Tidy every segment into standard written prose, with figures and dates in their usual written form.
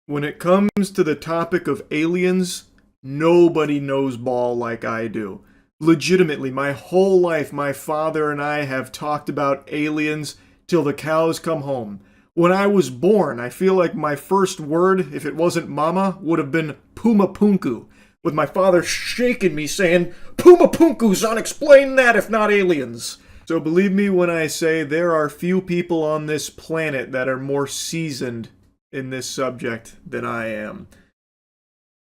When it comes to the topic of aliens, nobody knows ball like I do. Legitimately, my whole life, my father and I have talked about aliens till the cows come home. When I was born, I feel like my first word, if it wasn't mama, would have been Puma Punku, with my father shaking me saying, Puma Punku, son, explain that if not aliens. So believe me when I say there are few people on this planet that are more seasoned in this subject than I am.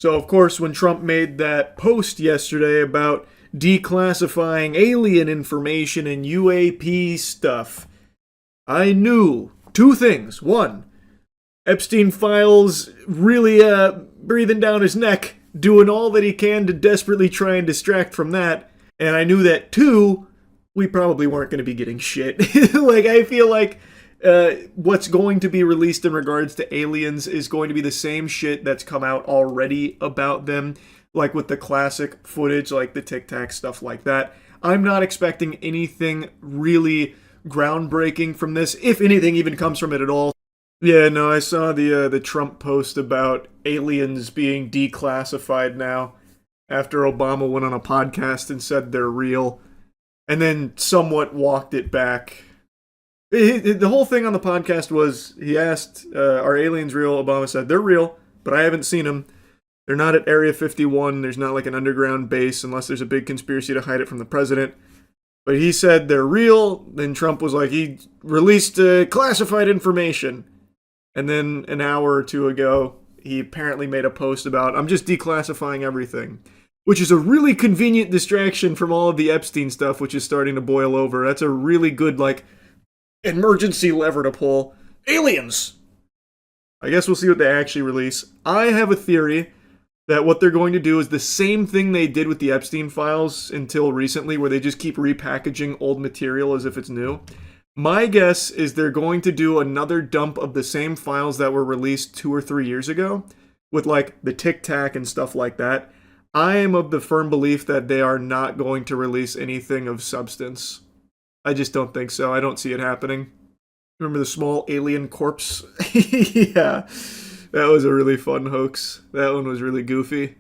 So, of course, when Trump made that post yesterday about declassifying alien information and UAP stuff, I knew two things. One, Epstein files really breathing down his neck, doing all that he can to desperately try and distract from that. And I knew that, two, we probably weren't going to be getting shit. I feel like what's going to be released in regards to aliens is going to be the same shit that's come out already about them, like with the classic footage, like the Tic Tac stuff like that. I'm not expecting anything really groundbreaking from this, if anything even comes from it at all. Yeah, no, I saw the Trump post about aliens being declassified now after Obama went on a podcast and said they're real, and then somewhat walked it back. The whole thing on the podcast was, he asked, are aliens real? Obama said, they're real, but I haven't seen them. They're not at Area 51. There's not like an underground base unless there's a big conspiracy to hide it from the president. But he said they're real. Then Trump was like, he released classified information. And then an hour or two ago, he apparently made a post about, I'm just declassifying everything. Which is a really convenient distraction from all of the Epstein stuff, which is starting to boil over. That's a really good, emergency lever to pull. Aliens! I guess we'll see what they actually release. I have a theory that what they're going to do is the same thing they did with the Epstein files until recently, where they just keep repackaging old material as if it's new. My guess is they're going to do another dump of the same files that were released 2 or 3 years ago, with the Tic Tac and stuff like that. I am of the firm belief that they are not going to release anything of substance. I just don't think so. I don't see it happening. Remember the small alien corpse? Yeah, that was a really fun hoax. That one was really goofy.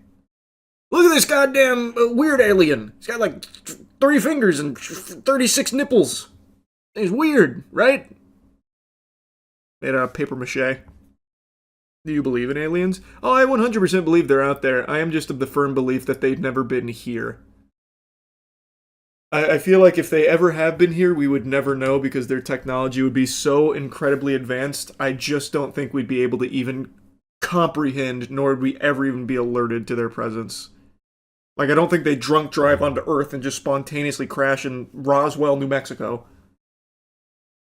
Look at this goddamn weird alien. He's got 3 fingers and 36 nipples. It's weird, right? Made out of paper mache. Do you believe in aliens? Oh, I 100% believe they're out there. I am just of the firm belief that they've never been here. I feel like if they ever have been here, we would never know because their technology would be so incredibly advanced. I just don't think we'd be able to even comprehend, nor would we ever even be alerted to their presence. I don't think they drunk drive onto Earth and just spontaneously crash in Roswell, New Mexico.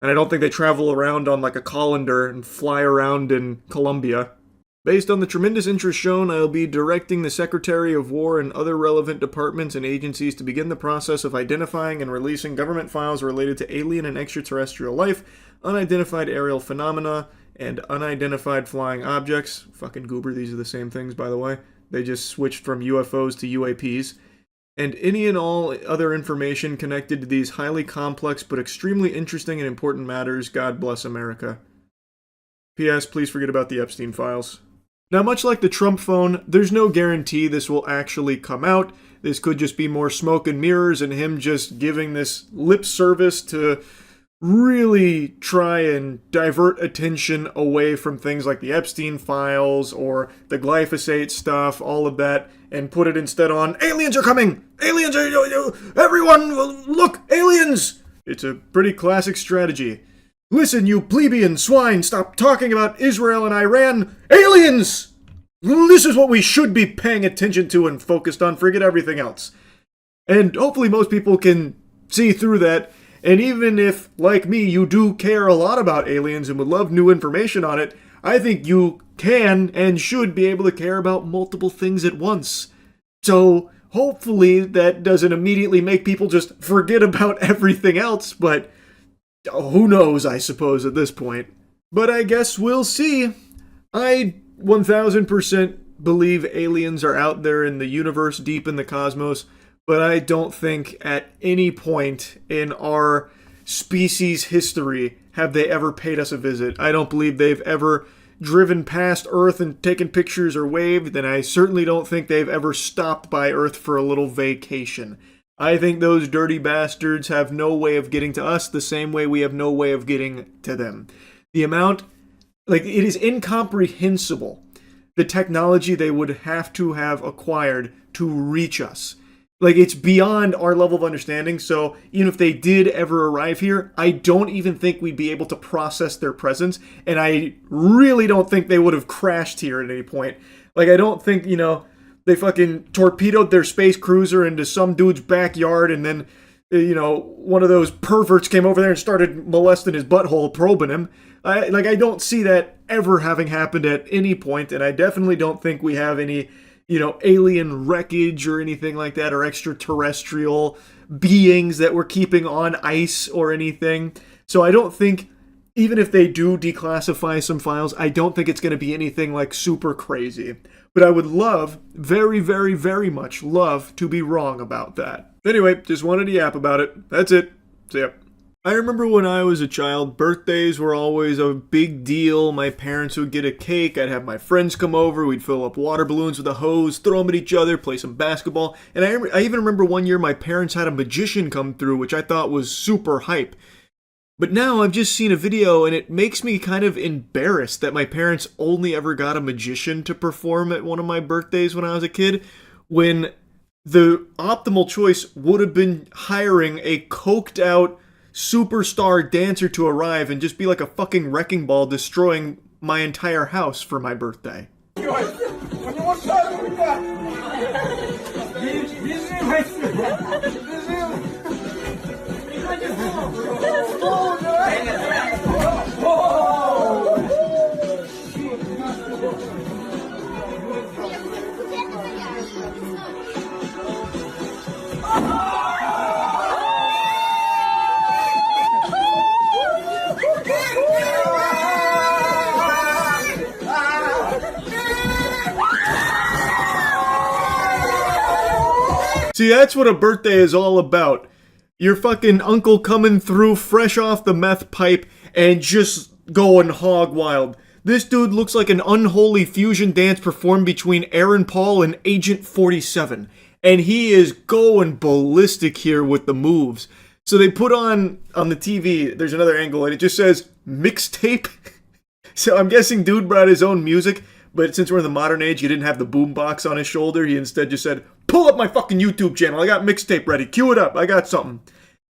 And I don't think they travel around on a colander and fly around in Colombia. Based on the tremendous interest shown, I will be directing the Secretary of War and other relevant departments and agencies to begin the process of identifying and releasing government files related to alien and extraterrestrial life, unidentified aerial phenomena, and unidentified flying objects. Fucking goober, these are the same things, by the way. They just switched from UFOs to UAPs. And any and all other information connected to these highly complex but extremely interesting and important matters. God bless America. P.S. Please forget about the Epstein files. Now, much like the Trump phone, there's no guarantee this will actually come out. This could just be more smoke and mirrors and him just giving this lip service to really try and divert attention away from things like the Epstein files or the glyphosate stuff, all of that, and put it instead on, aliens are coming! Aliens are... Everyone, look, aliens! It's a pretty classic strategy. Listen, you plebeian swine, stop talking about Israel and Iran. Aliens! This is what we should be paying attention to and focused on. Forget everything else. And hopefully most people can see through that. And even if, like me, you do care a lot about aliens and would love new information on it, I think you can and should be able to care about multiple things at once. So hopefully that doesn't immediately make people just forget about everything else, but... who knows, I suppose, at this point. But I guess we'll see. I 1000% believe aliens are out there in the universe, deep in the cosmos, but I don't think at any point in our species history have they ever paid us a visit. I don't believe they've ever driven past Earth and taken pictures or waved, then I certainly don't think they've ever stopped by Earth for a little vacation. I think those dirty bastards have no way of getting to us the same way we have no way of getting to them. The amount, it is incomprehensible, the technology they would have acquired to reach us. It's beyond our level of understanding, so even if they did ever arrive here, I don't even think we'd be able to process their presence, and I really don't think they would have crashed here at any point. I don't think, they fucking torpedoed their space cruiser into some dude's backyard, and then, one of those perverts came over there and started molesting his butthole, probing him. I don't see that ever having happened at any point, and I definitely don't think we have any alien wreckage or anything like that, or extraterrestrial beings that we're keeping on ice or anything. So I don't think, even if they do declassify some files, I don't think it's going to be anything super crazy. But I would love, very, very, very much love to be wrong about that. Anyway, just wanted to yap about it. That's it. See ya. I remember when I was a child, birthdays were always a big deal. My parents would get a cake, I'd have my friends come over, we'd fill up water balloons with a hose, throw them at each other, play some basketball. And I even remember one year my parents had a magician come through, which I thought was super hype. But now I've just seen a video and it makes me kind of embarrassed that my parents only ever got a magician to perform at one of my birthdays when I was a kid, when the optimal choice would have been hiring a coked out superstar dancer to arrive and just be like a fucking wrecking ball destroying my entire house for my birthday. See, that's what a birthday is all about. Your fucking uncle coming through fresh off the meth pipe and just going hog wild. This dude looks like an unholy fusion dance performed between Aaron Paul and Agent 47. And he is going ballistic here with the moves. So they put on the TV, there's another angle, and it just says, mixtape. So I'm guessing dude brought his own music, but since we're in the modern age, he didn't have the boombox on his shoulder. He instead just said, pull up my fucking YouTube channel. I got mixtape ready. Cue it up. I got something.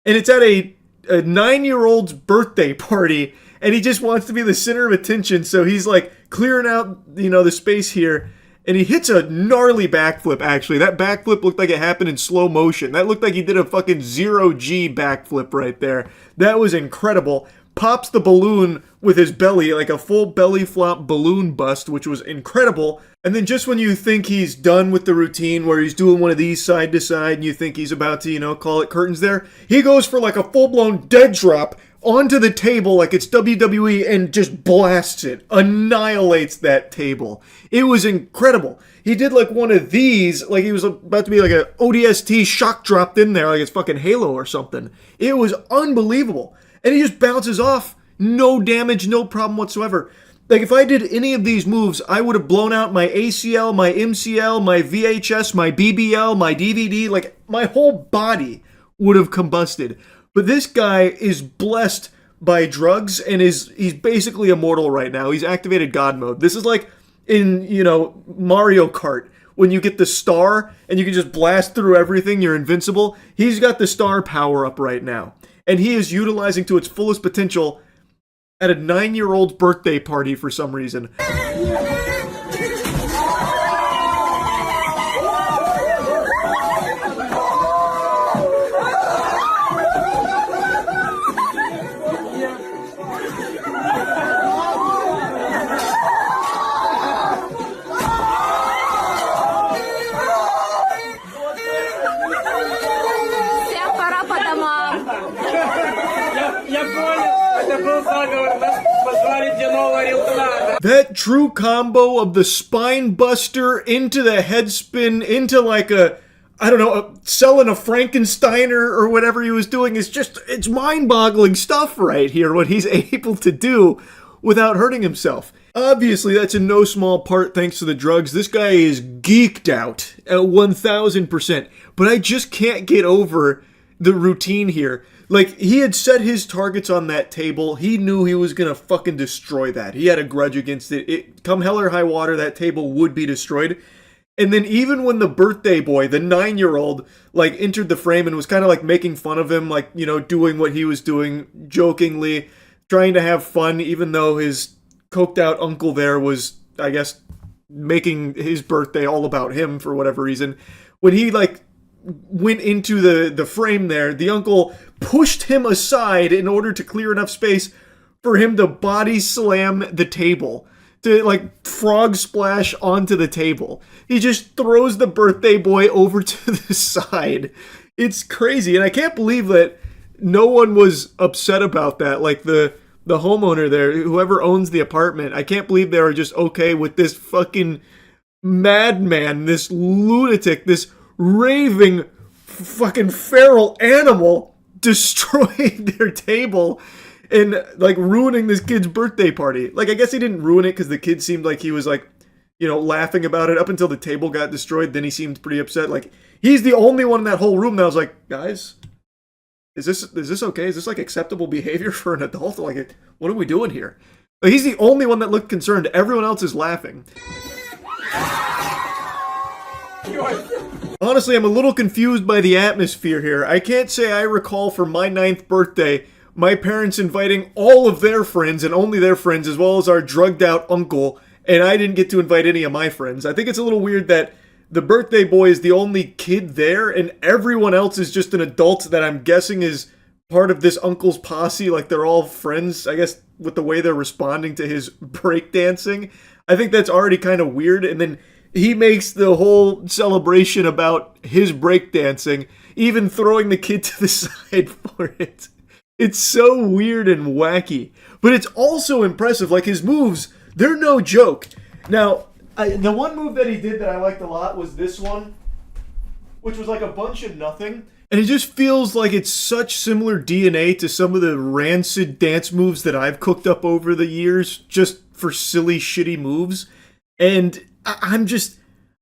And it's at a 9-year-old's birthday party, and he just wants to be the center of attention, so he's clearing out, the space here, and he hits a gnarly backflip, actually. That backflip looked like it happened in slow motion. That looked like he did a fucking 0G backflip right there. That was incredible. Pops the balloon with his belly, like a full belly flop balloon bust, which was incredible. And then just when you think he's done with the routine where he's doing one of these side to side and you think he's about to, call it curtains there, he goes for a full-blown dead drop onto the table like it's WWE and just blasts it, annihilates that table. It was incredible. He did one of these, like he was about to be like an ODST shock dropped in there like it's fucking Halo or something. It was unbelievable. And he just bounces off, no damage, no problem whatsoever. If I did any of these moves, I would have blown out my ACL, my MCL, my VHS, my BBL, my DVD, my whole body would have combusted. But this guy is blessed by drugs and he's basically immortal right now. He's activated God mode. This is like in, Mario Kart, when you get the star and you can just blast through everything, you're invincible. He's got the star power up right now. And he is utilizing to its fullest potential at a 9-year-old's birthday party for some reason. That true combo of the spine buster into the head spin into selling a Frankensteiner or whatever he was doing is it's mind-boggling stuff right here, what he's able to do without hurting himself. Obviously, that's in no small part thanks to the drugs. This guy is geeked out at 1000%. But I just can't get over the routine here. Like, he had set his targets on that table. He knew he was gonna fucking destroy that. He had a grudge against it. Come hell or high water, that table would be destroyed. And then even when the birthday boy, the 9-year-old, like, entered the frame and was kind of like making fun of him, like, you know, doing what he was doing jokingly, trying to have fun, even though his coked out uncle there was, I guess, making his birthday all about him for whatever reason. When he, like, went into the frame there, the uncle pushed him aside in order to clear enough space for him to body slam the table, to like frog splash onto the table. He just throws the birthday boy over to the side. It's crazy, and I can't believe that no one was upset about that. Like the homeowner there, whoever owns the apartment, I can't believe they were just okay with this fucking madman, this lunatic, this raving fucking feral animal destroying their table and like ruining this kid's birthday party. Like, I guess he didn't ruin it because the kid seemed like he was like, you know, laughing about it up until the table got destroyed. Then he seemed pretty upset. Like, he's the only one in that whole room that was like, guys, is this okay? Is this like acceptable behavior for an adult? Like, what are we doing here? Like, he's the only one that looked concerned. Everyone else is laughing. Honestly, I'm a little confused by the atmosphere here. I can't say I recall for my 9th birthday my parents inviting all of their friends and only their friends, as well as our drugged out uncle, and I didn't get to invite any of my friends. I think it's a little weird that the birthday boy is the only kid there and everyone else is just an adult that I'm guessing is part of this uncle's posse. Like, they're all friends, I guess, with the way they're responding to his breakdancing. I think that's already kind of weird. And then he makes the whole celebration about his breakdancing, even throwing the kid to the side for it. It's so weird and wacky. But it's also impressive. Like, his moves, they're no joke. Now, the one move that he did that I liked a lot was this one, which was like a bunch of nothing. And it just feels like it's such similar DNA to some of the rancid dance moves that I've cooked up over the years, just for silly, shitty moves. And I'm just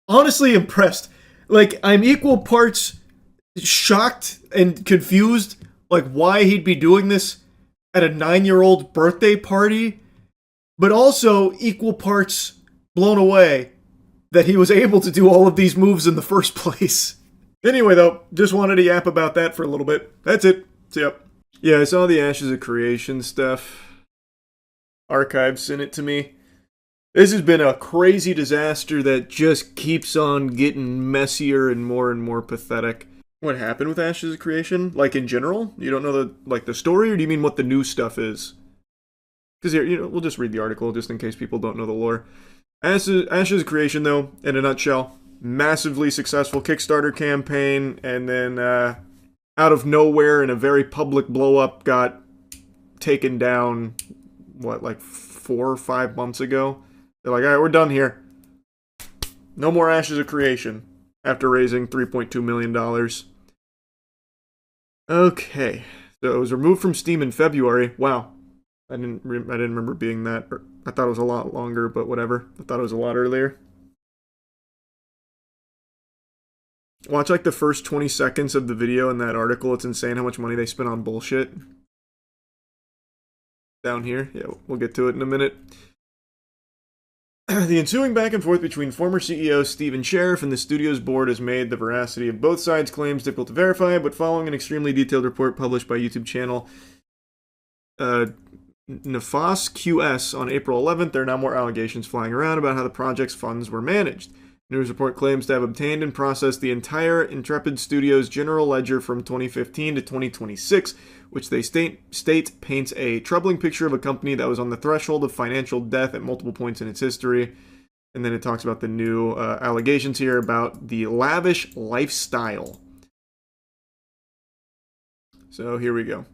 honestly impressed. Like, I'm equal parts shocked and confused, like, why he'd be doing this at a 9-year-old birthday party, but also equal parts blown away that he was able to do all of these moves in the first place. Anyway, though, just wanted to yap about that for a little bit. That's it. See ya. Yeah, I saw the Ashes of Creation stuff. Archive sent it to me. This has been a crazy disaster that just keeps on getting messier and more pathetic. What happened with Ashes of Creation? Like, in general? You don't know the story, or do you mean what the new stuff is? Because here, you know, we'll just read the article just in case people don't know the lore. Ashes of Creation, though, in a nutshell, massively successful Kickstarter campaign, and then out of nowhere, in a very public blow-up, got taken down, what, like 4 or 5 months ago? They're like, all right, we're done here. No more Ashes of Creation. After raising $3.2 million. Okay, so it was removed from Steam in February. Wow, I didn't remember being that. I thought it was a lot longer, but whatever. I thought it was a lot earlier. Watch like the first 20 seconds of the video in that article. It's insane how much money they spent on bullshit. Down here, yeah, we'll get to it in a minute. The ensuing back and forth between former CEO Stephen Sheriff and the studio's board has made the veracity of both sides' claims difficult to verify, but following an extremely detailed report published by YouTube channel Nefas QS on April 11th, there are now more allegations flying around about how the project's funds were managed. The news report claims to have obtained and processed the entire Intrepid Studios general ledger from 2015 to 2026, which they state paints a troubling picture of a company that was on the threshold of financial death at multiple points in its history. And then it talks about the new allegations here about the lavish lifestyle. So here we go.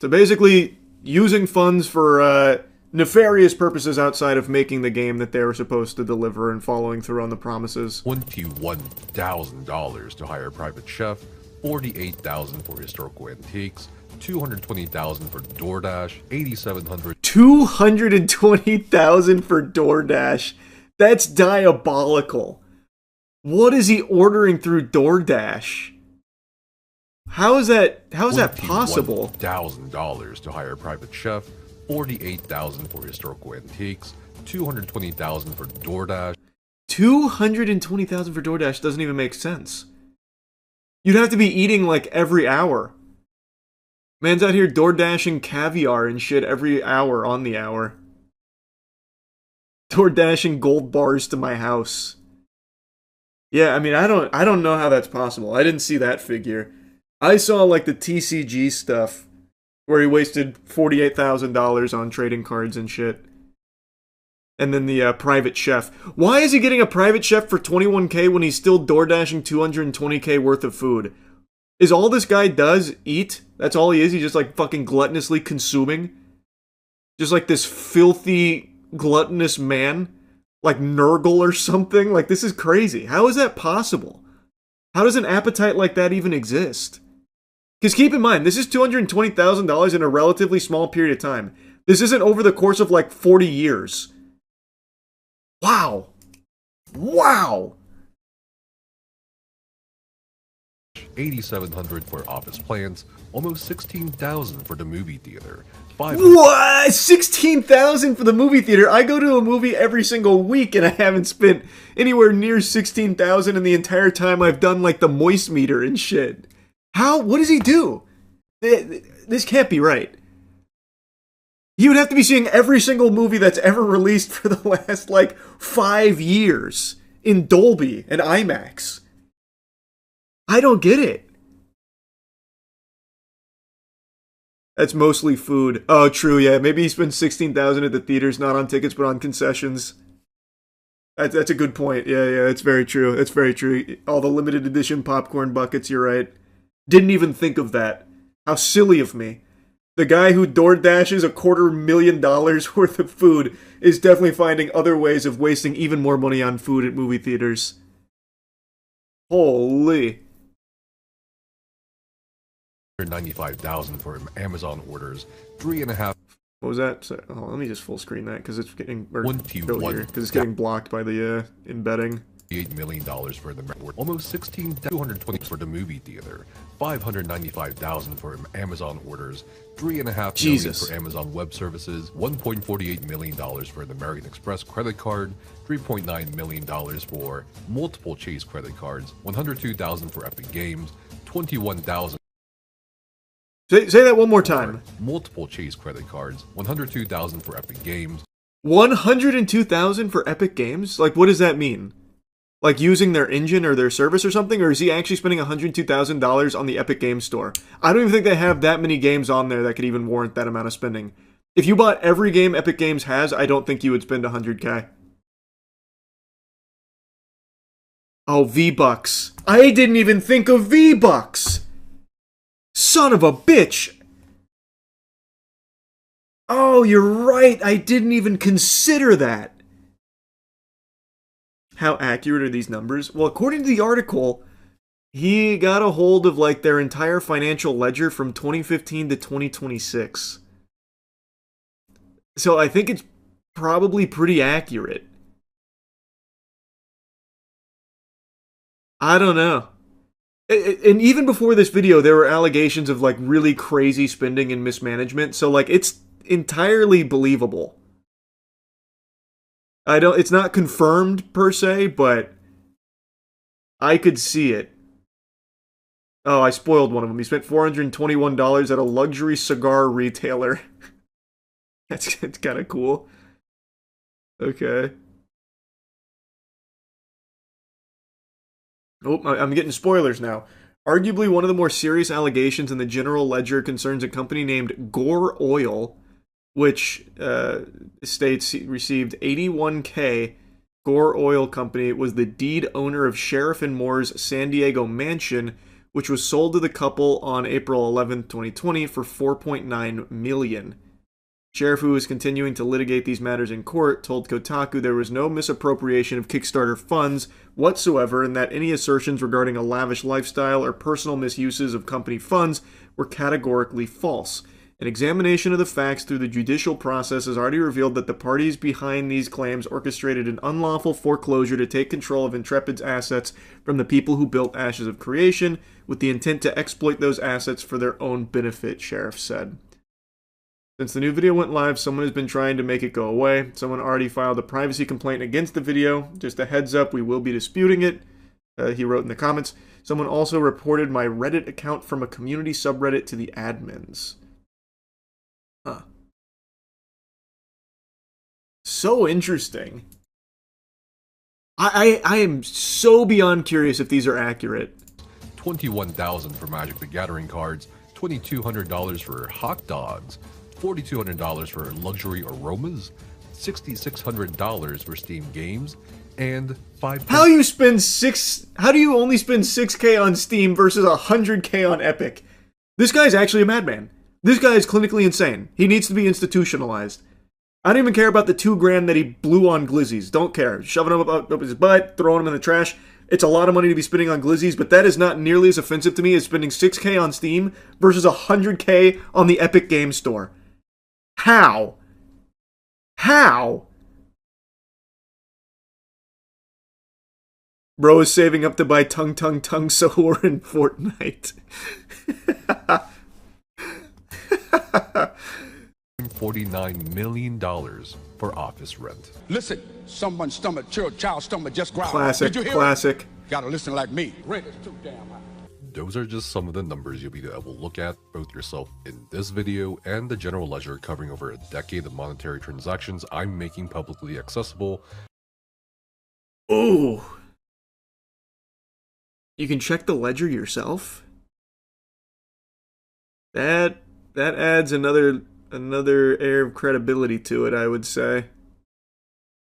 So basically, using funds for nefarious purposes outside of making the game that they were supposed to deliver and following through on the promises. $21,000 to hire a private chef, $48,000 for historical antiques, $220,000 for DoorDash, $8,700. $220,000 for DoorDash. That's diabolical. What is he ordering through DoorDash? How is that possible? $21,000 to hire a private chef, $48,000 for historical antiques, $220,000 for DoorDash. $220,000 for DoorDash doesn't even make sense. You'd have to be eating like every hour. Man's out here DoorDashing caviar and shit every hour on the hour. DoorDashing gold bars to my house. Yeah, I mean, I don't know how that's possible. I didn't see that figure. I saw like the TCG stuff where he wasted $48,000 on trading cards and shit. And then the private chef. Why is he getting a private chef for $21K when he's still DoorDashing $220K worth of food? Is all this guy does eat? That's all he is? He's just like fucking gluttonously consuming? Just like this filthy, gluttonous man? Like Nurgle or something? Like, this is crazy. How is that possible? How does an appetite like that even exist? Because keep in mind, this is $220,000 in a relatively small period of time. This isn't over the course of like 40 years. Wow. Wow. $8,700 for office plants, almost $16,000 for the movie theater. What? $16,000 for the movie theater? I go to a movie every single week and I haven't spent anywhere near $16,000 in the entire time I've done like the moist meter and shit. How? What does he do? This can't be right. He would have to be seeing every single movie that's ever released for the last like 5 years in Dolby and IMAX. I don't get it. That's mostly food. Oh, true, yeah. Maybe he spends $16,000 at the theaters, not on tickets, but on concessions. That's a good point. Yeah, it's very true. It's very true. All the limited edition popcorn buckets, you're right. Didn't even think of that. How silly of me. The guy who DoorDashes $250,000 worth of food is definitely finding other ways of wasting even more money on food at movie theaters. Holy. $95,000 for Amazon orders, 3.5. What was that? So, let me just full screen that because it's getting because it's Yeah. getting blocked by the embedding. $8 million for the almost $16,220 for the movie theater, $595,000 for Amazon orders, $3.5 million for Amazon Web Services, $1.48 million for the American Express credit card, $3.9 million for multiple Chase credit cards, $102,000 for Epic Games, $21,000. Say that one more time. Multiple Chase credit cards, $102,000 for Epic Games. $102,000 for Epic Games? Like, what does that mean? Like using their engine or their service or something? Or is he actually spending $102,000 on the Epic Games Store? I don't even think they have that many games on there that could even warrant that amount of spending. If you bought every game Epic Games has, I don't think you would spend $100K. Oh, V-Bucks. I didn't even think of V-Bucks! Son of a bitch! Oh, you're right. I didn't even consider that. How accurate are these numbers? Well, according to the article, he got a hold of like their entire financial ledger from 2015 to 2026. So I think it's probably pretty accurate. I don't know. And even before this video, there were allegations of like really crazy spending and mismanagement. So like it's entirely believable. It's not confirmed per se, but I could see it. Oh, I spoiled one of them. He spent $421 at a luxury cigar retailer. That's kind of cool. Okay. Oh, I'm getting spoilers now. Arguably one of the more serious allegations in the general ledger concerns a company named Gore Oil, which states he received $81K. Gore Oil Company was the deed owner of Sheriff and Moore's San Diego mansion, which was sold to the couple on April 11, 2020 for $4.9 million. Sheriff, who was continuing to litigate these matters in court, told Kotaku there was no misappropriation of Kickstarter funds whatsoever and that any assertions regarding a lavish lifestyle or personal misuses of company funds were categorically false. An examination of the facts through the judicial process has already revealed that the parties behind these claims orchestrated an unlawful foreclosure to take control of Intrepid's assets from the people who built Ashes of Creation, with the intent to exploit those assets for their own benefit, Sheriff said. Since the new video went live, someone has been trying to make it go away. Someone already filed a privacy complaint against the video. Just a heads up, we will be disputing it. He wrote in the comments. Someone also reported my Reddit account from a community subreddit to the admins. Huh. So interesting. I am so beyond curious if these are accurate. $21,000 for Magic the Gathering cards, $2,200 for hot dogs, $4,200 for luxury aromas, $6,600 for Steam games, and How do you only spend 6K on Steam versus 100K on Epic? This guy's actually a madman. This guy is clinically insane. He needs to be institutionalized. I don't even care about the $2,000 that he blew on glizzies. Don't care. Shoving them up his butt, throwing them in the trash. It's a lot of money to be spending on glizzies, but that is not nearly as offensive to me as spending 6K on Steam versus 100K on the Epic Games Store. How? How? Bro is saving up to buy Tung Sohor in Fortnite. $49 million for office rent. Listen, someone's stomach, child's stomach just growled. Classic, Did you hear classic. It? Gotta listen like me. Rent is too damn high. Those are just some of the numbers you'll be able to look at both yourself in this video and the general ledger covering over a decade of monetary transactions I'm making publicly accessible. Ooh. You can check the ledger yourself? That adds another air of credibility to it, I would say.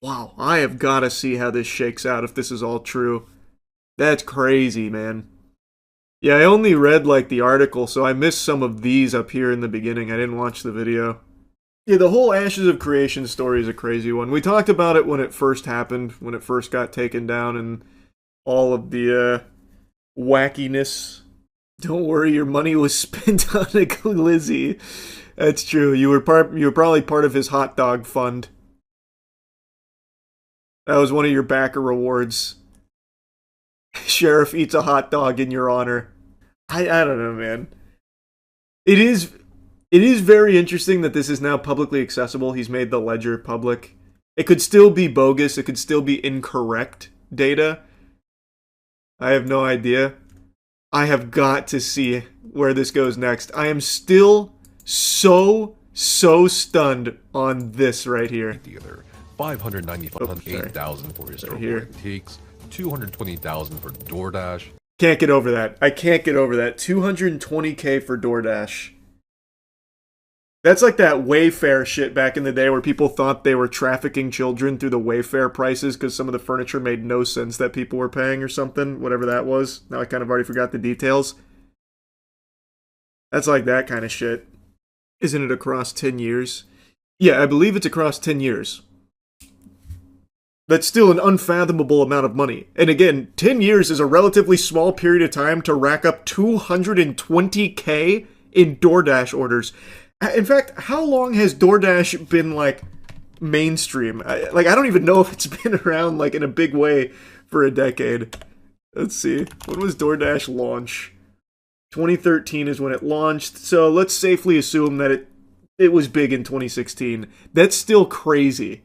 Wow, I have got to see how this shakes out if this is all true. That's crazy, man. Yeah, I only read, like, the article, so I missed some of these up here in the beginning. I didn't watch the video. Yeah, the whole Ashes of Creation story is a crazy one. We talked about it when it first happened, when it first got taken down, and all of the wackiness. Don't worry, your money was spent on a glizzy. That's true. You were probably part of his hot dog fund. That was one of your backer rewards. Sheriff eats a hot dog in your honor. I don't know, man. It is very interesting that this is now publicly accessible. He's made the ledger public. It could still be bogus. It could still be incorrect data. I have no idea. I have got to see where this goes next. I am still so stunned on this right here. $595,000 for historical antiques, $220,000 for DoorDash. Can't get over that. I can't get over that. $220K for DoorDash. That's like that Wayfair shit back in the day where people thought they were trafficking children through the Wayfair prices because some of the furniture made no sense that people were paying or something, whatever that was. Now I kind of already forgot the details. That's like that kind of shit. Isn't it across 10 years? Yeah, I believe it's across 10 years. That's still an unfathomable amount of money. And again, 10 years is a relatively small period of time to rack up $220K in DoorDash orders. In fact, how long has DoorDash been, like, mainstream? I don't even know if it's been around, like, in a big way for a decade. Let's see. When was DoorDash launch? 2013 is when it launched, so let's safely assume that it was big in 2016. That's still crazy.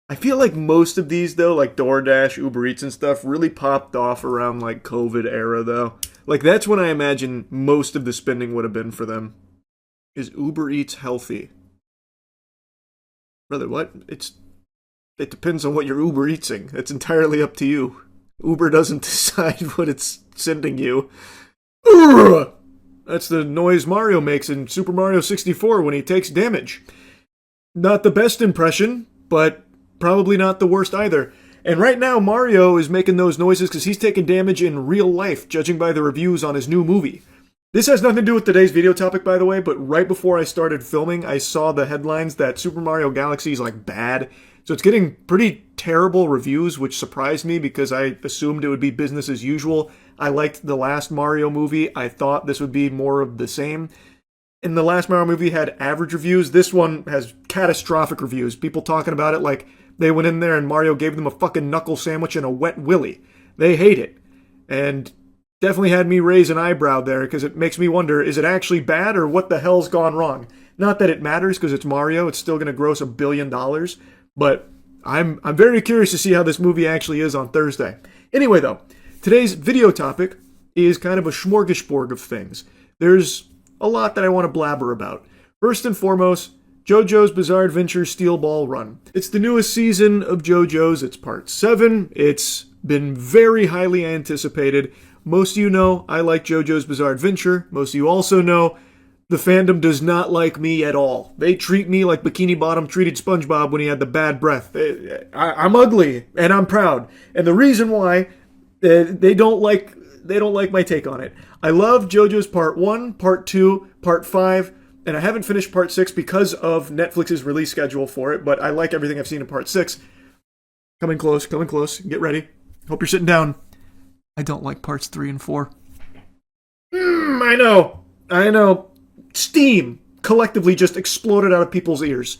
I feel like most of these, though, like DoorDash, Uber Eats and stuff, really popped off around, like, COVID era, though. Like, that's when I imagine most of the spending would have been for them. Is Uber Eats healthy? Brother, what? It depends on what you're Uber Eatsing. It's entirely up to you. Uber doesn't decide what it's sending you. Urgh! That's the noise Mario makes in Super Mario 64 when he takes damage. Not the best impression, but probably not the worst either. And right now, Mario is making those noises because he's taking damage in real life, judging by the reviews on his new movie. This has nothing to do with today's video topic, by the way, but right before I started filming, I saw the headlines that Super Mario Galaxy is like bad. So it's getting pretty terrible reviews, which surprised me because I assumed it would be business as usual. I liked the last Mario movie. I thought this would be more of the same. And the last Mario movie had average reviews. This one has catastrophic reviews. People talking about it like they went in there and Mario gave them a fucking knuckle sandwich and a wet willy. They hate it. And definitely had me raise an eyebrow there because it makes me wonder, is it actually bad or what the hell's gone wrong? Not that it matters because it's Mario. It's still going to gross $1 billion. But I'm very curious to see how this movie actually is on Thursday. Anyway, though, today's video topic is kind of a smorgasbord of things. There's a lot that I want to blabber about. First and foremost, JoJo's Bizarre Adventure Steel Ball Run. It's the newest season of JoJo's. It's part 7. It's been very highly anticipated. Most of you know I like JoJo's Bizarre Adventure. Most of you also know the fandom does not like me at all. They treat me like Bikini Bottom treated SpongeBob when he had the bad breath. I'm ugly, and I'm proud. And the reason why, they don't like my take on it. I love JoJo's Part 1, Part 2, Part 5, and I haven't finished Part 6 because of Netflix's release schedule for it, but I like everything I've seen in Part 6. Coming close. Get ready. Hope you're sitting down. I don't like Parts 3 and 4. I know. Steam collectively just exploded out of people's ears.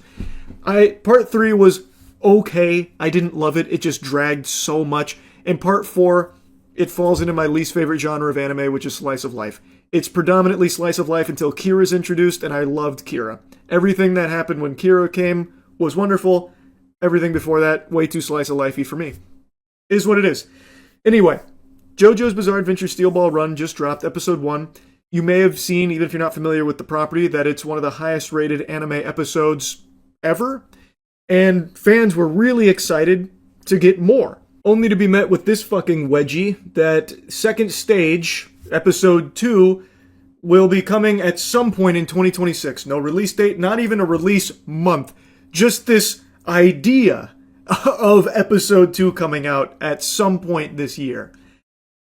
Part 3 was okay. I didn't love it. It just dragged so much. And Part 4, it falls into my least favorite genre of anime, which is slice of life. It's predominantly slice of life until Kira's introduced, and I loved Kira. Everything that happened when Kira came was wonderful. Everything before that, way too slice of lifey for me. Is what it is. Anyway, JoJo's Bizarre Adventure Steel Ball Run just dropped, episode 1. You may have seen, even if you're not familiar with the property, that it's one of the highest rated anime episodes ever. And fans were really excited to get more. Only to be met with this fucking wedgie that second stage, episode 2, will be coming at some point in 2026. No release date, not even a release month. Just this idea of episode 2 coming out at some point this year.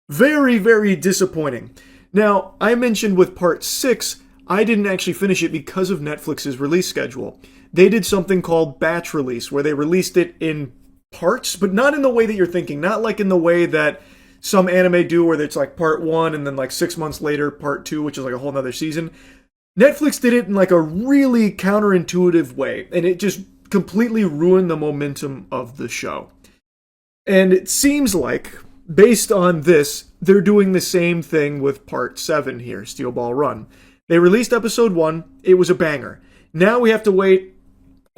Very, very disappointing. Now, I mentioned with Part 6, I didn't actually finish it because of Netflix's release schedule. They did something called batch release, where they released it in parts, but not in the way that you're thinking. Not like in the way that some anime do, where it's like Part 1 and then like 6 months later, Part 2, which is like a whole nother season. Netflix did it in like a really counterintuitive way, and it just completely ruined the momentum of the show. And it seems like, based on this, they're doing the same thing with Part 7 here, Steel Ball Run. They released episode 1, it was a banger. Now we have to wait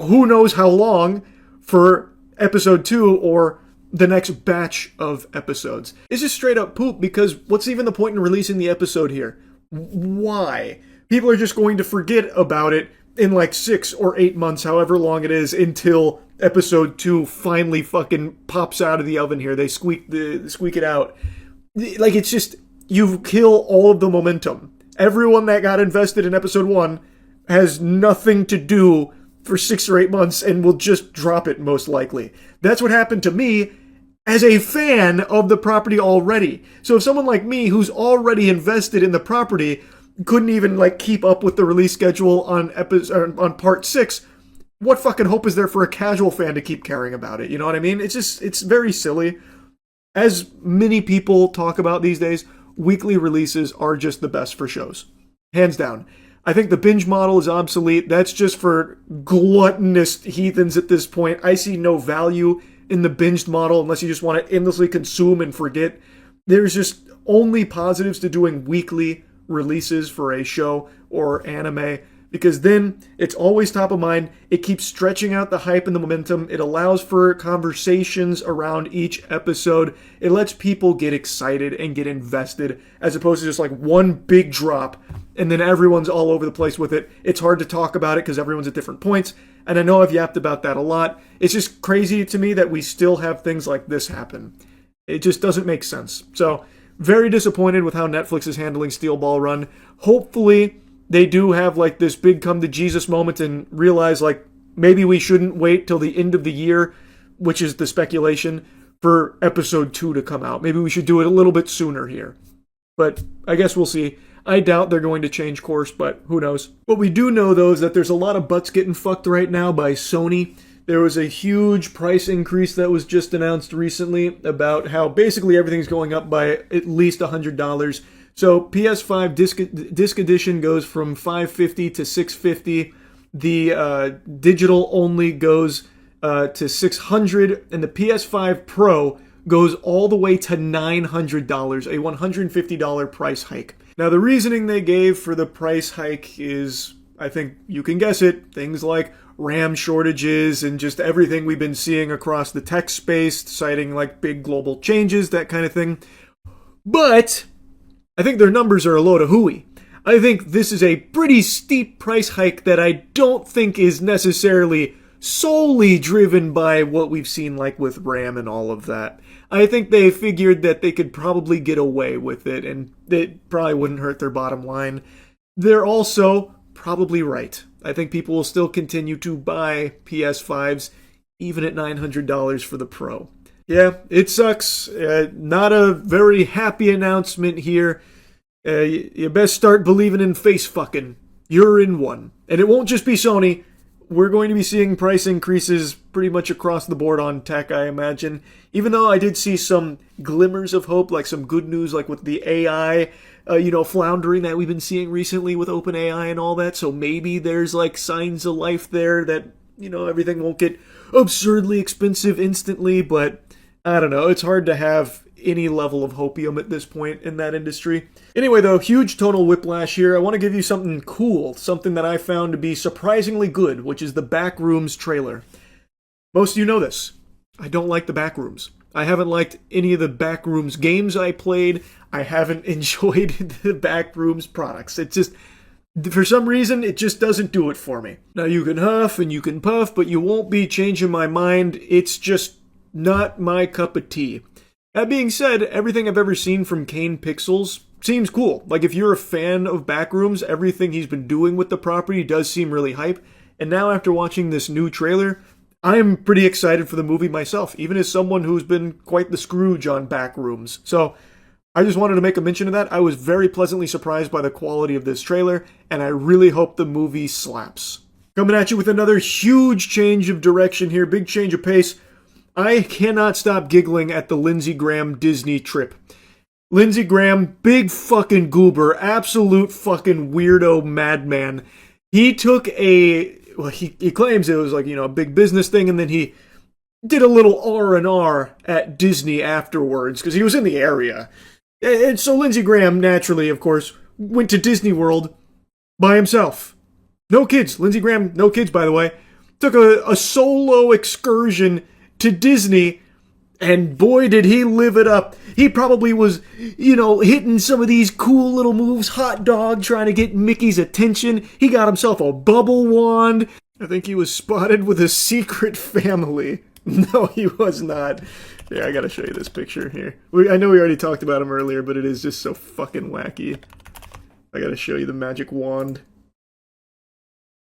who knows how long for episode 2 or the next batch of episodes. It's just straight up poop because what's even the point in releasing the episode here? Why? People are just going to forget about it in like 6 or 8 months, however long it is, until episode 2 finally fucking pops out of the oven here. They squeak it out. Like, it's just, you kill all of the momentum. Everyone that got invested in episode 1 has nothing to do for 6 or 8 months and will just drop it most likely. That's what happened to me as a fan of the property already. So if someone like me who's already invested in the property couldn't even like keep up with the release schedule on Part 6, what fucking hope is there for a casual fan to keep caring about it? You know what I mean? It's very silly. As many people talk about these days, weekly releases are just the best for shows. Hands down. I think the binge model is obsolete. That's just for gluttonous heathens at this point. I see no value in the binged model unless you just want to endlessly consume and forget. There's just only positives to doing weekly releases for a show or anime, because then it's always top of mind. It keeps stretching out the hype and the momentum. It allows for conversations around each episode. It lets people get excited and get invested, as opposed to just like one big drop and then everyone's all over the place with it. It's hard to talk about it because everyone's at different points, and I know I've yapped about that a lot. It's just crazy to me that we still have things like this happen. It just doesn't make sense. So, very disappointed with how Netflix is handling Steel Ball Run. Hopefully, they do have like this big come to Jesus moment and realize like maybe we shouldn't wait till the end of the year, which is the speculation, for episode 2 to come out. Maybe we should do it a little bit sooner here. But I guess we'll see. I doubt they're going to change course, but who knows. What we do know, though, is that there's a lot of butts getting fucked right now by Sony. There was a huge price increase that was just announced recently about how basically everything's going up by at least $100. So PS5 disc edition goes from $550 to $650. The digital only goes to $600, and the PS5 Pro goes all the way to $900, a $150 price hike. Now, the reasoning they gave for the price hike is, I think you can guess it, things like RAM shortages and just everything we've been seeing across the tech space, citing like big global changes, that kind of thing. But I think their numbers are a load of hooey. I think this is a pretty steep price hike that I don't think is necessarily solely driven by what we've seen like with RAM and all of that. I think they figured that they could probably get away with it and it probably wouldn't hurt their bottom line. They're also probably right. I think people will still continue to buy PS5s even at $900 for the Pro. Yeah, it sucks. Not a very happy announcement here. You best start believing in face fucking. You're in one. And it won't just be Sony. We're going to be seeing price increases pretty much across the board on tech, I imagine. Even though I did see some glimmers of hope, like some good news, like with the AI, floundering that we've been seeing recently with OpenAI and all that. So maybe there's like signs of life there that, everything won't get absurdly expensive instantly. But I don't know. It's hard to have any level of hopium at this point in that industry. Anyway, though, huge tonal whiplash here. I want to give you something cool, something that I found to be surprisingly good, which is the Backrooms trailer. Most of you know this. I don't like the Backrooms. I haven't liked any of the Backrooms games I played. I haven't enjoyed the Backrooms products. It just, for some reason, it just doesn't do it for me. Now, you can huff and you can puff, but you won't be changing my mind. It's just not my cup of tea. That being said, everything I've ever seen from Kane Pixels seems cool. Like, if you're a fan of Backrooms, everything he's been doing with the property does seem really hype. And now, after watching this new trailer, I'm pretty excited for the movie myself, even as someone who's been quite the Scrooge on Backrooms. So, I just wanted to make a mention of that. I was very pleasantly surprised by the quality of this trailer, and I really hope the movie slaps. Coming at you with another huge change of direction here, big change of pace. I cannot stop giggling at the Lindsey Graham Disney trip. Lindsey Graham, big fucking goober, absolute fucking weirdo madman. He took he claims it was like, a big business thing, and then he did a little R&R at Disney afterwards, because he was in the area. And so Lindsey Graham, naturally, of course, went to Disney World by himself. No kids. Lindsey Graham, no kids, by the way. Took a solo excursion to Disney, and boy did he live it up. He probably was, hitting some of these cool little moves, hot dog, trying to get Mickey's attention. He got himself a bubble wand. I think he was spotted with a secret family. No, he was not. Yeah, I gotta show you this picture here. I know we already talked about him earlier, but it is just so fucking wacky. I gotta show you the magic wand.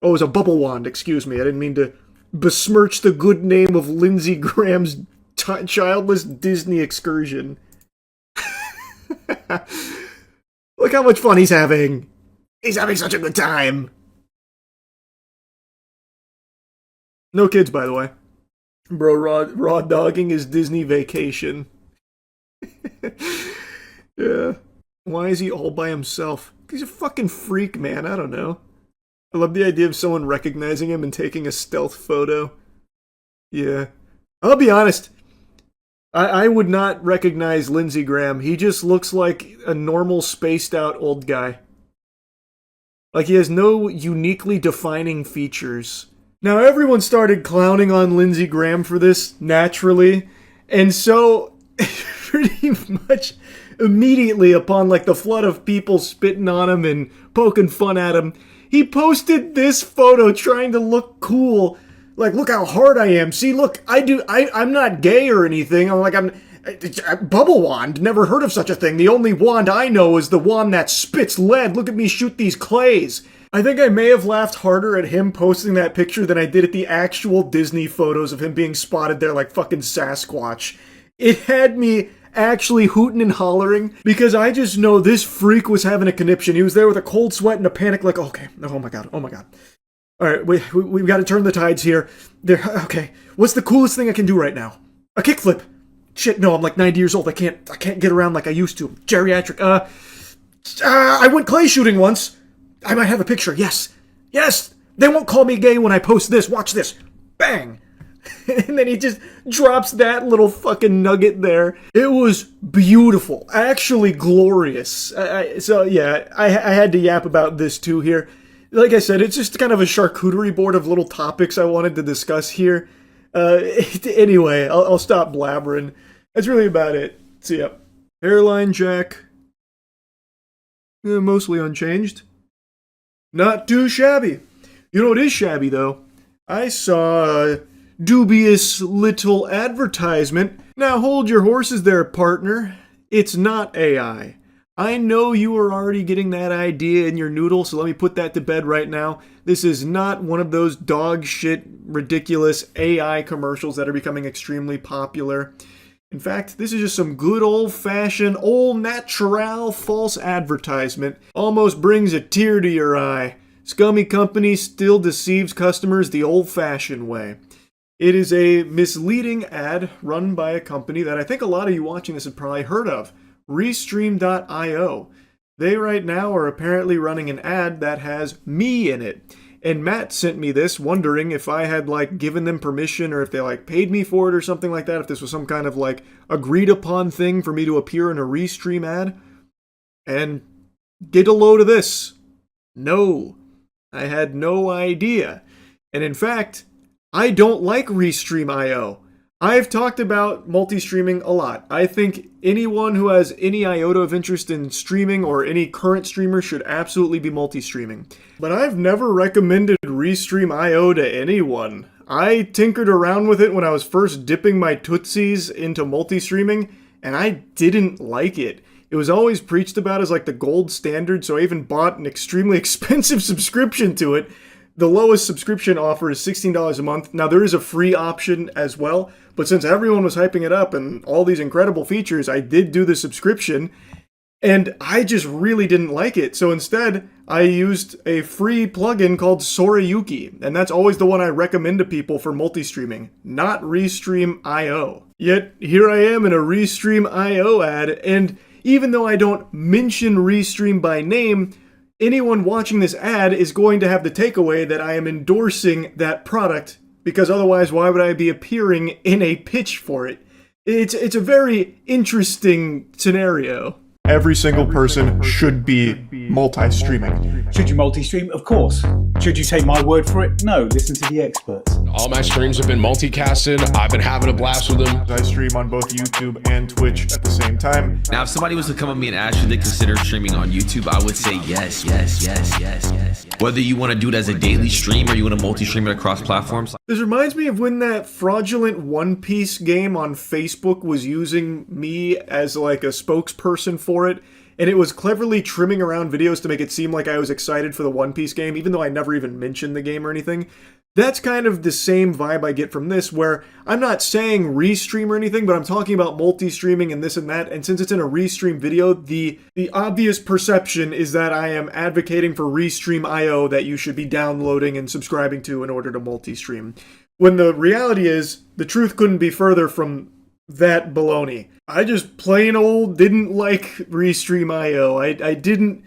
Oh, it was a bubble wand, excuse me. I didn't mean to besmirch the good name of Lindsey Graham's childless Disney excursion. Look how much fun he's having. He's having such a good time. No kids, by the way. Bro, raw dogging his Disney vacation. Yeah. Why is he all by himself? He's a fucking freak, man. I don't know. I love the idea of someone recognizing him and taking a stealth photo. Yeah. I'll be honest. I would not recognize Lindsey Graham. He just looks like a normal spaced out old guy. Like he has no uniquely defining features. Now everyone started clowning on Lindsey Graham for this, naturally. And so, pretty much immediately upon like the flood of people spitting on him and poking fun at him, he posted this photo trying to look cool. Like, look how hard I am. See, look, I'm not gay or anything. I'm bubble wand. Never heard of such a thing. The only wand I know is the wand that spits lead. Look at me shoot these clays. I think I may have laughed harder at him posting that picture than I did at the actual Disney photos of him being spotted there like fucking Sasquatch. It had me actually hooting and hollering because I just know this freak was having a conniption. He was there with a cold sweat and a panic like, okay, oh my god. All right, we've got to turn the tides here. Okay, what's the coolest thing I can do right now? A kickflip. Shit, no, I'm like 90 years old. I can't get around like I used to. Geriatric. I went clay shooting once. I might have a picture. Yes. They won't call me gay when I post this. Watch this. Bang. And then he just drops that little fucking nugget there. It was beautiful. Actually glorious. I had to yap about this too here. Like I said, it's just kind of a charcuterie board of little topics I wanted to discuss here. Anyway, I'll stop blabbering. That's really about it. See ya. Hairline jack. Mostly unchanged. Not too shabby. You know what is shabby, though? I saw a dubious little advertisement. Now hold your horses there, partner. It's not AI. I know you are already getting that idea in your noodle, so let me put that to bed right now. This is not one of those dog shit, ridiculous AI commercials that are becoming extremely popular. In fact, this is just some good old-fashioned, old natural false advertisement. Almost brings a tear to your eye. Scummy company still deceives customers the old-fashioned way. It is a misleading ad run by a company that I think a lot of you watching this have probably heard of. Restream.io. They right now are apparently running an ad that has me in it. And Matt sent me this wondering if I had given them permission or if they paid me for it or something like that, if this was some kind of agreed upon thing for me to appear in a Restream ad. And get a load of this. No. I had no idea. And in fact, I don't like Restream.io. I've talked about multi-streaming a lot. I think anyone who has any iota of interest in streaming or any current streamer should absolutely be multi-streaming. But I've never recommended Restream.io to anyone. I tinkered around with it when I was first dipping my tootsies into multi-streaming, and I didn't like it. It was always preached about as the gold standard, so I even bought an extremely expensive subscription to it. The lowest subscription offer is $16 a month. Now, there is a free option as well, but since everyone was hyping it up and all these incredible features, I did do the subscription, and I just really didn't like it. So instead, I used a free plugin called Sorayuki, and that's always the one I recommend to people for multi-streaming, not Restream.io. Yet, here I am in a Restream.io ad, and even though I don't mention Restream by name, anyone watching this ad is going to have the takeaway that I am endorsing that product, because otherwise why would I be appearing in a pitch for it? It's a very interesting scenario. Every single person should be multi-streaming. Should you multi-stream? Of course. Should you take my word for it? No, listen to the experts. All my streams have been multicasted. I've been having a blast with them. I stream on both YouTube and Twitch at the same time. Now, if somebody was to come at me and ask you to consider streaming on YouTube, I would say yes. Whether you want to do it as a daily stream or you want to multi-stream it across platforms. This reminds me of when that fraudulent One Piece game on Facebook was using me as a spokesperson for it, and it was cleverly trimming around videos to make it seem like I was excited for the One Piece game, even though I never even mentioned the game or anything. That's kind of the same vibe I get from this, where I'm not saying Restream or anything, but I'm talking about multi-streaming and this and that, and since it's in a Restream video, the obvious perception is that I am advocating for Restream.io that you should be downloading and subscribing to in order to multi-stream. When the reality is, the truth couldn't be further from that baloney. I just plain old didn't like Restream.io. I didn't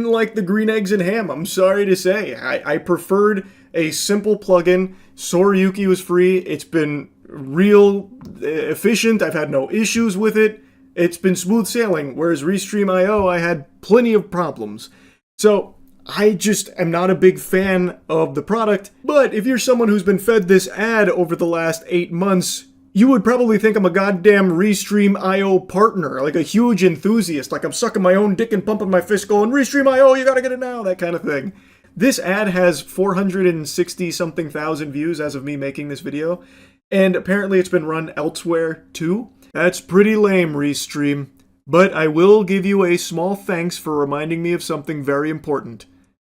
like the green eggs and ham, I'm sorry to say. I preferred a simple plugin. Sorayuki was free. It's been real efficient. I've had no issues with it. It's been smooth sailing, whereas Restream.io, I had plenty of problems. So I just am not a big fan of the product, but if you're someone who's been fed this ad over the last 8 months, you would probably think I'm a goddamn Restream.io partner, a huge enthusiast, I'm sucking my own dick and pumping my fist going, Restream.io, you gotta get it now, that kind of thing. This ad has 460-something thousand views as of me making this video, and apparently it's been run elsewhere too. That's pretty lame, Restream. But I will give you a small thanks for reminding me of something very important.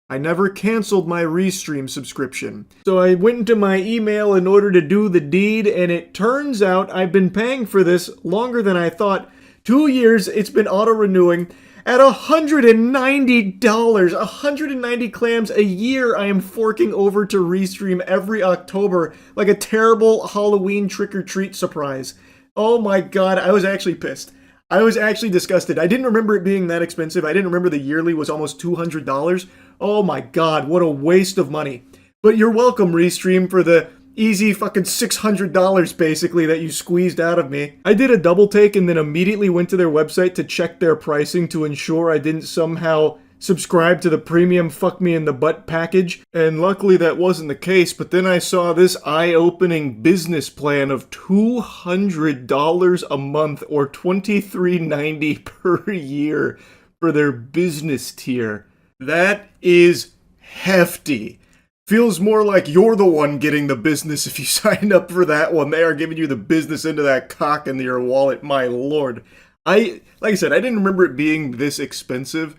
I never canceled my Restream subscription. So I went into my email in order to do the deed, and it turns out I've been paying for this longer than I thought, 2 years, it's been auto-renewing at $190. 190 clams a year I am forking over to Restream every October like a terrible Halloween trick-or-treat surprise. Oh my god, I was actually pissed. I was actually disgusted. I didn't remember it being that expensive. I didn't remember the yearly was almost $200. Oh my god, what a waste of money. But you're welcome, Restream, for the easy fucking $600 basically that you squeezed out of me. I did a double take and then immediately went to their website to check their pricing to ensure I didn't somehow subscribe to the premium fuck me in the butt package. And luckily that wasn't the case, but then I saw this eye-opening business plan of $200 a month or $23.90 per year for their business tier. That is hefty. Feels more like you're the one getting the business if you signed up for that one. They are giving you the business into that cock into your wallet, my lord. Like I said, I didn't remember it being this expensive,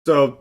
so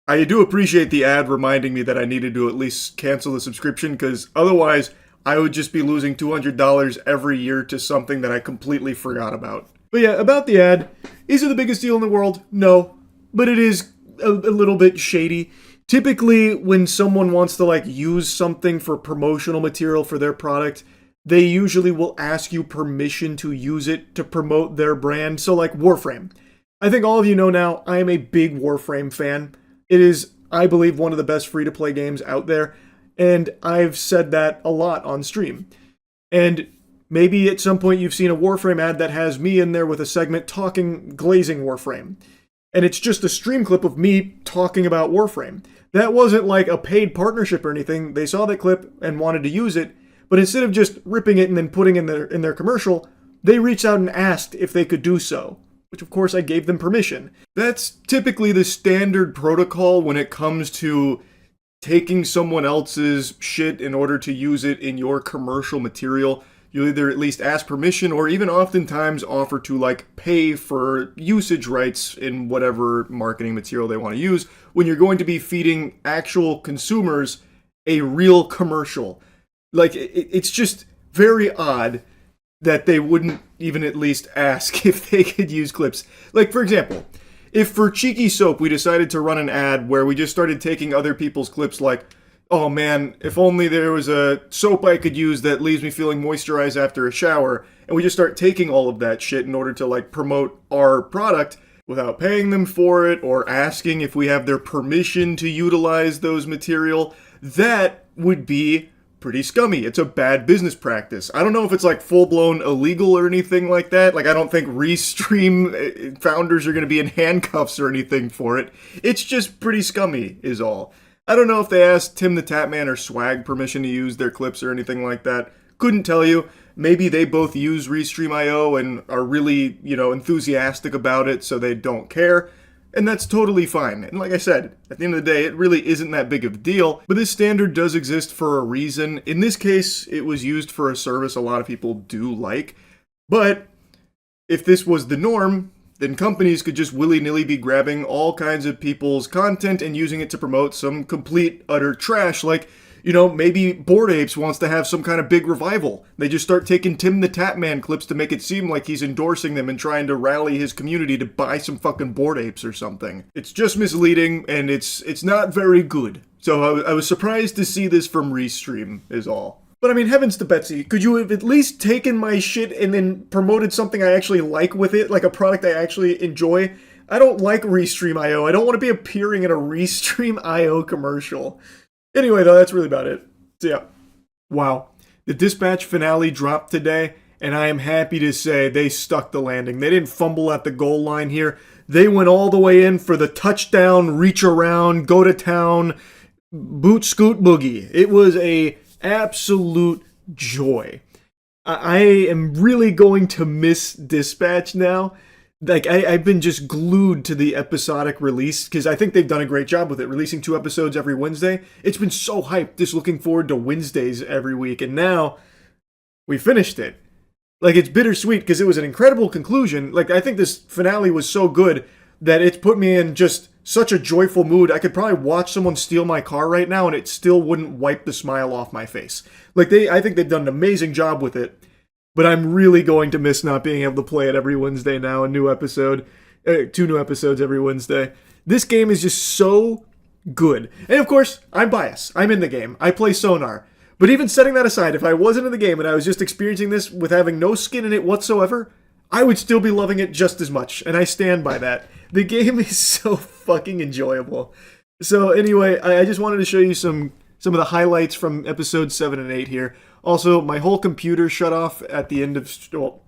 I do appreciate the ad reminding me that I needed to at least cancel the subscription, because otherwise I would just be losing $200 every year to something that I completely forgot about. But yeah, about the ad, is it the biggest deal in the world? No, but it is a little bit shady. Typically, when someone wants to use something for promotional material for their product, they usually will ask you permission to use it to promote their brand. So like Warframe. I think all of you know now, I am a big Warframe fan. It is, I believe, one of the best free-to-play games out there, and I've said that a lot on stream. And maybe at some point you've seen a Warframe ad that has me in there with a segment glazing Warframe. And it's just a stream clip of me talking about Warframe. That wasn't like a paid partnership or anything. They saw that clip and wanted to use it, but instead of just ripping it and then putting it in their commercial, they reached out and asked if they could do so, which of course I gave them permission. That's typically the standard protocol when it comes to taking someone else's shit in order to use it in your commercial material. You either at least ask permission or even oftentimes offer to pay for usage rights in whatever marketing material they want to use when you're going to be feeding actual consumers a real commercial. It's just very odd that they wouldn't even at least ask if they could use clips. For example, if for Cheeky Soap we decided to run an ad where we just started taking other people's clips oh man, if only there was a soap I could use that leaves me feeling moisturized after a shower, and we just start taking all of that shit in order to promote our product without paying them for it or asking if we have their permission to utilize those material, that would be pretty scummy. It's a bad business practice. I don't know if it's full-blown illegal or anything like that. I don't think Restream founders are going to be in handcuffs or anything for it. It's just pretty scummy is all. I don't know if they asked Tim the Tatman or Swag permission to use their clips or anything like that. Couldn't tell you. Maybe they both use Restream.io and are really, enthusiastic about it, so they don't care. And that's totally fine. And like I said, at the end of the day, it really isn't that big of a deal. But this standard does exist for a reason. In this case, it was used for a service a lot of people do like. But if this was the norm, then companies could just willy-nilly be grabbing all kinds of people's content and using it to promote some complete, utter trash. Maybe Bored Apes wants to have some kind of big revival. They just start taking Tim the Tatman clips to make it seem like he's endorsing them and trying to rally his community to buy some fucking Bored Apes or something. It's just misleading, and it's not very good. So I was surprised to see this from Restream, is all. But I mean, heavens to Betsy, could you have at least taken my shit and then promoted something I actually like with it, like a product I actually enjoy? I don't like Restream.io. I don't want to be appearing in a Restream.io commercial. Anyway, though, that's really about it. So yeah. Wow. The Dispatch finale dropped today, and I am happy to say they stuck the landing. They didn't fumble at the goal line here. They went all the way in for the touchdown, reach around, go to town, boot scoot boogie. It was a absolute joy. I am really going to miss Dispatch now. I've been just glued to the episodic release because I think they've done a great job with it, releasing 2 episodes every Wednesday. It's been so hyped, just looking forward to Wednesdays every week, and now we finished it. It's bittersweet because it was an incredible conclusion. I think this finale was so good that it's put me in just such a joyful mood. I could probably watch someone steal my car right now and it still wouldn't wipe the smile off my face. I think they've done an amazing job with it. but I'm really going to miss not being able to play it every Wednesday now. A new episode, 2 new episodes every Wednesday. This game is just so good. And of course, I'm biased. I'm in the game. I play Sonar. But even setting that aside, if I wasn't in the game and I was just experiencing this with having no skin in it whatsoever, I would still be loving it just as much. And I stand by that. The game is so fucking enjoyable. So anyway, I just wanted to show you some of the highlights from episodes 7 and 8 here. Also, my whole computer shut off at the end of,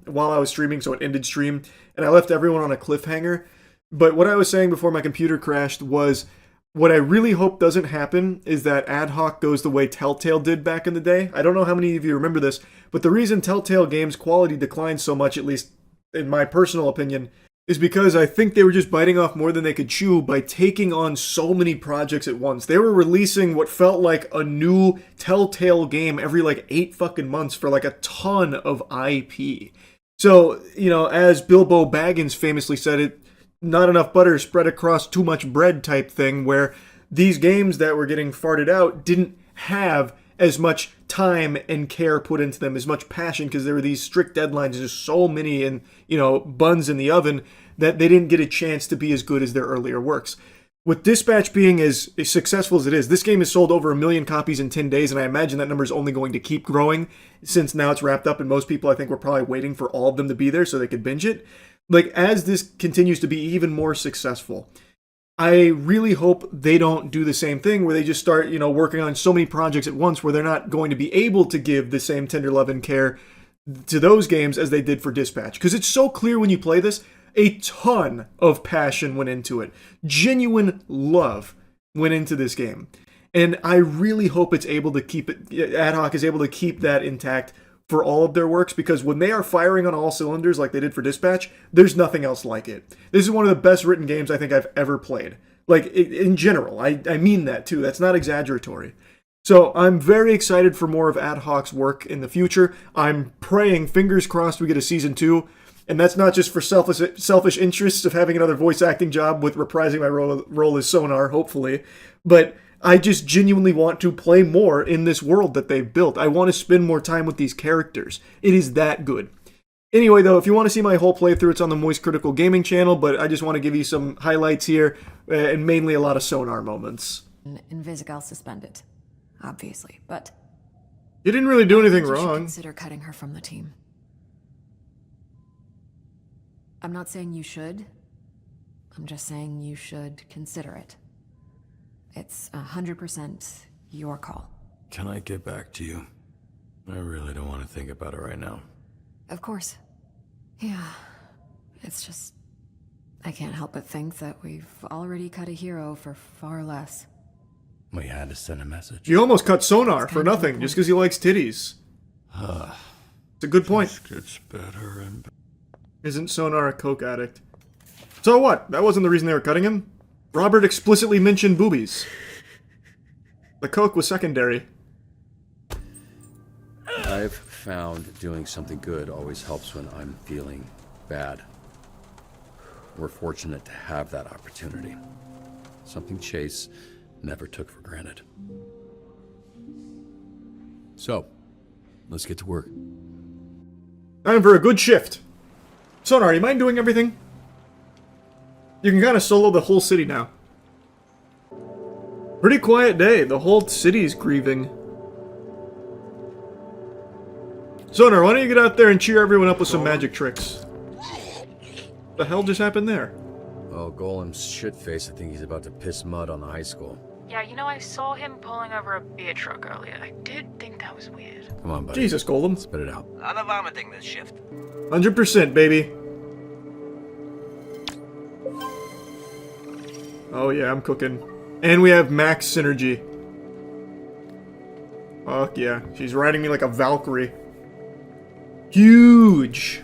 while I was streaming, so it ended stream, and I left everyone on a cliffhanger. But what I was saying before my computer crashed was, what I really hope doesn't happen is that ad hoc goes the way Telltale did back in the day. I don't know how many of you remember this, but the reason Telltale games' quality declined so much, at least in my personal opinion, is because I think they were just biting off more than they could chew by taking on so many projects at once. They were releasing what felt like a new Telltale game every like 8 fucking months for like a ton of IP. So, you know, as Bilbo Baggins famously said it, not enough butter spread across too much bread type thing, where these games that were getting farted out didn't have as much time and care put into them, as much passion, because there were these strict deadlines, there's so many and, you know, buns in the oven, that they didn't get a chance to be as good as their earlier works. With Dispatch being as successful as it is, this game has sold over 1 million copies in 10 days, and I imagine that number is only going to keep growing since now it's wrapped up, and most people, I think, were probably waiting for all of them to be there so they could binge it. Like, as this continues to be even more successful, I really hope they don't do the same thing where they just start, you know, working on so many projects at once where they're not going to be able to give the same tender love and care to those games as they did for Dispatch. Because it's so clear when you play this, a ton of passion went into it. Genuine love went into this game. And I really hope it's able to keep it, ad hoc is able to keep that intact for all of their works, because when they are firing on all cylinders like they did for Dispatch, there's nothing else like it. This is one of the best written games I think I've ever played. Like, in general, I mean that too. That's not exaggeratory. So I'm very excited for more of Ad Hoc's work in the future. I'm praying, fingers crossed, we get a season 2. And that's not just for selfish interests of having another voice acting job with reprising my role as Sonar, hopefully. But I just genuinely want to play more in this world that they've built. I want to spend more time with these characters. It is that good. Anyway, though, if you want to see my whole playthrough, it's on the Moist Critical Gaming channel, but I just want to give you some highlights here, and mainly a lot of Sonar moments. Invisigal suspended, obviously, but You didn't really do anything you should wrong. consider cutting her from the team. I'm not saying you should. I'm just saying you should consider it. It's 100% your call. Can I get back to you? I really don't want to think about it right now. Of course. Yeah. It's just, I can't help but think that we've already cut a hero for far less. We had to send a message. You almost cut Sonar for nothing, just because he likes titties. It's a good point. It gets better and better. Isn't Sonar a coke addict? So what? That wasn't the reason they were cutting him. Robert explicitly mentioned boobies. The coke was secondary. I've found doing something good always helps when I'm feeling bad. We're fortunate to have that opportunity. Something Chase never took for granted. So, let's get to work. Time for a good shift. Sonar, you mind doing everything? You can kind of solo the whole city now. Pretty quiet day. The whole city's grieving. Sonar, why don't you get out there and cheer everyone up with some magic tricks? The hell just happened there? Oh, Golem's shitface. I think he's about to piss mud on the high school. Yeah, you know, I saw him pulling over a beer truck earlier. I did think that was weird. Come on, buddy. Jesus, Golem. Spit it out. A lot of vomiting this shift. 100%, baby. Oh yeah, I'm cooking. And we have max synergy. Fuck yeah. She's riding me like a Valkyrie. Huge!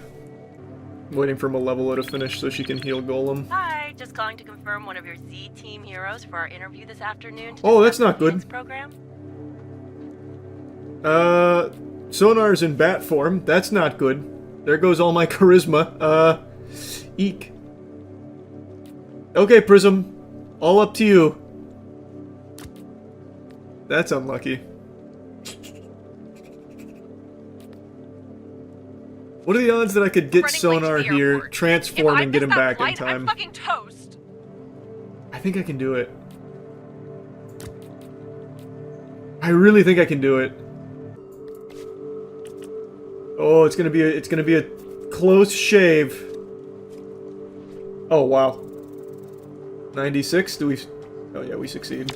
Waiting for Malevola to finish so she can heal Golem. Hi, just calling to confirm one of your Z Team heroes for our interview this afternoon. Oh, that's not good. Program. Sonar's in bat form. That's not good. There goes all my charisma. Eek. Okay, Prism. All up to you. That's unlucky. What are the odds that I could get Running late to sonar the here, airport. transform, If I and get miss him that back in flight, time? I'm fucking toast. I think I can do it. I really think I can do it. Oh, it's gonna be a close shave. Oh wow. 96? Do we? Oh yeah, we succeed.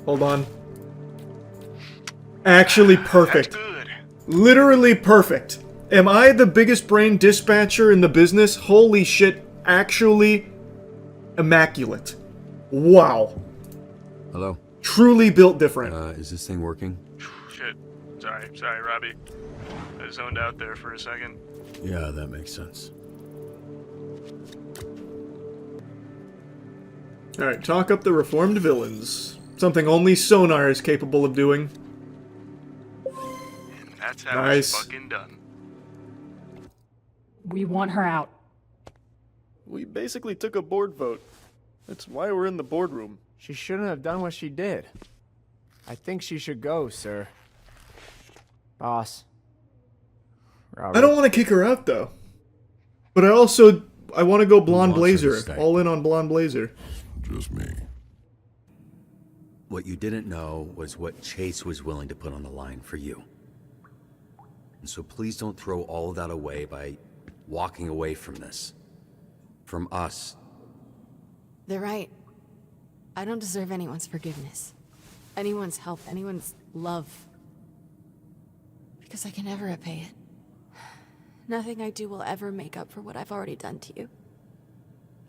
Hold on. Actually perfect. That's good. Literally perfect. Am I the biggest brain dispatcher in the business? Holy shit. Actually immaculate. Wow. Hello? Truly built different. Is this thing working? Shit. Sorry, Robbie. I zoned out there for a second. Yeah, that makes sense. Alright, talk up the reformed villains. Something only sonar is capable of doing. And that's how Nice. it's fucking done. We want her out. We basically took a board vote. That's why we're in the boardroom. She shouldn't have done what she did. I think she should go, sir. Boss. Robert. I don't want to kick her out, though. But I want to go Blonde wants her to Blazer. stay? All in on Blonde Blazer. Just me. What you didn't know was what Chase was willing to put on the line for you. And so please don't throw all of that away by walking away from this. From us. They're right. I don't deserve anyone's forgiveness. Anyone's help, anyone's love. Because I can never repay it. Nothing I do will ever make up for what I've already done to you.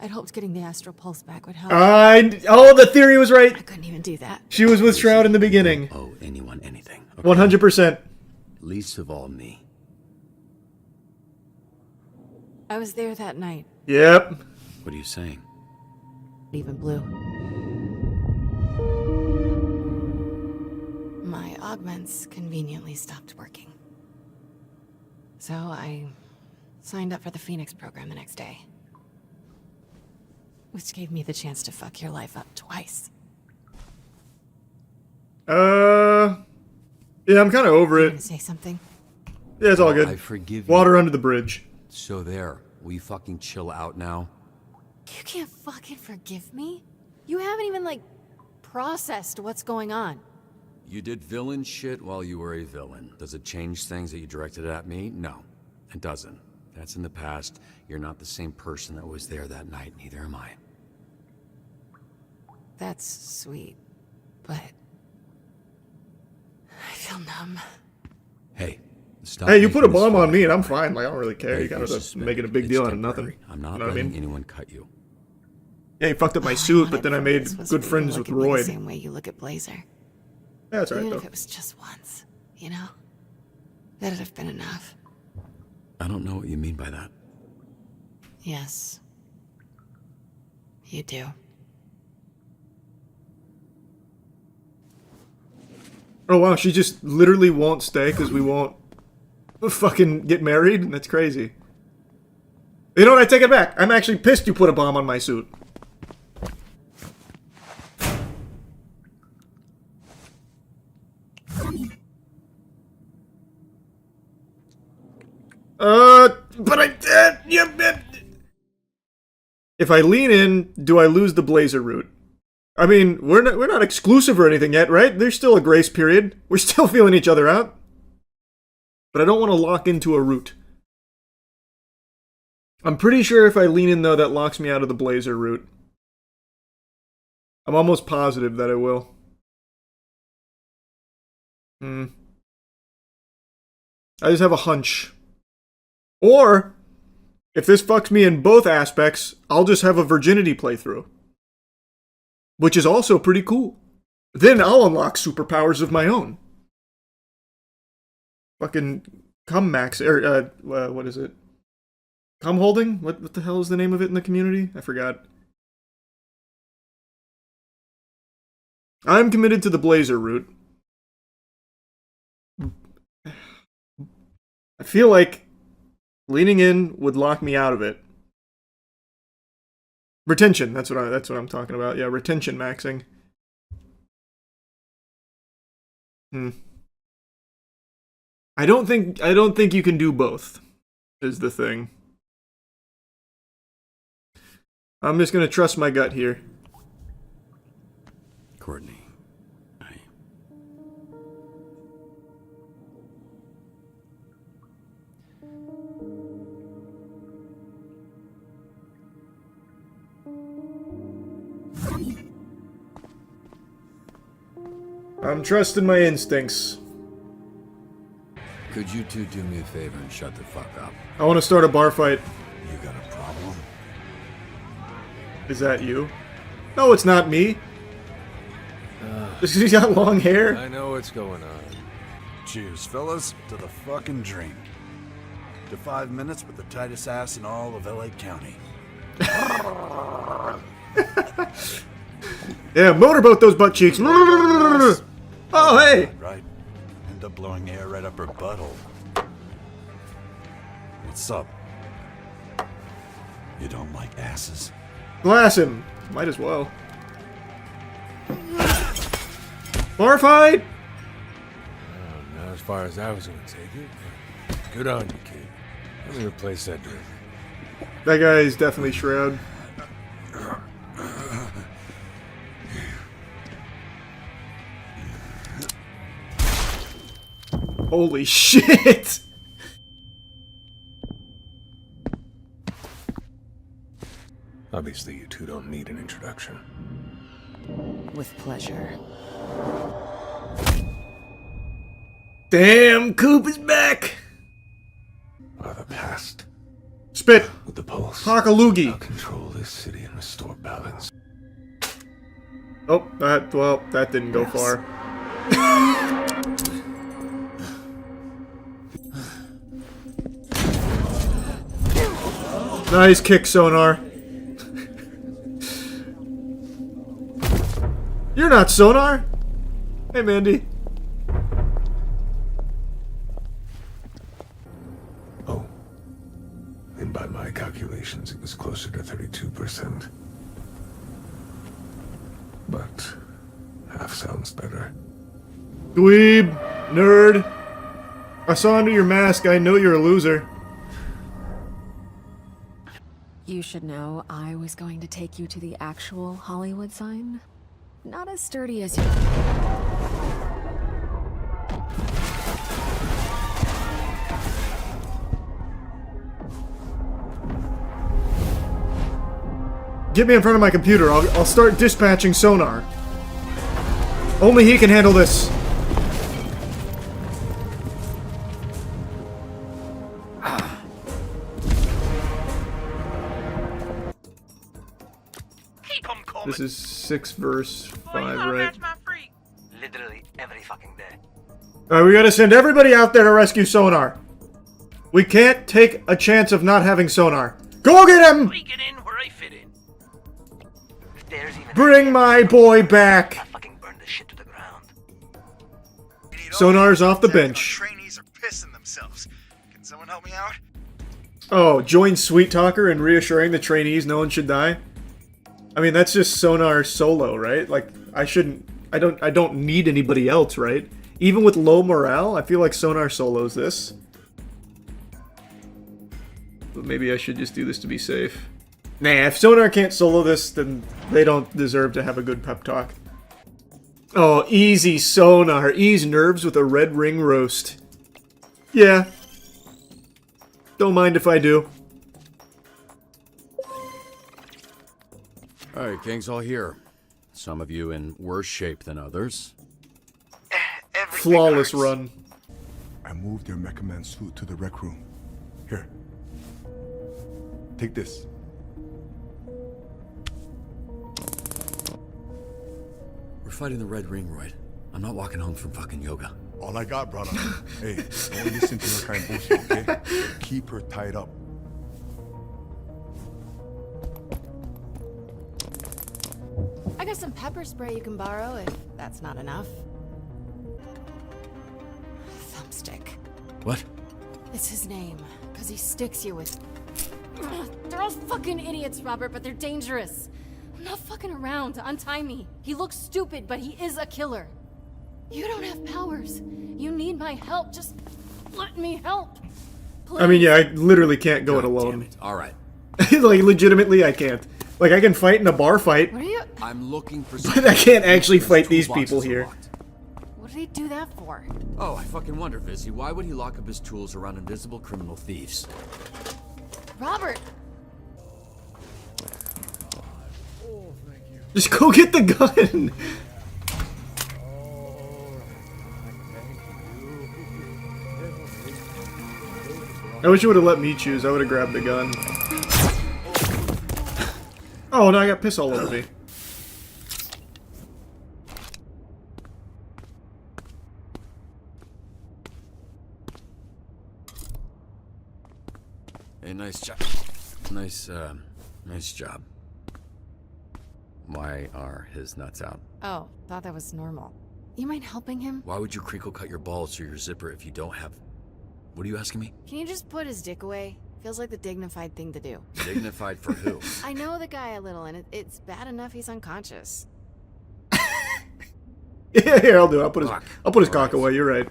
I'd hoped getting the astral pulse back would help. Oh, the theory was right. I couldn't even do that. She was with Shroud in the beginning. Owe anyone anything. Okay? 100%. Least of all me. I was there that night. Yep. What are you saying? Even blue. My augments conveniently stopped working. So I signed up for the Phoenix program the next day. Which gave me the chance to fuck your life up twice. Yeah, I'm kind of over You it. gonna say something? Yeah, it's all good. I forgive you. Water under the bridge. So there. Will you fucking chill out now? You can't fucking forgive me? You haven't even, like, processed what's going on. You did villain shit while you were a villain. Does it change things that you directed at me? No, it doesn't. That's in the past. You're not the same person that was there that night, neither am I. That's sweet, but I feel numb. Hey, stop. Hey, you put a making this bomb on fun. me and I'm fine. Like, I don't really care. Hey, You gotta you're just suspended. make it a big It's deal out of nothing. temporary. I'm not You know what I letting mean? anyone cut you. Yeah, you fucked up my All I suit, wanted but then I from made this was good for you to friends with look at me the Royd. same way you look at Blazer. Yeah, that's alright, Even though. if it was just once, you know? That'd have been enough. I don't know what you mean by that. Yes. You do. Oh wow, she just literally won't stay because we won't fucking get married? That's crazy. You know what? I take it back. I'm actually pissed you put a bomb on my suit. But if I lean in, do I lose the Blazer route? I mean, we're not exclusive or anything yet, right? There's still a grace period. We're still feeling each other out. But I don't want to lock into a route. I'm pretty sure if I lean in, though, that locks me out of the Blazer route. I'm almost positive that I will. I just have a hunch. Or, if this fucks me in both aspects, I'll just have a virginity playthrough. Which is also pretty cool. Then I'll unlock superpowers of my own. Fucking cum max, what is it? Cum holding? What the hell is the name of it in the community? I forgot. I'm committed to the Blazer route. I feel like leaning in would lock me out of it. Retention, that's what I'm talking about. Yeah, retention maxing. I don't think you can do both, is the thing. I'm just gonna trust my gut here. Courtney, I'm trusting my instincts. could you two do me a favor and shut the fuck up? I want to start a bar fight. You got a problem? Is that you? No, it's not me. He's got long hair. I know what's going on. Cheers, fellas, to the fucking drink. To 5 minutes with the tightest ass in all of LA County. Yeah, motorboat those butt cheeks. Oh, hey. Right. End up blowing air right up her butthole. What's up? You don't like asses? Glass him. Might as well. Bar fight. Not as far as I was gonna take it. Good on you, kid. Let me replace that drink. That guy is definitely Shroud. Holy shit! Obviously, you two don't need an introduction. With pleasure. Damn, Coop is back! Are the past. Spit! With the pulse. Hockaloogie! I'll control this city and restore balance. Oh, that didn't go far. Nice kick, Sonar. You're not Sonar. Hey, Mandy. Oh. And by my calculations, it was closer to 32%. But half sounds better. Dweeb. Nerd. I saw under your mask. I know you're a loser. You should know I was going to take you to the actual Hollywood sign. Not as sturdy as you. Get me in front of my computer. I'll start dispatching Sonar. Only he can handle this. This is 6 verse 5, right? Literally every fucking day. Alright, we gotta send everybody out there to rescue Sonar. We can't take a chance of not having Sonar. Go get him! Get in where I fit in. Bring my boy back! I fucking burned this shit to the ground. Sonar's off the bench. Trainees are pissing themselves. Can someone help me out? Oh, join Sweet Talker in reassuring the trainees no one should die? I mean, that's just Sonar solo, right? Like, I don't need anybody else, right? Even with low morale, I feel like Sonar solos this. But maybe I should just do this to be safe. Nah, if Sonar can't solo this, then they don't deserve to have a good pep talk. Oh, easy Sonar. Ease nerves with a red ring roast. Yeah. Don't mind if I do. Alright, gang's all here. Some of you in worse shape than others. Flawless run. I moved your Mecha Man suit to the rec room. Here. Take this. We're fighting the Red Ring, right? I'm not walking home from fucking yoga. All I got, brother. Hey, don't listen to her kind of bullshit, okay? Keep her tied up. I got some pepper spray you can borrow if that's not enough. Thumbstick. What? It's his name, because he sticks you with... They're all fucking idiots, Robert, but they're dangerous. I'm not fucking around. Untie me. He looks stupid, but he is a killer. You don't have powers. You need my help. Just let me help. Please. I mean, yeah, I literally can't go it alone. All right. Like, legitimately, I can't. Like, I can fight in a bar fight, What are you? I'm looking for. but I can't actually fight these people here. What did he do that for? Oh, I fucking wonder, Vizzy. Why would he lock up his tools around invisible criminal thieves? Robert. Just go get the gun! I wish you would have let me choose. I would have grabbed the gun. Oh, no, I got piss all over me. Hey, nice job. Nice job. Why are his nuts out? Oh, thought that was normal. You mind helping him? Why would you crinkle cut your balls through your zipper if you don't have... What are you asking me? Can you just put his dick away? Feels like the dignified thing to do. Dignified for who? I know the guy a little, and it's bad enough he's unconscious. Yeah, here, I'll do it. I'll put his cock away, you're right.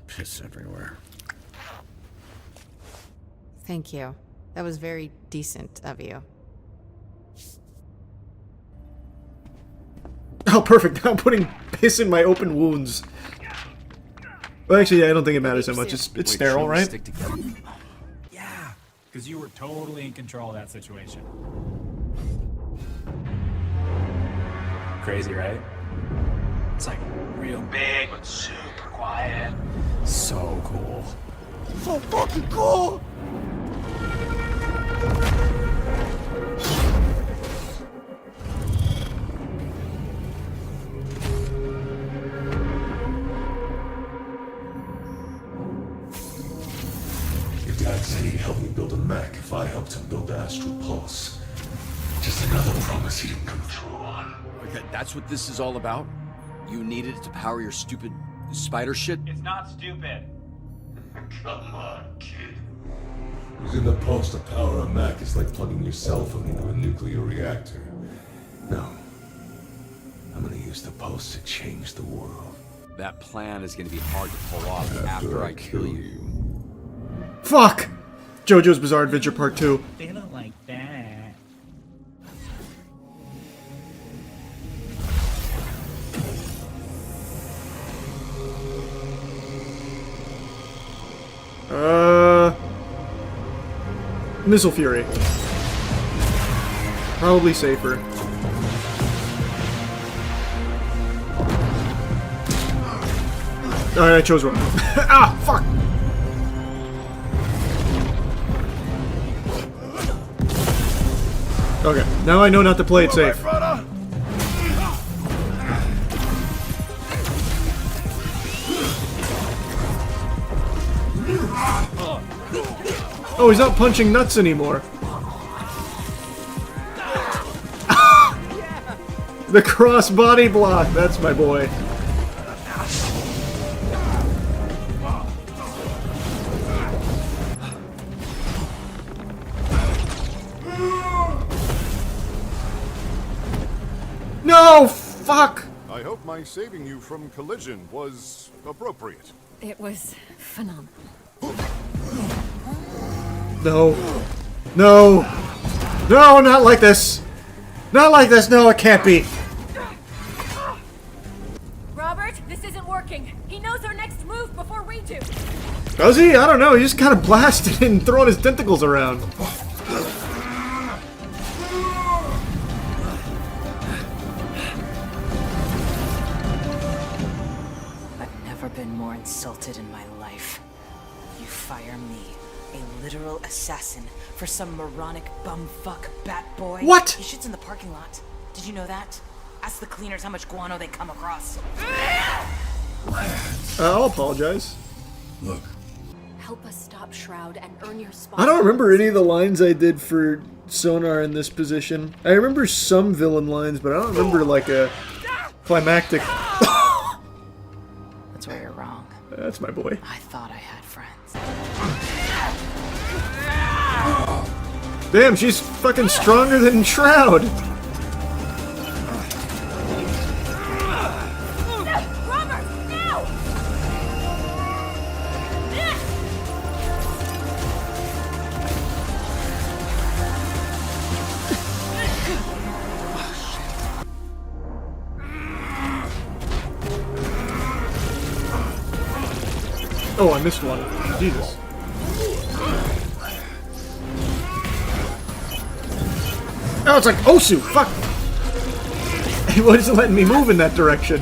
Piss everywhere. Thank you. That was very decent of you. Oh, perfect. Now I'm putting piss in my open wounds. Well, actually, yeah, I don't think it matters that much. It's sterile, right? Yeah, because you were totally in control of that situation. Crazy, right? It's like real big, but super quiet. So cool. So fucking cool! Your dad said he'd help me build a mech if I helped him build the Astral Pulse. Just another promise he didn't come through on. Okay, that's what this is all about? You needed it to power your stupid spider shit? It's not stupid. Come on, kid. Using the pulse to power a mech is like plugging your cell phone into a nuclear reactor. No. I'm gonna use the pulse to change the world. That plan is gonna be hard to pull off after I kill you. Fuck! JoJo's Bizarre Adventure Part 2. They don't like that. Missile Fury. Probably safer. Alright, I chose wrong. Ah, fuck! Okay, now I know not to play it safe. Oh, he's not punching nuts anymore. The cross body block, that's my boy. No, fuck! I hope my saving you from collision was appropriate. It was phenomenal. No. No. No, not like this. Not like this. No, it can't be. Robert, this isn't working. He knows our next move before we do. Does he? I don't know. He's just kind of blasting and throwing his tentacles around. I've never been more insulted in my life. You fire me, a literal assassin, for some moronic bumfuck bat boy? What? He shits in the parking lot. Did you know that? Ask the cleaners how much guano they come across. I'll apologize. Look. Help us stop Shroud and earn your spot. I don't remember any of the lines I did for Sonar in this position. I remember some villain lines, but I don't remember like a climactic. That's where you're wrong. That's my boy. I thought I had friends. Damn, she's fucking stronger than Shroud. Oh, I missed one. Jesus. Oh, it's like Osu! Fuck! He wasn't letting me move in that direction.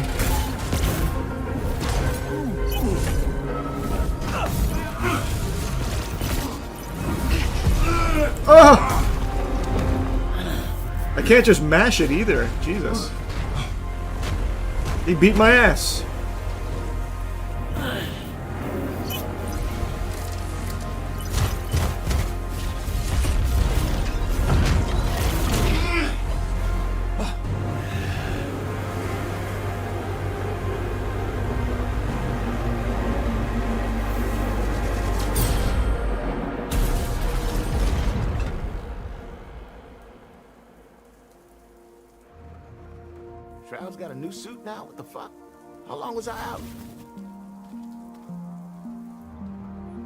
Oh! I can't just mash it either. Jesus. He beat my ass. Shroud's got a new suit now? What the fuck? How long was I out?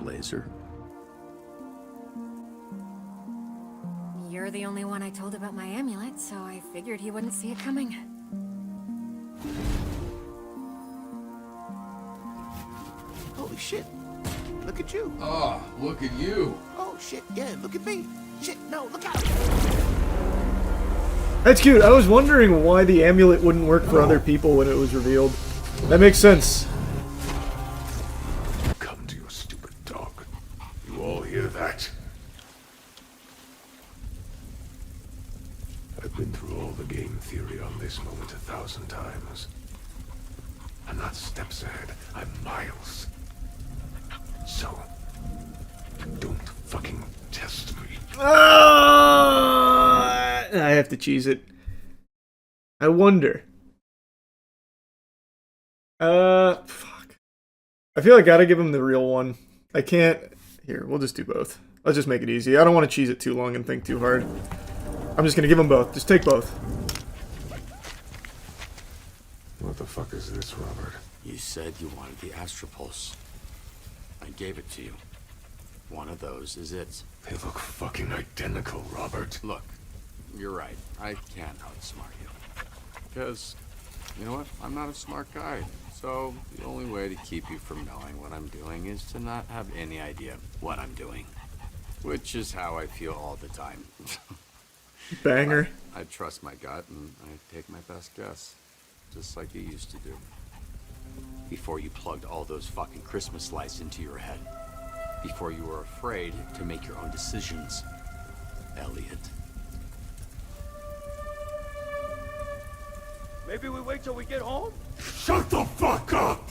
Blazer. You're the only one I told about my amulet, so I figured he wouldn't see it coming. Holy shit. Look at you. Ah, look at you. Oh shit, yeah, look at me. Shit, no, look out. That's cute. I was wondering why the amulet wouldn't work for other people when it was revealed. That makes sense. Come to your stupid dog. You all hear that? I've been through all the game theory on this moment 1,000 times. I'm not steps ahead, I'm miles. So, don't fucking test me. I have to cheese it. I wonder. Fuck. I feel like I gotta give him the real one. I can't. Here, we'll just do both. Let's just make it easy. I don't want to cheese it too long and think too hard. I'm just gonna give them both. Just take both. What the fuck is this, Robert? You said you wanted the Astropulse. I gave it to you. One of those is it. They look fucking identical, Robert. Look, you're right. I can't outsmart you. Because, you know what? I'm not a smart guy. So, the only way to keep you from knowing what I'm doing is to not have any idea what I'm doing. Which is how I feel all the time. Banger. I trust my gut and I take my best guess. Just like you used to do. Before you plugged all those fucking Christmas lights into your head. Before you were afraid to make your own decisions, Elliot. Maybe we wait till we get home? Shut the fuck up!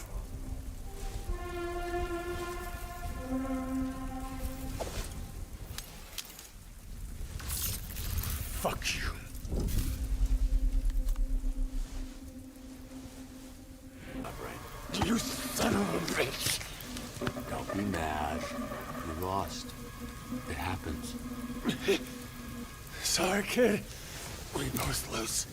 Fuck you. Not right. You son of a bitch! Don't be mad. You lost. It happens. Sorry, kid. We both lose.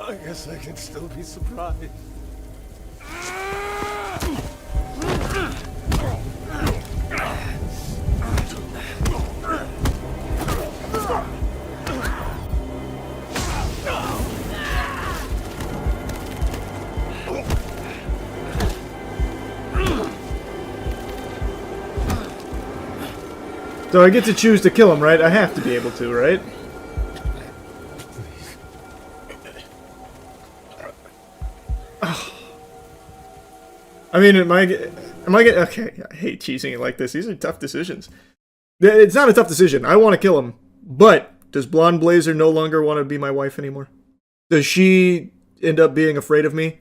I guess I can still be surprised. So I get to choose to kill him, right? I have to be able to, right? I mean, am I getting... Okay, I hate cheesing it like this. These are tough decisions. It's not a tough decision. I want to kill him. But does Blonde Blazer no longer want to be my wife anymore? Does she end up being afraid of me?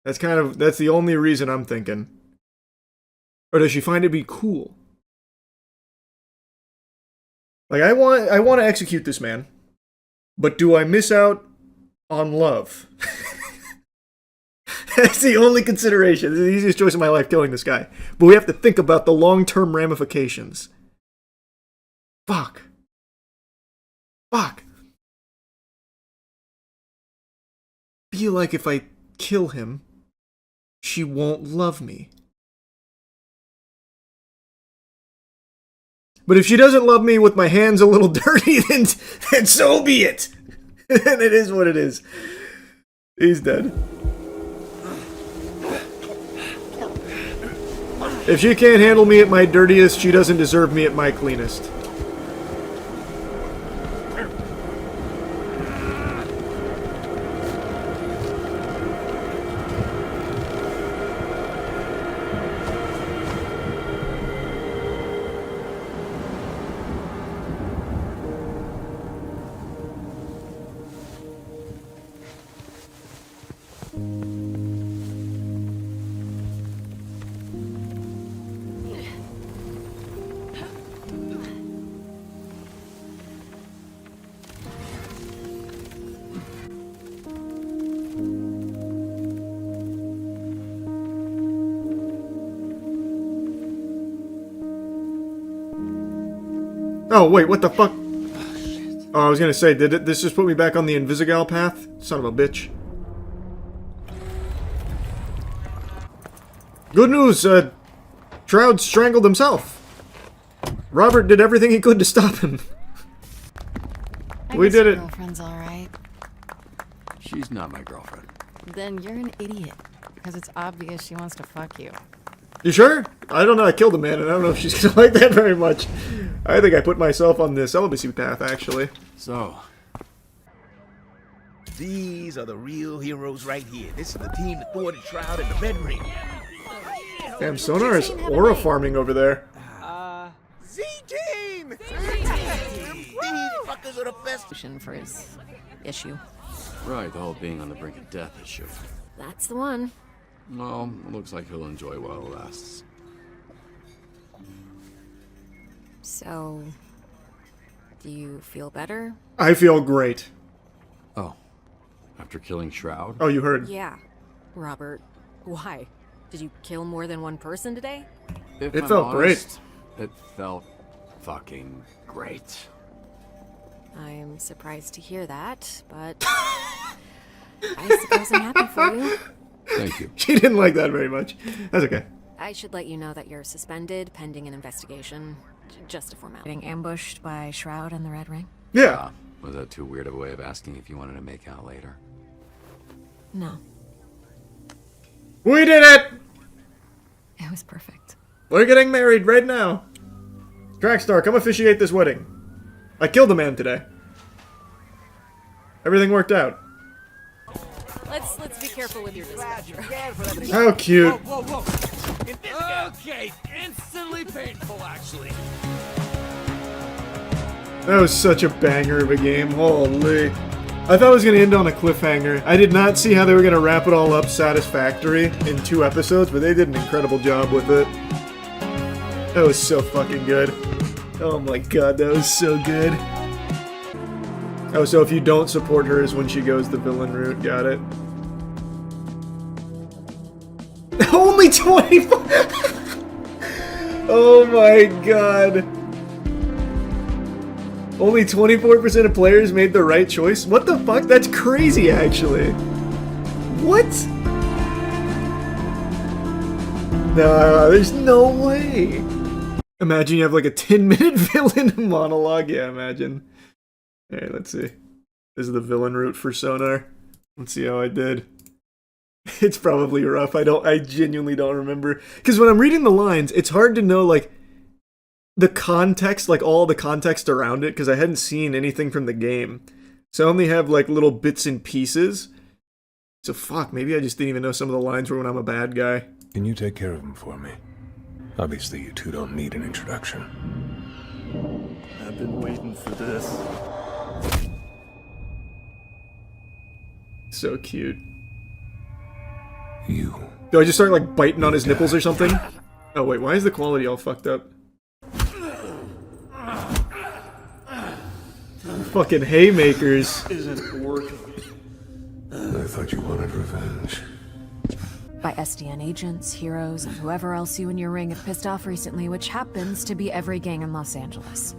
That's the only reason I'm thinking. Or does she find it be cool? Like, I want to execute this man. But do I miss out on love? That's the only consideration. It's the easiest choice of my life, killing this guy. But we have to think about the long-term ramifications. Fuck. Fuck. feel like if I kill him, she won't love me. But if she doesn't love me with my hands a little dirty, then so be it. And it is what it is. He's dead. If she can't handle me at my dirtiest, she doesn't deserve me at my cleanest. Oh, wait, what the fuck? Oh, I was gonna say, did this just put me back on the Invisigal path? Son of a bitch. Good news, Shroud strangled himself. Robert did everything he could to stop him. We did it. Girlfriend's alright. She's not my girlfriend. Then you're an idiot. Because it's obvious she wants to fuck you. You sure? I don't know, I killed a man and I don't know if she's gonna like that very much. I think I put myself on the celibacy path, actually. So... These are the real heroes right here. This is the team that thwarted Shroud in the Red Ring. Damn, Sonar is aura farming over there. Z-Team! These fuckers are the best. For his issue. Right, the whole being on the brink of death issue. That's the one. Well, it looks like he'll enjoy while it lasts. So, do you feel better? I feel great. Oh, after killing Shroud? Oh, you heard. Yeah. Robert, why? Did you kill more than one person today? If It I'm felt honest, It felt fucking great. I'm surprised to hear that, but I suppose I'm happy for you. Thank you. She didn't like that very much. That's okay. I should let you know that you're suspended pending an investigation. Just a formality. Getting ambushed by Shroud and the Red Ring? Yeah. Was that too weird of a way of asking if you wanted to make out later? No. We did it! It was perfect. We're getting married right now. Trackstar, come officiate this wedding. I killed a man today. Everything worked out. Let's be careful with your dispatcher. How cute. Whoa, whoa, whoa. Okay, instantly painful, actually. That was such a banger of a game. Holy. I thought it was going to end on a cliffhanger. I did not see how they were going to wrap it all up satisfactory in 2 episodes, but they did an incredible job with it. That was so fucking good. Oh my god, that was so good. Oh, so if you don't support her is when she goes the villain route. Got it. Only 24! Oh my god. Only 24% of players made the right choice? What the fuck? That's crazy, actually. What? No, there's no way. Imagine you have like a 10-minute villain monologue. Yeah, imagine. Alright, let's see. This is the villain route for Sonar. Let's see how I did. It's probably rough. I genuinely don't remember. Because when I'm reading the lines, it's hard to know, like, the context, like, all the context around it, because I hadn't seen anything from the game. So I only have, like, little bits and pieces. So fuck, maybe I just didn't even know some of the lines were when I'm a bad guy. Can you take care of him for me? Obviously, you two don't need an introduction. I've been waiting for this. So cute. You. Do I just start, like, biting on his nipples or something? Oh, wait, why is the quality all fucked up? Fucking haymakers. Isn't working. I thought you wanted revenge. By SDN agents, heroes, and whoever else you and your ring have pissed off recently, which happens to be every gang in Los Angeles.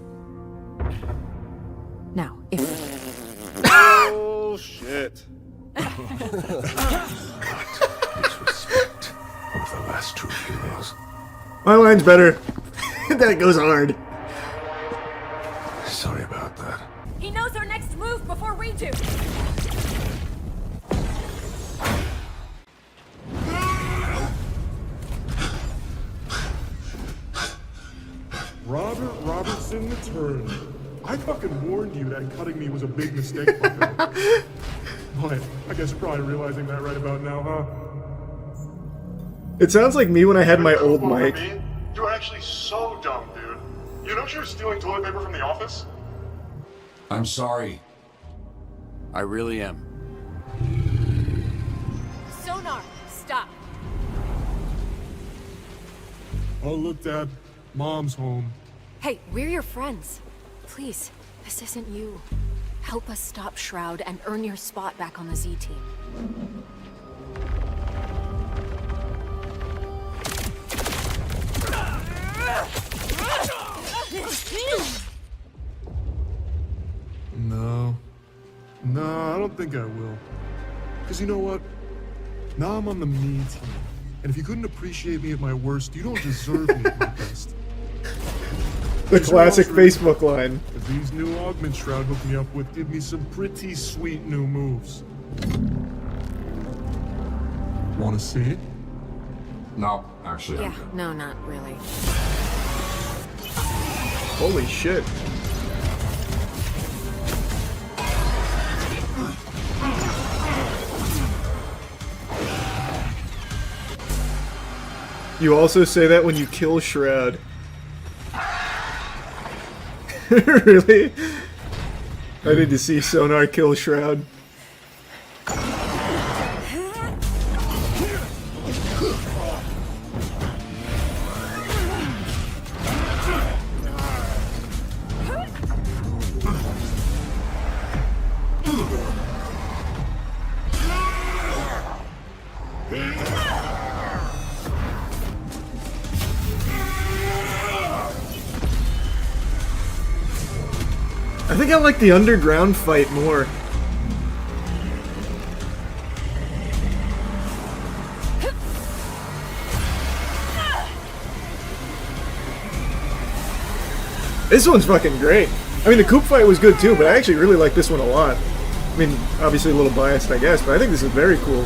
Now, if... Oh, shit. Disrespect of the last true heroes. My line's better. That goes hard. Sorry about that. He knows our next move before we do. Robert Robertson returned. I fucking warned you that cutting me was a big mistake, Bucko. But I guess you're probably realizing that right about now, huh? It sounds like me when I had my old mic. You're actually so dumb, dude. You know she was stealing toilet paper from the office? I'm sorry. I really am. Sonar, stop. Oh, look, Dad. Mom's home. Hey, we're your friends. Please, this isn't you. Help us stop Shroud and earn your spot back on the Z team. No. No, I don't think I will. Because you know what? Now I'm on the me team. And if you couldn't appreciate me at my worst, you don't deserve me at my best. The classic Facebook line. If these new augment Shroud hooked me up with give me some pretty sweet new moves. Wanna see it? No, actually, Yeah, no, not really. Holy shit. You also say that when you kill Shroud. Really? I need to see Sonar kill Shroud. I think I like the underground fight more. This one's fucking great. I mean, the Coop fight was good too, but I actually really like this one a lot. I mean, obviously a little biased, I guess, but I think this is very cool.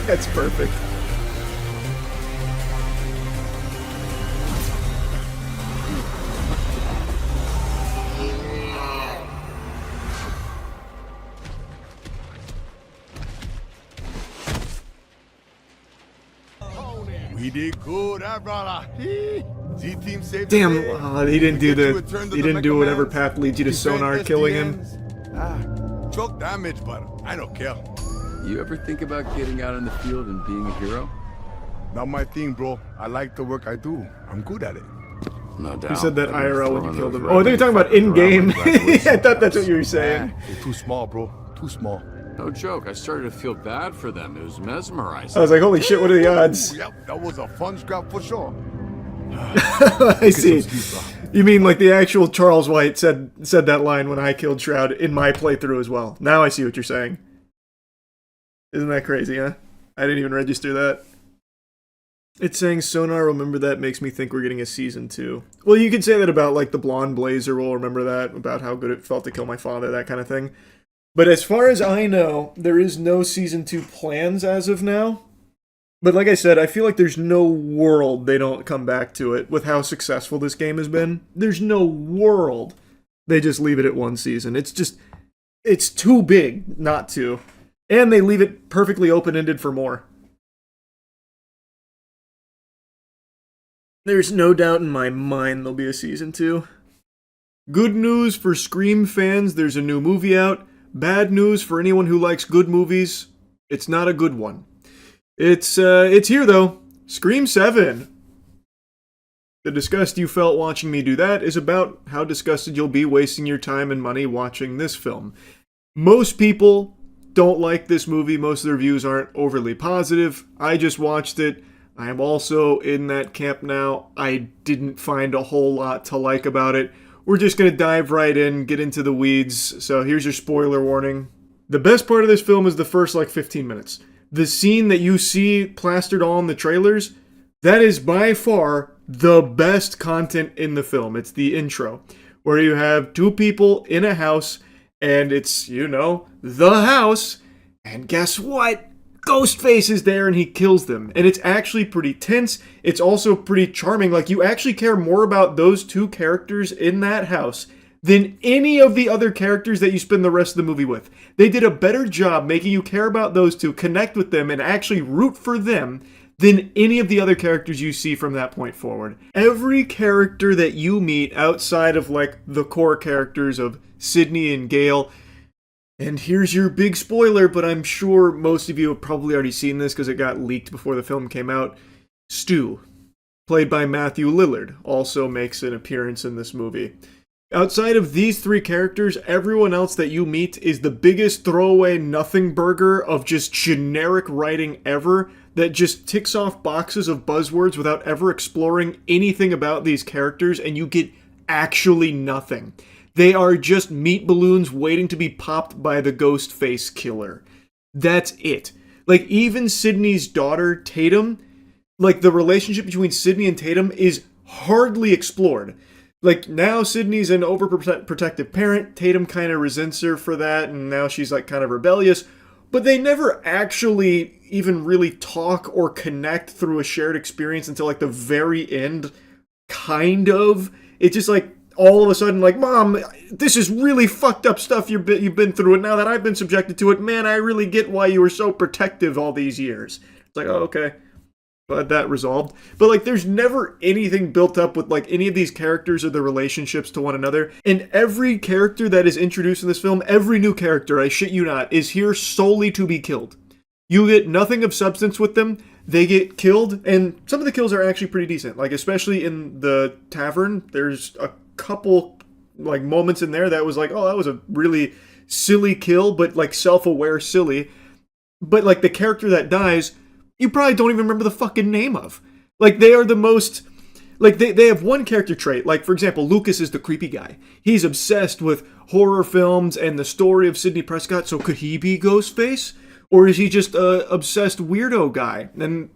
That's perfect. We did good, brother. Z-team saved Damn, the day. he didn't do Get you a turn to he didn't do whatever Mecha-Mans. path leads you to Defend Sonar killing him. SDNs. Choke damage, but I don't care. You ever think about getting out in the field and being a hero? Not my thing, bro. I like the work I do. I'm good at it. No doubt. You said that IRL when you Throwing killed those him. Oh, I think you're talking about in-game. red I thought that's what you were saying. You're too small, bro. Too small. No joke. I started to feel bad for them. It was mesmerizing. I was like, holy shit, what are the odds? Yep, that was a fun scrap for sure. I see. You mean like the actual Charles White said that line when I killed Shroud in my playthrough as well. Now I see what you're saying. Isn't that crazy, huh? I didn't even register that. It's saying Sonar, remember that makes me think we're getting a season 2. Well, you could say that about like the blonde blazer will remember that, about how good it felt to kill my father, that kind of thing. But as far as I know, there is no season 2 plans as of now. But like I said, I feel like there's no world they don't come back to it with how successful this game has been. There's no world they just leave it at one season. It's too big not to. And they leave it perfectly open-ended for more. There's no doubt in my mind there'll be a season 2. Good news for Scream fans, there's a new movie out. Bad news for anyone who likes good movies, it's not a good one. It's here though. Scream 7. The disgust you felt watching me do that is about how disgusted you'll be wasting your time and money watching this film. Most people don't like this movie. Most of the reviews aren't overly positive. I just watched it. I am also in that camp now. I didn't find a whole lot to like about it. we're just going to dive right in, get into the weeds. So here's your spoiler warning. The best part of this film is the first 15 minutes. The scene that you see plastered all in the trailers, that is by far the best content in the film. It's the intro, where you have two people in a house, and it's, the house, and guess what? Ghostface is there and he kills them. And it's actually pretty tense. It's also pretty charming. You actually care more about those two characters in that house than any of the other characters that you spend the rest of the movie with. They did a better job making you care about those two, connect with them, and actually root for them than any of the other characters you see from that point forward. Every character that you meet outside of the core characters of Sydney and Gale. And here's your big spoiler, but I'm sure most of you have probably already seen this because it got leaked before the film came out. Stu, played by Matthew Lillard, also makes an appearance in this movie. Outside of these three characters, everyone else that you meet is the biggest throwaway nothing burger of just generic writing ever that just ticks off boxes of buzzwords without ever exploring anything about these characters, and you get actually nothing. They are just meat balloons waiting to be popped by the ghost face killer. That's it. Even Sydney's daughter, Tatum, the relationship between Sydney and Tatum is hardly explored. Now Sydney's an overprotective parent. Tatum kind of resents her for that, and now she's kind of rebellious. But they never actually even really talk or connect through a shared experience until the very end, kind of. It's just all of a sudden, Mom, this is really fucked up stuff you've been through, and now that I've been subjected to it, man, I really get why you were so protective all these years. It's oh, okay. Glad that resolved. But, there's never anything built up with, any of these characters or their relationships to one another. And every character that is introduced in this film, every new character, I shit you not, is here solely to be killed. You get nothing of substance with them. They get killed, and some of the kills are actually pretty decent. Like, especially in the tavern, there's a couple, moments in there that was oh, that was a really silly kill, but, self-aware silly. But, the character that dies, you probably don't even remember the fucking name of. They are the most... they have one character trait. For example, Lucas is the creepy guy. He's obsessed with horror films and the story of Sidney Prescott, so could he be Ghostface? Or is he just a obsessed weirdo guy? And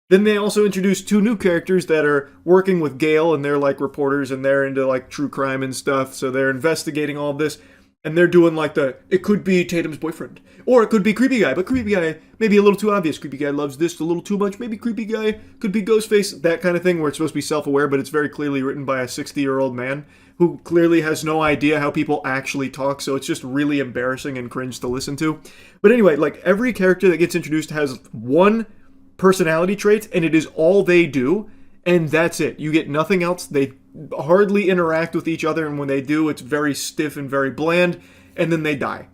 then they also introduce two new characters that are working with Gale, and they're reporters, and they're into true crime and stuff, so they're investigating all of this. And they're doing it could be Tatum's boyfriend. Or it could be creepy guy, but creepy guy maybe a little too obvious. Creepy guy loves this a little too much. Maybe creepy guy could be Ghostface. That kind of thing where it's supposed to be self-aware, but it's very clearly written by a 60-year-old man who clearly has no idea how people actually talk, so it's just really embarrassing and cringe to listen to. But anyway, every character that gets introduced has one personality trait, and it is all they do, and that's it. You get nothing else. They hardly interact with each other, and when they do, it's very stiff and very bland, and then they die.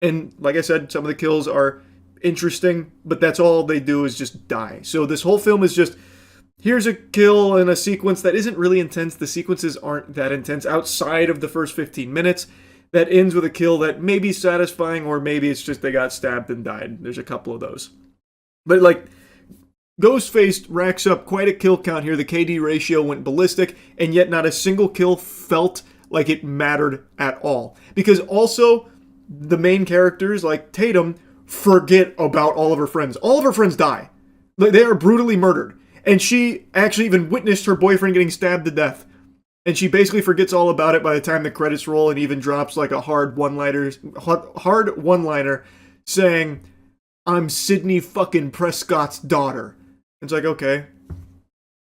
And like I said, some of the kills are interesting, but that's all they do is just die. So this whole film is just, here's a kill and a sequence that isn't really intense. The sequences aren't that intense outside of the first 15 minutes. That ends with a kill that may be satisfying, or maybe it's just they got stabbed and died. There's a couple of those. But Ghostface racks up quite a kill count here. The KD ratio went ballistic, and yet not a single kill felt like it mattered at all. Because also, the main characters, like Tatum, forget about all of her friends. All of her friends die. They are brutally murdered. And she actually even witnessed her boyfriend getting stabbed to death. And she basically forgets all about it by the time the credits roll, and even drops a hard one-liner saying, "I'm Sidney fucking Prescott's daughter." It's okay.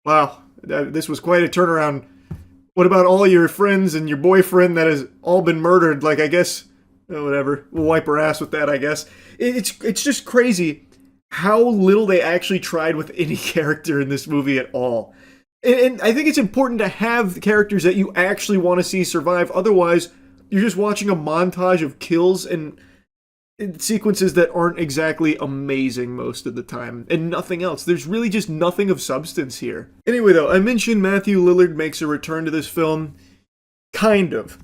Wow, this was quite a turnaround. What about all your friends and your boyfriend that has all been murdered? I guess, whatever. We'll wipe her ass with that, I guess. It's just crazy how little they actually tried with any character in this movie at all. And I think it's important to have characters that you actually want to see survive. Otherwise, you're just watching a montage of kills and sequences that aren't exactly amazing most of the time, and nothing else. There's really just nothing of substance here. Anyway, though, I mentioned Matthew Lillard makes a return to this film. Kind of.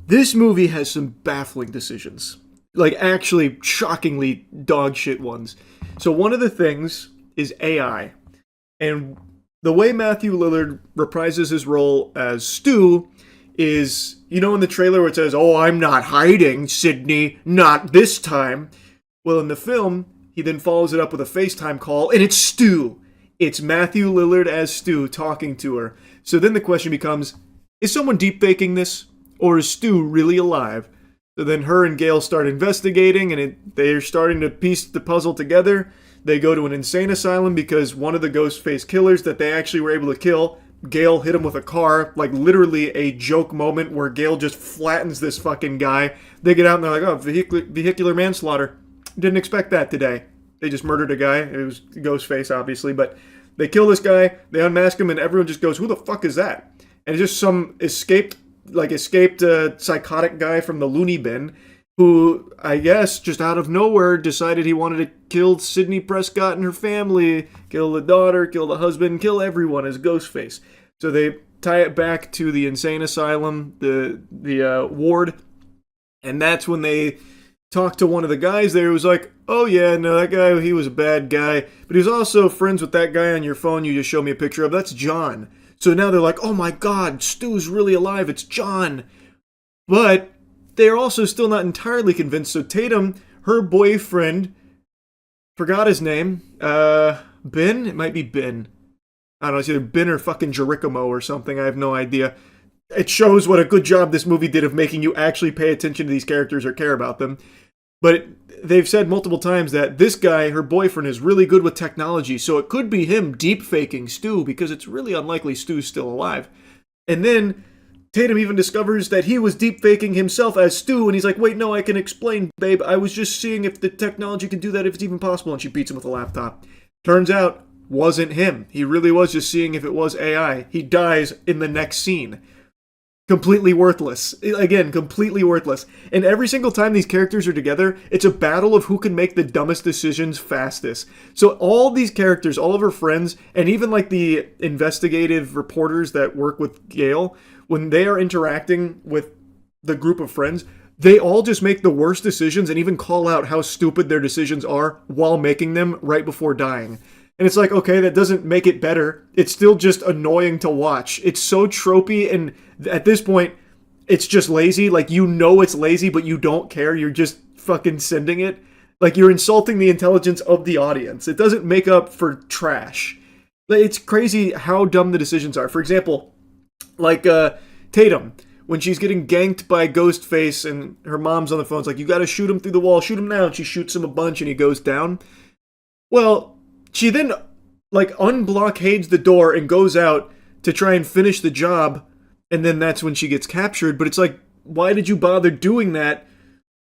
This movie has some baffling decisions. Actually, shockingly dogshit ones. So one of the things is AI. And the way Matthew Lillard reprises his role as Stu is, you know in the trailer where it says, "Oh, I'm not hiding, Sydney, not this time." Well, in the film, he then follows it up with a FaceTime call, and it's Stu. It's Matthew Lillard as Stu talking to her. So then the question becomes, is someone deep-faking this, or is Stu really alive? So then her and Gale start investigating, and they're starting to piece the puzzle together. They go to an insane asylum because one of the Ghostface killers that they actually were able to kill, Gale hit him with a car, like literally a joke moment where Gale just flattens this fucking guy. They get out and they're like, oh, vehicular manslaughter. Didn't expect that today. They just murdered a guy. It was Ghostface, obviously, but they kill this guy, they unmask him, and everyone just goes, who the fuck is that? And it's just some escaped psychotic guy from the loony bin who, I guess, just out of nowhere decided he wanted to kill Sidney Prescott and her family, kill the daughter, kill the husband, kill everyone as Ghostface. So they tie it back to the insane asylum, the ward, and that's when they talk to one of the guys there who's like, oh yeah, no, that guy, he was a bad guy, but he was also friends with that guy on your phone you just showed me a picture of. That's John. So now they're like, oh my god, Stu's really alive, it's John. But they're also still not entirely convinced. So Tatum, her boyfriend, forgot his name, Ben? It might be Ben. I don't know, it's either Ben or fucking Jerichomo or something, I have no idea. It shows what a good job this movie did of making you actually pay attention to these characters or care about them. But they've said multiple times that this guy, her boyfriend, is really good with technology, so it could be him deep-faking Stu, because it's really unlikely Stu's still alive. And then Tatum even discovers that he was deep-faking himself as Stu, and he's like, wait, no, I can explain, babe. I was just seeing if the technology can do that, if it's even possible, and she beats him with a laptop. Turns out, wasn't him. He really was just seeing if it was AI. He dies in the next scene. Completely worthless. Again, completely worthless. And every single time these characters are together, it's a battle of who can make the dumbest decisions fastest. So all these characters, all of her friends, and even like the investigative reporters that work with Gale, when they are interacting with the group of friends, they all just make the worst decisions and even call out how stupid their decisions are while making them right before dying. And it's like, okay, that doesn't make it better. It's still just annoying to watch. It's so tropey, and at this point, it's just lazy. Like, you know it's lazy, but you don't care. You're just fucking sending it. Like, you're insulting the intelligence of the audience. It doesn't make up for trash. It's crazy how dumb the decisions are. For example, like Tatum, when she's getting ganked by Ghostface and her mom's on the phone, it's like, you gotta shoot him through the wall, shoot him now. And she shoots him a bunch and he goes down. Well, she then, like, unblockades the door and goes out to try and finish the job, and then that's when she gets captured. But it's like, why did you bother doing that?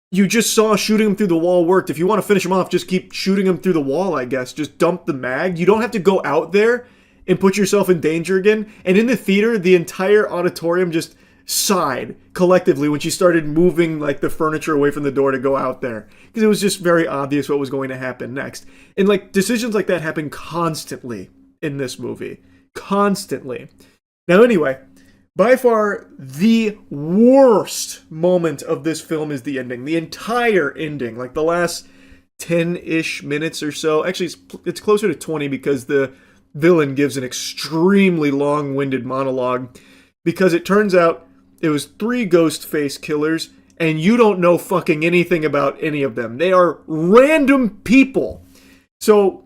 You just saw shooting him through the wall worked. If you want to finish him off, just keep shooting him through the wall, I guess. Just dump the mag. You don't have to go out there and put yourself in danger again. And in the theater, the entire auditorium just sighed collectively when she started moving like the furniture away from the door to go out there, because it was just very obvious what was going to happen next. And like decisions like that happen constantly in this movie. Constantly. Now anyway, by far the worst moment of this film is the ending. The entire ending, like the last 10-ish minutes or so. Actually, it's closer to 20 because the villain gives an extremely long-winded monologue, because it turns out it was 3 Ghostface killers, and you don't know fucking anything about any of them. They are random people. So,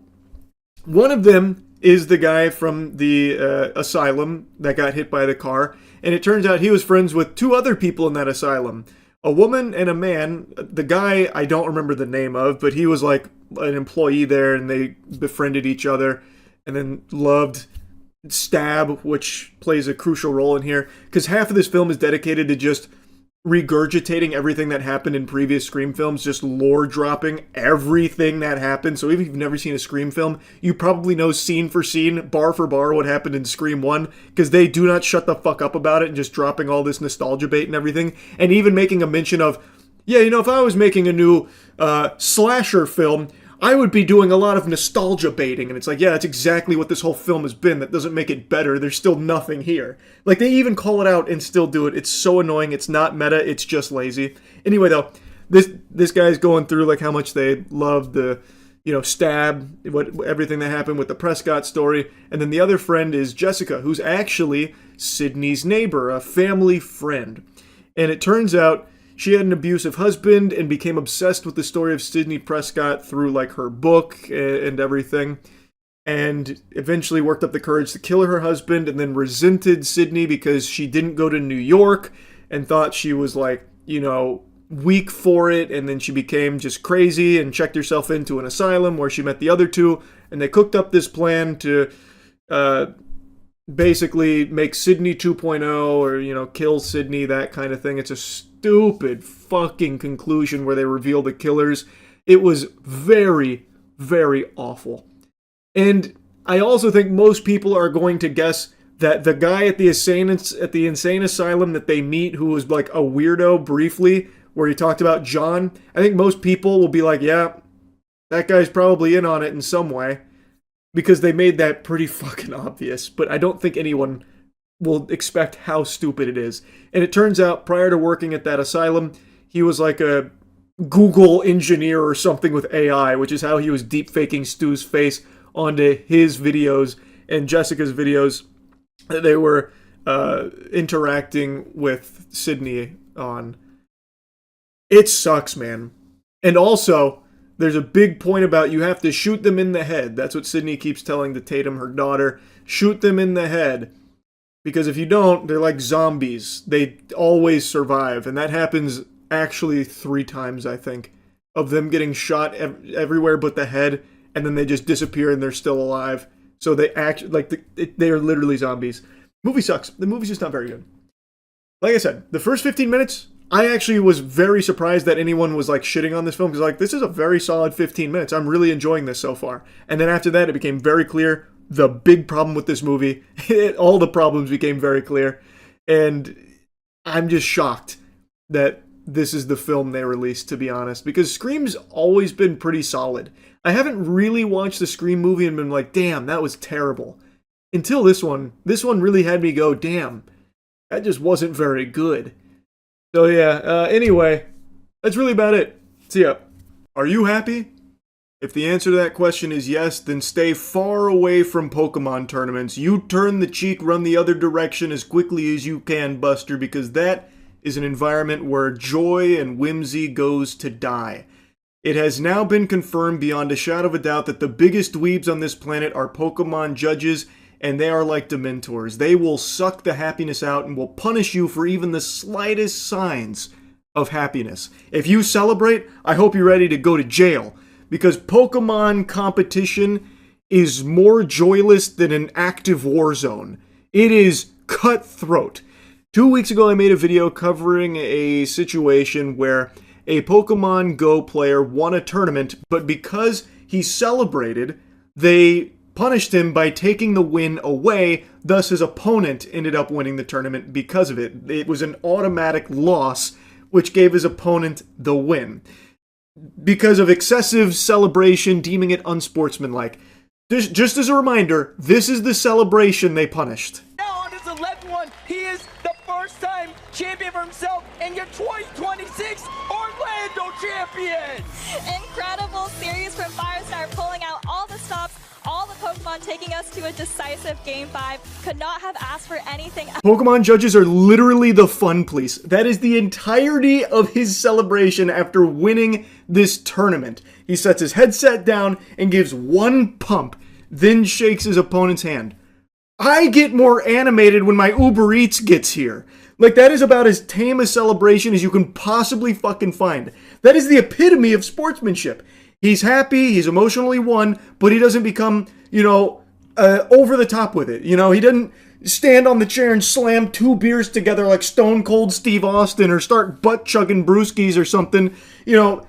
one of them is the guy from the asylum that got hit by the car, and it turns out he was friends with 2 other people in that asylum. A woman and a man. The guy I don't remember the name of, but he was like an employee there, and they befriended each other, and then loved Stab, which plays a crucial role in here, because half of this film is dedicated to just regurgitating everything that happened in previous Scream films, just lore dropping everything that happened. So even if you've never seen a Scream film, you probably know scene for scene, bar for bar, what happened in Scream 1, because they do not shut the fuck up about it and just dropping all this nostalgia bait and everything, and even making a mention of, yeah, you know, if I was making a new slasher film, I would be doing a lot of nostalgia baiting. And it's like, yeah, that's exactly what this whole film has been. That doesn't make it better. There's still nothing here. Like, they even call it out and still do it. It's so annoying. It's not meta. It's just lazy. Anyway, though, this guy's going through, like, how much they love the stab, everything that happened with the Prescott story. And then the other friend is Jessica, who's actually Sidney's neighbor, a family friend. And it turns out she had an abusive husband and became obsessed with the story of Sidney Prescott through like her book and everything. And eventually worked up the courage to kill her husband, and then resented Sidney because she didn't go to New York and thought she was like, weak for it. And then she became just crazy and checked herself into an asylum where she met the other two. And they cooked up this plan to basically make Sidney 2.0 or, kill Sidney, that kind of thing. It's a stupid fucking conclusion where they reveal the killers. It was very, very awful. And I also think most people are going to guess that the guy at the insane asylum that they meet, who was like a weirdo briefly, where he talked about John, I think most people will be like, yeah, that guy's probably in on it in some way, because they made that pretty fucking obvious. But I don't think anyone will expect how stupid it is. And it turns out, prior to working at that asylum, he was like a Google engineer or something with AI, which is how he was deep faking Stu's face onto his videos and Jessica's videos that they were interacting with Sidney on. It sucks, man. And also, there's a big point about you have to shoot them in the head. That's what Sidney keeps telling to Tatum, her daughter. Shoot them in the head. Because if you don't, they're like zombies. They always survive. And that happens actually 3 times, I think, of them getting shot everywhere but the head, and then they just disappear and they're still alive. So they act like they are literally zombies. Movie sucks. The movie's just not very good. Like I said, the first 15 minutes, I actually was very surprised that anyone was like shitting on this film, because like, this is a very solid 15 minutes. I'm really enjoying this so far. And then after that, it became very clear the big problem with this movie. All the problems became very clear. And I'm just shocked that this is the film they released, to be honest, because Scream's always been pretty solid. I haven't really watched the Scream movie and been like, damn, that was terrible. Until this one. This one really had me go, damn, that just wasn't very good. So yeah, anyway, that's really about it. See ya. Are you happy? If the answer to that question is yes, then stay far away from Pokemon tournaments. You turn the cheek, run the other direction as quickly as you can, Buster, because that is an environment where joy and whimsy goes to die. It has now been confirmed beyond a shadow of a doubt that the biggest dweebs on this planet are Pokemon judges, and they are like Dementors. They will suck the happiness out and will punish you for even the slightest signs of happiness. If you celebrate, I hope you're ready to go to jail, because Pokemon competition is more joyless than an active war zone. It is cutthroat. 2 weeks ago, I made a video covering a situation where a Pokemon Go player won a tournament, but because he celebrated, they punished him by taking the win away, thus his opponent ended up winning the tournament because of it. It was an automatic loss, which gave his opponent the win. Because of excessive celebration, deeming it unsportsmanlike. Just as a reminder, this is the celebration they punished. Now on his 11th one, he is the first-time champion for himself and your 2026 Orlando champion! Incredible series from Firestar, pulling out all the stops, all the Pokemon, taking us to a decisive Game 5. Could not have asked for anything else. Pokemon judges are literally the fun police. That is the entirety of his celebration after winning this tournament. He sets his headset down and gives one pump, then shakes his opponent's hand. I get more animated when my Uber Eats gets here. Like, that is about as tame a celebration as you can possibly fucking find. That is the epitome of sportsmanship. He's happy, he's emotionally won, but he doesn't become, over the top with it. He doesn't stand on the chair and slam 2 beers together like Stone Cold Steve Austin, or start butt-chugging brewskis or something,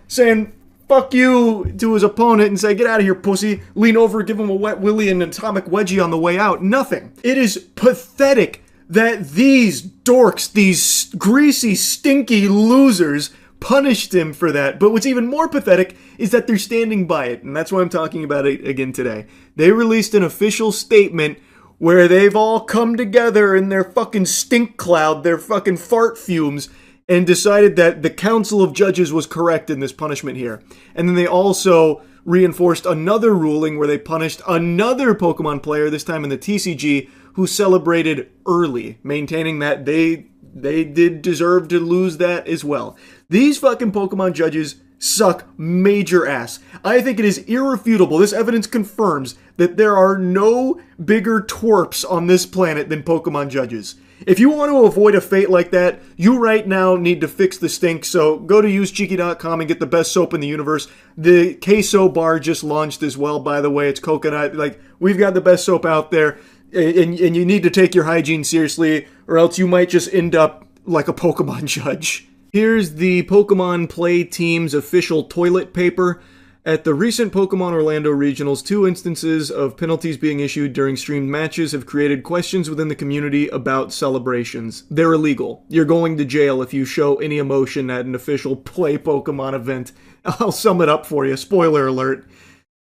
saying fuck you to his opponent and say, get out of here, pussy, lean over, give him a wet willy and an atomic wedgie on the way out. Nothing. It is pathetic that these dorks, these greasy, stinky losers, punished him for that. But what's even more pathetic is that they're standing by it, and that's why I'm talking about it again today. They released an official statement where they've all come together in their fucking stink cloud, their fucking fart fumes, and decided that the Council of Judges was correct in this punishment here. And then they also reinforced another ruling where they punished another Pokemon player, this time in the TCG, who celebrated early, maintaining that they did deserve to lose that as well. These fucking Pokemon judges suck major ass. I think it is irrefutable. This evidence confirms that there are no bigger twerps on this planet than Pokemon judges. If you want to avoid a fate like that, you right now need to fix the stink, so go to usecheeky.com and get the best soap in the universe. The queso bar just launched as well, by the way. It's coconut. Like, we've got the best soap out there, and you need to take your hygiene seriously, or else you might just end up like a Pokemon judge. Here's the Pokemon Play Team's official toilet paper. At the recent Pokemon Orlando Regionals, 2 instances of penalties being issued during streamed matches have created questions within the community about celebrations. They're illegal. You're going to jail if you show any emotion at an official Play Pokemon event. I'll sum it up for you. Spoiler alert.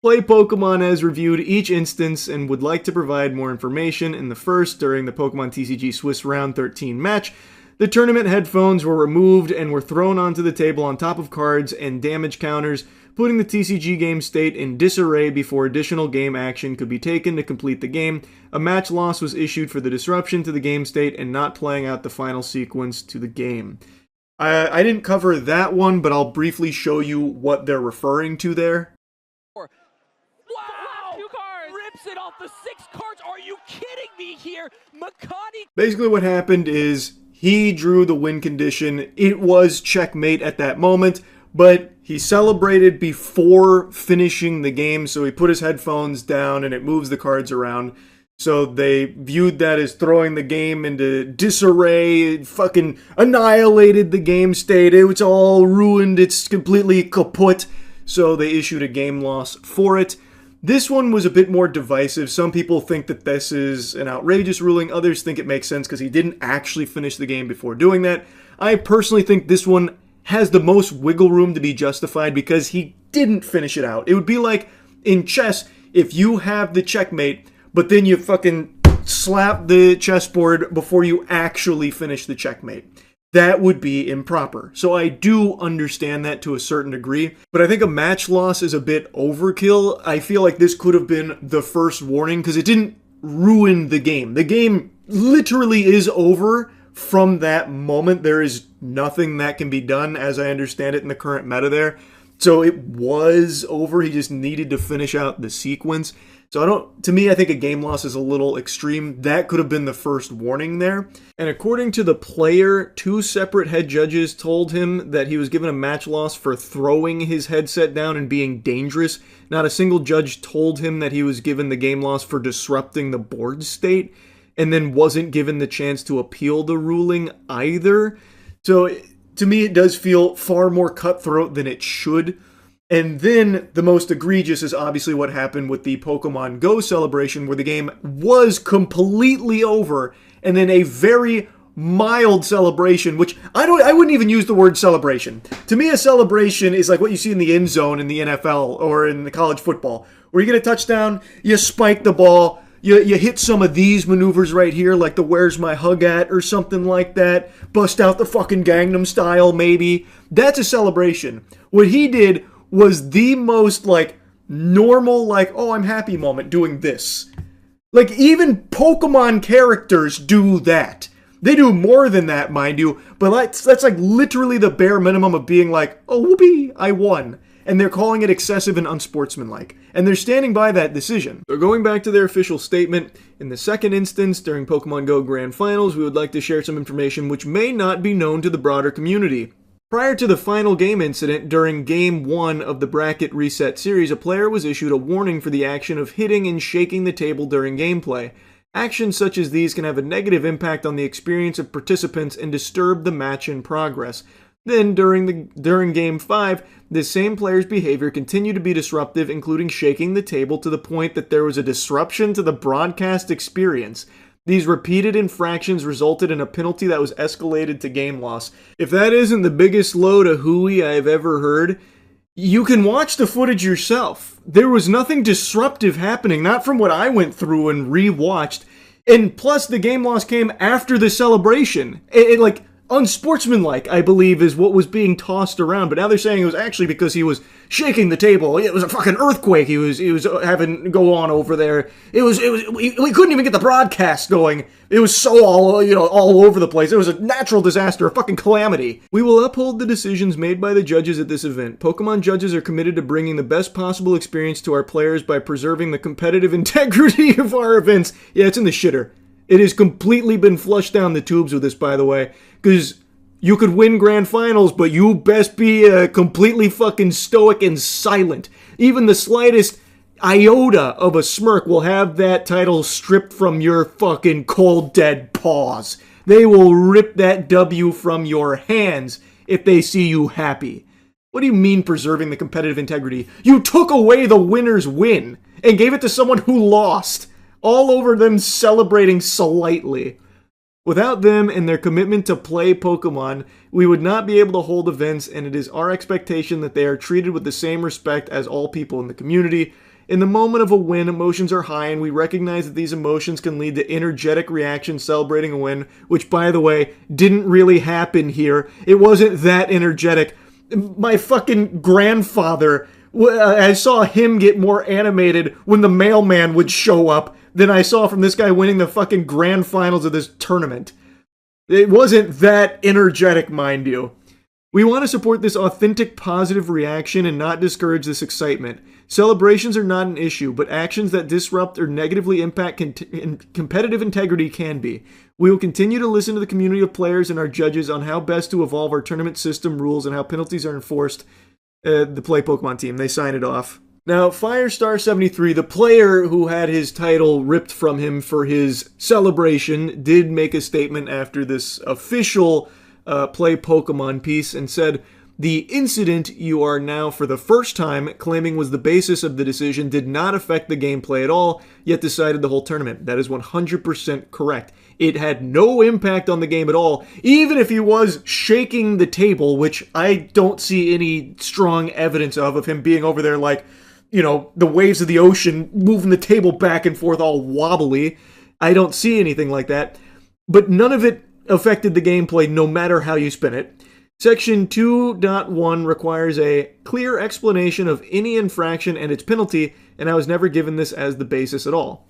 Play Pokemon has reviewed each instance and would like to provide more information. In the first, during the Pokemon TCG Swiss Round 13 match, the tournament headphones were removed and were thrown onto the table on top of cards and damage counters, putting the TCG game state in disarray before additional game action could be taken to complete the game. A match loss was issued for the disruption to the game state and not playing out the final sequence to the game. I didn't cover that one, but I'll briefly show you what they're referring to there. Wow! Rips it off the 6 cards. Are you kidding me here? Makani. Basically what happened is he drew the win condition. It was checkmate at that moment, but he celebrated before finishing the game, so he put his headphones down and it moves the cards around. So they viewed that as throwing the game into disarray. It fucking annihilated the game state. It was all ruined. It's completely kaput. So they issued a game loss for it. This one was a bit more divisive. Some people think that this is an outrageous ruling. Others think it makes sense because he didn't actually finish the game before doing that. I personally think this one has the most wiggle room to be justified because he didn't finish it out. It would be like in chess, if you have the checkmate, but then you fucking slap the chessboard before you actually finish the checkmate. That would be improper. So I do understand that to a certain degree, but I think a match loss is a bit overkill. I feel like this could have been the first warning because it didn't ruin the game. The game literally is over from that moment. There is nothing that can be done, as I understand it, in the current meta there. So it was over. He just needed to finish out the sequence. So I think a game loss is a little extreme. That could have been the first warning there. And according to the player, 2 separate head judges told him that he was given a match loss for throwing his headset down and being dangerous. Not a single judge told him that he was given the game loss for disrupting the board state, and then wasn't given the chance to appeal the ruling either. So to me, it does feel far more cutthroat than it should. And then the most egregious is obviously what happened with the Pokemon Go celebration, where the game was completely over, and then a very mild celebration, which I wouldn't even use the word celebration. To me, a celebration is like what you see in the end zone in the NFL or in the college football, where you get a touchdown, you spike the ball, you hit some of these maneuvers right here, like the "Where's My Hug At" or something like that, bust out the fucking Gangnam Style maybe. That's a celebration. What he did was the most, like, normal, like, oh, I'm happy moment doing this. Like, even Pokemon characters do that. They do more than that, mind you, but that's like literally the bare minimum of being like, oh, whoopee, I won. And they're calling it excessive and unsportsmanlike. And they're standing by that decision. So going back to their official statement, in the second instance, during Pokemon Go Grand Finals, we would like to share some information which may not be known to the broader community. Prior to the final game incident, during Game 1 of the Bracket Reset series, a player was issued a warning for the action of hitting and shaking the table during gameplay. Actions such as these can have a negative impact on the experience of participants and disturb the match in progress. Then, during Game 5, this same player's behavior continued to be disruptive, including shaking the table to the point that there was a disruption to the broadcast experience. These repeated infractions resulted in a penalty that was escalated to game loss. If that isn't the biggest load of hooey I've ever heard, you can watch the footage yourself. There was nothing disruptive happening, not from what I went through and re-watched. And plus, the game loss came after the celebration. unsportsmanlike, I believe, is what was being tossed around. But now they're saying it was actually because he was shaking the table. It was a fucking earthquake he was having go on over there. We couldn't even get the broadcast going. It was so all over the place. It was a natural disaster, a fucking calamity. We will uphold the decisions made by the judges at this event. Pokemon judges are committed to bringing the best possible experience to our players by preserving the competitive integrity of our events. Yeah, it's in the shitter. It has completely been flushed down the tubes with this, by the way, because you could win grand finals, but you best be completely fucking stoic and silent. Even the slightest iota of a smirk will have that title stripped from your fucking cold, dead paws. They will rip that W from your hands if they see you happy. What do you mean preserving the competitive integrity? You took away the winner's win and gave it to someone who lost. All over them celebrating slightly. Without them and their commitment to play Pokemon, we would not be able to hold events, and it is our expectation that they are treated with the same respect as all people in the community. In the moment of a win, emotions are high, and we recognize that these emotions can lead to energetic reactions celebrating a win, which, by the way, didn't really happen here. It wasn't that energetic. My fucking grandfather, I saw him get more animated when the mailman would show up than I saw from this guy winning the fucking grand finals of this tournament. It wasn't that energetic, mind you. We want to support this authentic positive reaction and not discourage this excitement. Celebrations are not an issue, but actions that disrupt or negatively impact competitive integrity can be. We will continue to listen to the community of players and our judges on how best to evolve our tournament system rules and how penalties are enforced. The Play Pokemon team, they sign it off. Now, Firestar73, the player who had his title ripped from him for his celebration, did make a statement after this official Play Pokemon piece and said, "The incident you are now for the first time claiming was the basis of the decision did not affect the gameplay at all, yet decided the whole tournament. That is 100% correct. It had no impact on the game at all, even if he was shaking the table, which I don't see any strong evidence of him being over there like, the waves of the ocean moving the table back and forth all wobbly. I don't see anything like that. But none of it affected the gameplay no matter how you spin it. Section 2.1 requires a clear explanation of any infraction and its penalty, and I was never given this as the basis at all."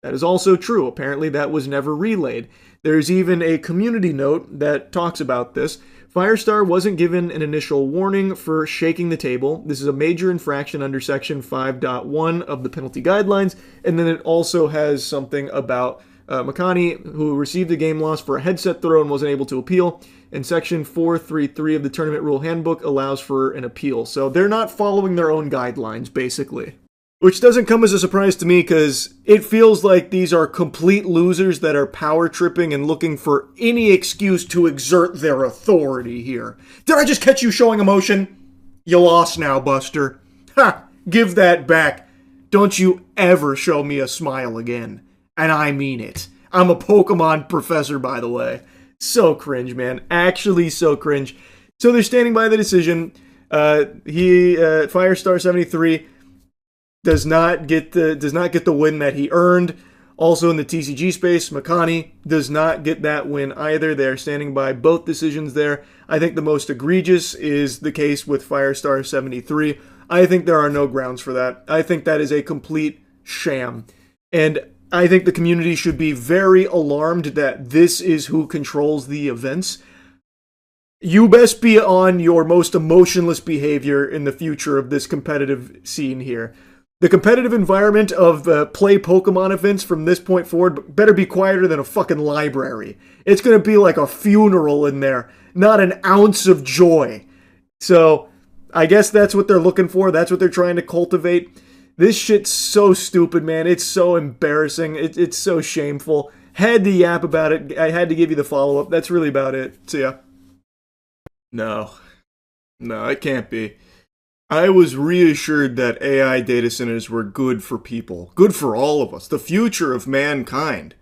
That is also true. Apparently that was never relayed. There's even a community note that talks about this. Firestar wasn't given an initial warning for shaking the table. This is a major infraction under Section 5.1 of the penalty guidelines, and then it also has something about Makani, who received a game loss for a headset throw and wasn't able to appeal, and Section 4.3.3 of the Tournament Rule Handbook allows for an appeal. So they're not following their own guidelines, basically. Which doesn't come as a surprise to me, because it feels like these are complete losers that are power tripping and looking for any excuse to exert their authority here. Did I just catch you showing emotion? You lost now, Buster. Ha! Give that back. Don't you ever show me a smile again. And I mean it. I'm a Pokemon professor, by the way. So cringe, man. Actually so cringe. So they're standing by the decision. Firestar73 does not get the win that he earned. Also in the TCG space, Makani does not get that win either. They're standing by both decisions there. I think the most egregious is the case with Firestar73. I think there are no grounds for that. I think that is a complete sham. And I think the community should be very alarmed that this is who controls the events. You best be on your most emotionless behavior in the future of this competitive scene here. The competitive environment of Play Pokemon events from this point forward better be quieter than a fucking library. It's going to be like a funeral in there. Not an ounce of joy. So, I guess that's what they're looking for. That's what they're trying to cultivate. This shit's so stupid, man. It's so embarrassing. It's so shameful. Had to yap about it. I had to give you the follow-up. That's really about it. So, yeah. No, it can't be. I was reassured that AI data centers were good for people, good for all of us, the future of mankind.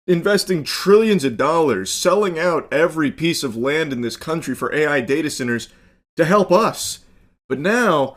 Investing trillions of dollars, selling out every piece of land in this country for AI data centers to help us. But now,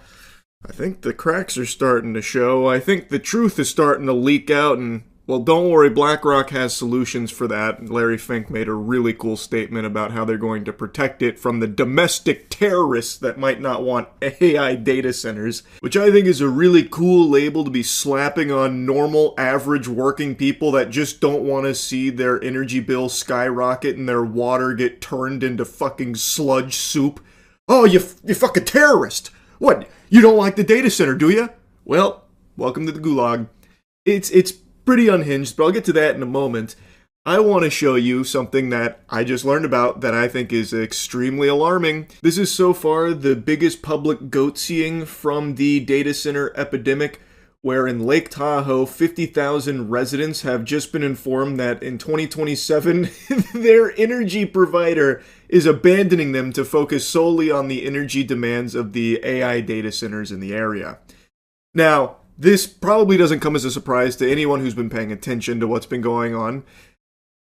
I think the cracks are starting to show. I think the truth is starting to leak out and, Well, don't worry, BlackRock has solutions for that. Larry Fink made a really cool statement about how they're going to protect it from the domestic terrorists that might not want AI data centers, which I think is a really cool label to be slapping on normal, average working people that just don't want to see their energy bill skyrocket and their water get turned into fucking sludge soup. Oh, you fucking terrorist! What, you don't like the data center, do you? Well, welcome to the gulag. It's pretty unhinged, but I'll get to that in a moment. I want to show you something that I just learned about that I think is extremely alarming. This is so far the biggest public goat-seeing from the data center epidemic, where in Lake Tahoe, 50,000 residents have just been informed that in 2027, their energy provider is abandoning them to focus solely on the energy demands of the AI data centers in the area. Now, this probably doesn't come as a surprise to anyone who's been paying attention to what's been going on.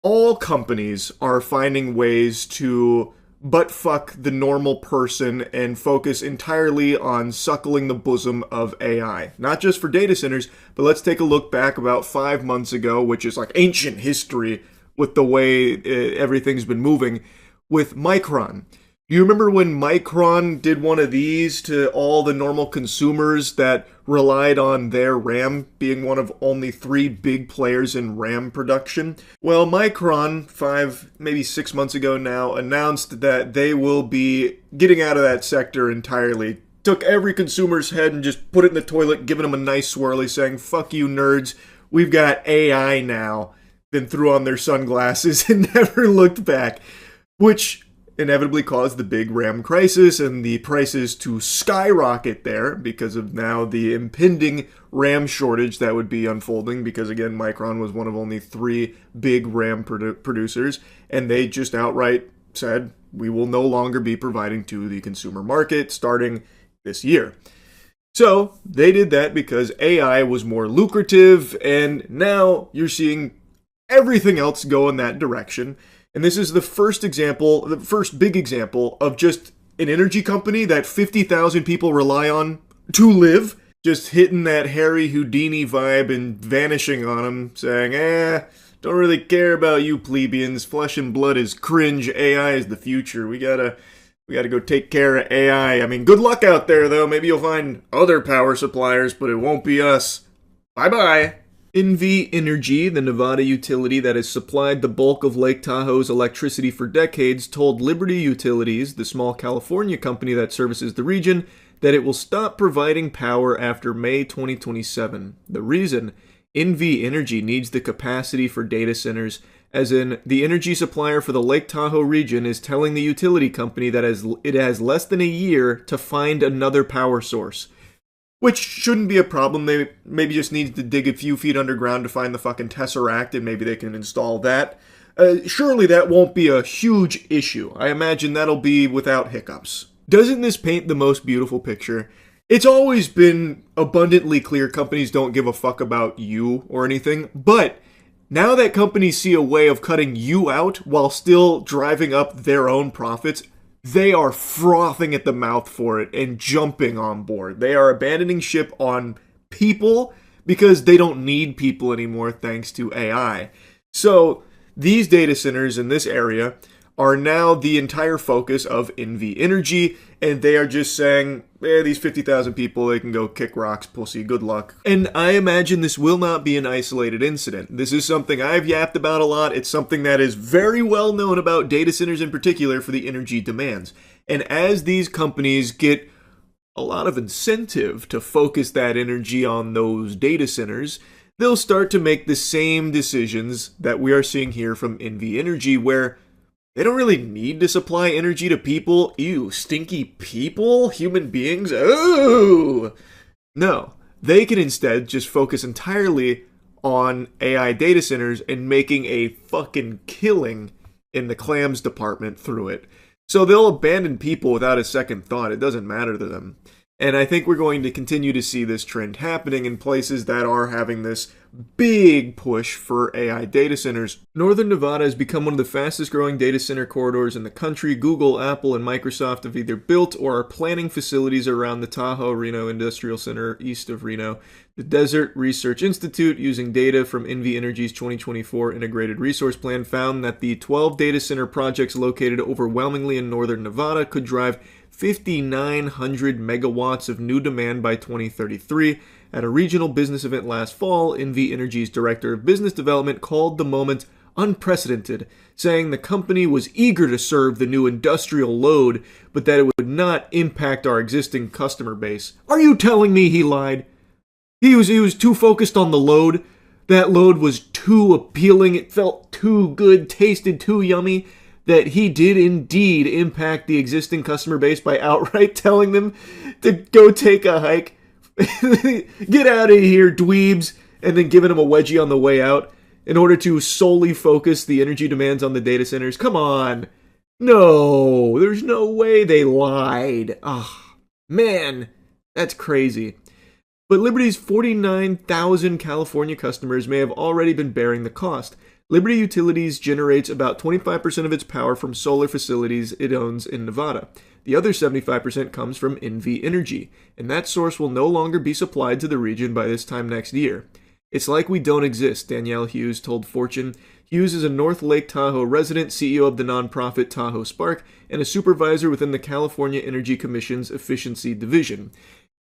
All companies are finding ways to butt-fuck the normal person and focus entirely on suckling the bosom of AI. Not just for data centers, but let's take a look back about 5 months ago, which is like ancient history with the way everything's been moving, with Micron. Do you remember when Micron did one of these to all the normal consumers that relied on their RAM being one of only 3 big players in RAM production? Well, Micron, 5, maybe 6 months ago now, announced that they will be getting out of that sector entirely. Took every consumer's head and just put it in the toilet, giving them a nice swirly, saying, "Fuck you nerds, we've got AI now." Then threw on their sunglasses and never looked back. Which inevitably caused the big RAM crisis and the prices to skyrocket there because of now the impending RAM shortage that would be unfolding because, again, Micron was one of only 3 big RAM producers, and they just outright said, we will no longer be providing to the consumer market starting this year. So they did that because AI was more lucrative, and now you're seeing everything else go in that direction. And this is the first example, the first big example of just an energy company that 50,000 people rely on to live, just hitting that Harry Houdini vibe and vanishing on them, saying, don't really care about you plebeians, flesh and blood is cringe, AI is the future, we gotta go take care of AI. I mean, good luck out there though, maybe you'll find other power suppliers, but it won't be us. Bye-bye. NV Energy, the Nevada utility that has supplied the bulk of Lake Tahoe's electricity for decades, told Liberty Utilities, the small California company that services the region, that it will stop providing power after May 2027. The reason? NV Energy needs the capacity for data centers, as in, the energy supplier for the Lake Tahoe region is telling the utility company that it has less than a year to find another power source. Which shouldn't be a problem. They maybe just need to dig a few feet underground to find the fucking Tesseract, and maybe they can install that. Surely that won't be a huge issue. I imagine that'll be without hiccups. Doesn't this paint the most beautiful picture? It's always been abundantly clear companies don't give a fuck about you or anything, but now that companies see a way of cutting you out while still driving up their own profits, they are frothing at the mouth for it and jumping on board. They are abandoning ship on people because they don't need people anymore thanks to AI. So these data centers in this area are now the entire focus of NV Energy, and they are just saying, these 50,000 people, they can go kick rocks, pussy, good luck. And I imagine this will not be an isolated incident. This is something I've yapped about a lot. It's something that is very well known about data centers in particular for the energy demands. And as these companies get a lot of incentive to focus that energy on those data centers, they'll start to make the same decisions that we are seeing here from NV Energy, where they don't really need to supply energy to people. Ew, stinky people? Human beings? Oh! No, they can instead just focus entirely on AI data centers and making a fucking killing in the clams department through it. So they'll abandon people without a second thought. It doesn't matter to them. And I think we're going to continue to see this trend happening in places that are having this big push for AI data centers. Northern Nevada has become one of the fastest growing data center corridors in the country. Google, Apple, and Microsoft have either built or are planning facilities around the Tahoe Reno Industrial Center east of Reno The Desert Research Institute, using data from NV Energy's 2024 Integrated Resource Plan, found that the 12 data center projects located overwhelmingly in northern Nevada could drive 5,900 megawatts of new demand by 2033. At a regional business event last fall, NV Energy's Director of Business Development called the moment unprecedented, saying the company was eager to serve the new industrial load, but that it would not impact our existing customer base. Are you telling me he lied? He was too focused on the load. That load was too appealing. It felt too good, tasted too yummy, that he did indeed impact the existing customer base by outright telling them to go take a hike. Get out of here, dweebs, and then giving them a wedgie on the way out in order to solely focus the energy demands on the data centers. Come on. No, there's no way they lied. Ah, man, that's crazy. But Liberty's 49,000 California customers may have already been bearing the cost. Liberty Utilities generates about 25% of its power from solar facilities it owns in Nevada. The other 75% comes from NV Energy, and that source will no longer be supplied to the region by this time next year. It's like we don't exist, Danielle Hughes told Fortune. Hughes is a North Lake Tahoe resident, CEO of the nonprofit Tahoe Spark, and a supervisor within the California Energy Commission's Efficiency Division.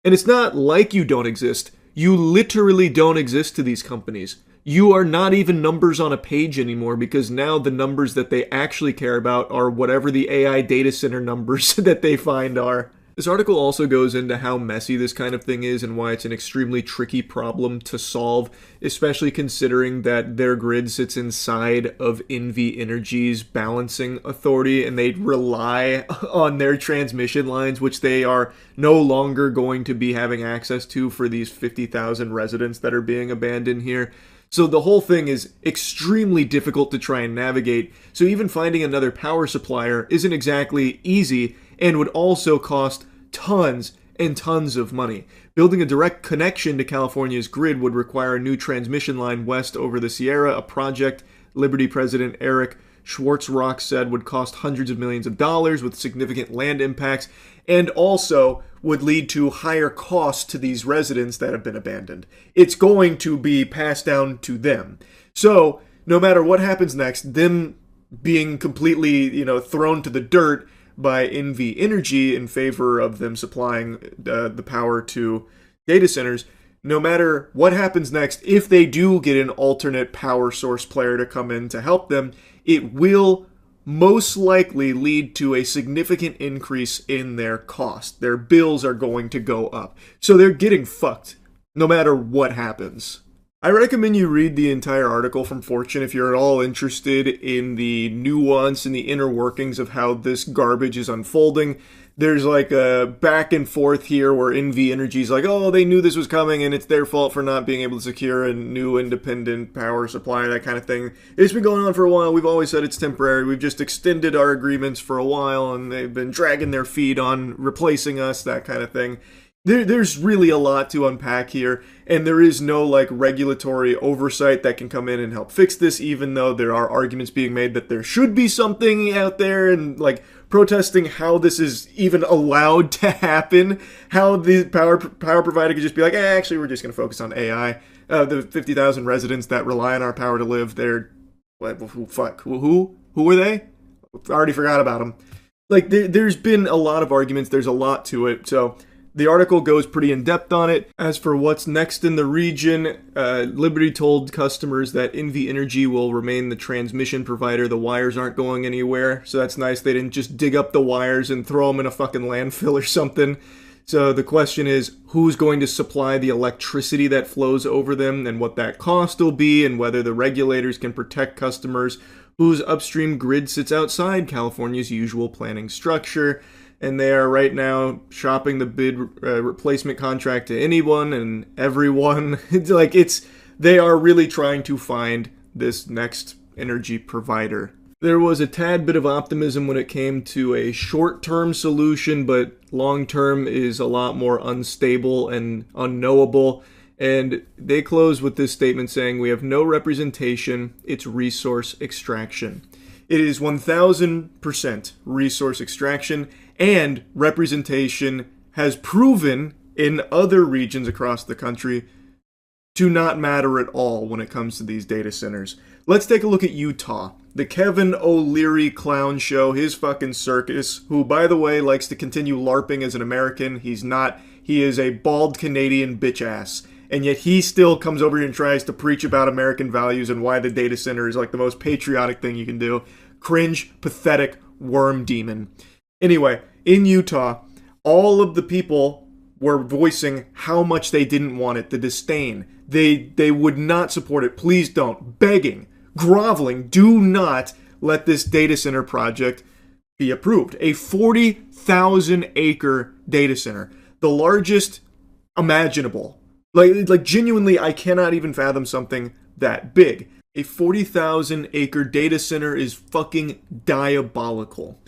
And it's not like you don't exist. You literally don't exist to these companies. You are not even numbers on a page anymore, because now the numbers that they actually care about are whatever the AI data center numbers that they find are. This article also goes into how messy this kind of thing is and why it's an extremely tricky problem to solve, especially considering that their grid sits inside of NV Energy's balancing authority and they rely on their transmission lines, which they are no longer going to be having access to for these 50,000 residents that are being abandoned here. So the whole thing is extremely difficult to try and navigate, so even finding another power supplier isn't exactly easy and would also cost tons and tons of money. Building a direct connection to California's grid would require a new transmission line west over the Sierra, a project Liberty President Eric Schwartzrock said would cost hundreds of millions of dollars with significant land impacts, and also would lead to higher costs to these residents that have been abandoned. It's going to be passed down to them. So, no matter what happens next, them being completely, thrown to the dirt by NV Energy in favor of them supplying the power to data centers, no matter what happens next, if they do get an alternate power source player to come in to help them, it will most likely lead to a significant increase in their cost. Their bills are going to go up. So they're getting fucked no matter what happens. I recommend you read the entire article from Fortune if you're at all interested in the nuance and the inner workings of how this garbage is unfolding. There's like a back and forth here where NV Energy's like, oh, they knew this was coming and it's their fault for not being able to secure a new independent power supply, that kind of thing. It's been going on for a while. We've always said it's temporary. We've just extended our agreements for a while and they've been dragging their feet on replacing us, that kind of thing. There's really a lot to unpack here, and there is no regulatory oversight that can come in and help fix this, even though there are arguments being made that there should be something out there and protesting how this is even allowed to happen, how the power provider could just be like, actually, we're just going to focus on AI. The 50,000 residents that rely on our power to live, they're, who are they? I already forgot about them. There's been a lot of arguments, there's a lot to it, so the article goes pretty in-depth on it. As for what's next in the region, Liberty told customers that NV Energy will remain the transmission provider. The wires aren't going anywhere, so that's nice. They didn't just dig up the wires and throw them in a fucking landfill or something. So the question is, who's going to supply the electricity that flows over them and what that cost will be and whether the regulators can protect customers whose upstream grid sits outside California's usual planning structure. And they are right now shopping the bid replacement contract to anyone and everyone. They are really trying to find this next energy provider. There was a tad bit of optimism when it came to a short-term solution, but long-term is a lot more unstable and unknowable. And they close with this statement saying, we have no representation, it's resource extraction. It is 1,000% resource extraction, and representation has proven in other regions across the country to not matter at all when it comes to these data centers. Let's take a look at Utah. The Kevin O'Leary clown show, his fucking circus, who, by the way, likes to continue LARPing as an American. He's not. He is a bald Canadian bitch ass. And yet he still comes over here and tries to preach about American values and why the data center is like the most patriotic thing you can do. Cringe, pathetic, worm demon. Anyway, in Utah, all of the people were voicing how much they didn't want it, the disdain. They would not support it. Please don't. Begging, groveling, do not let this data center project be approved. A 40,000 acre data center, the largest imaginable. Like genuinely, I cannot even fathom something that big. A 40,000 acre data center is fucking diabolical.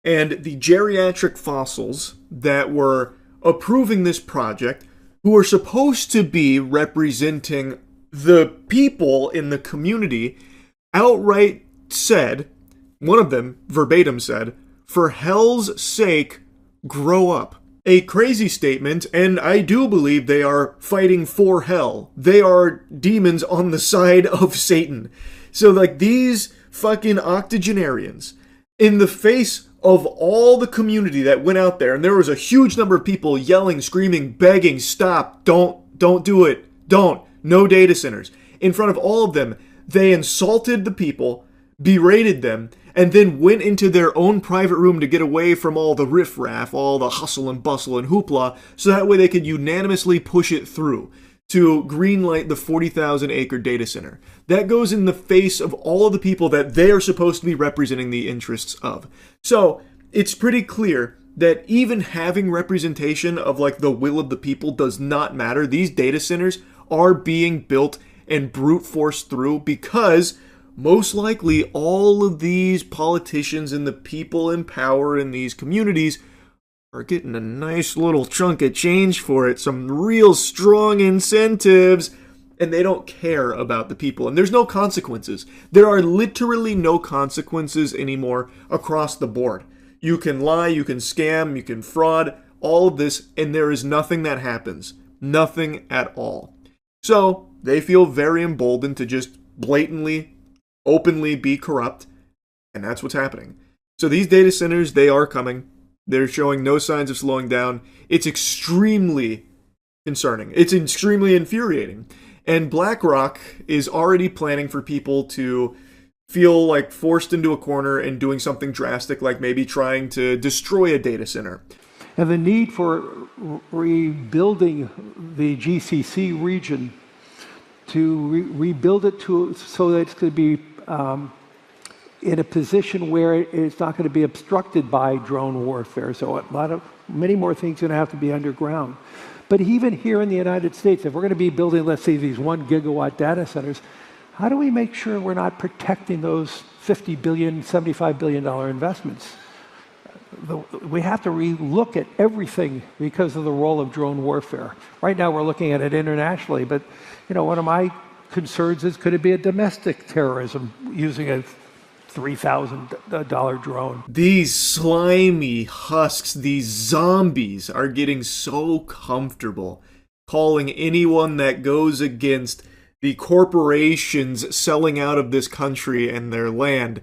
And the geriatric fossils that were approving this project, who are supposed to be representing the people in the community, outright said, one of them verbatim said, "For hell's sake, grow up." A crazy statement, and I do believe they are fighting for hell. They are demons on the side of Satan. So like these fucking octogenarians, in the face of all the community that went out there, and there was a huge number of people yelling, screaming, begging, stop, don't do it, don't, no data centers. In front of all of them, they insulted the people, berated them, and then went into their own private room to get away from all the riffraff, all the hustle and bustle and hoopla, so that way they could unanimously push it through to greenlight the 40,000 acre data center. That goes in the face of all of the people that they are supposed to be representing the interests of. So it's pretty clear that even having representation of like the will of the people does not matter. These data centers are being built and brute forced through because most likely all of these politicians and the people in power in these communities are getting a nice little chunk of change for it, some real strong incentives, and they don't care about the people. And there's no consequences. There are literally no consequences anymore across the board. You can lie, you can scam, you can fraud, all of this, and there is nothing that happens. Nothing at all. So they feel very emboldened to just blatantly, openly be corrupt, and that's what's happening. So these data centers, they are coming. They're showing no signs of slowing down. It's extremely concerning. It's extremely infuriating. And BlackRock is already planning for people to feel like forced into a corner and doing something drastic, like maybe trying to destroy a data center. And the need for rebuilding the GCC region, to rebuild it so that it's going to be in a position where it's not going to be obstructed by drone warfare. So many more things are going to have to be underground. But even here in the United States, if we're going to be building, let's say, these 1 gigawatt data centers, how do we make sure we're not protecting those $50 billion, $75 billion investments? We have to relook at everything because of the role of drone warfare. Right now we're looking at it internationally, but one of my concerns is, could it be a domestic terrorism using a $3,000 drone? These slimy husks, these zombies are getting so comfortable calling anyone that goes against the corporations selling out of this country and their land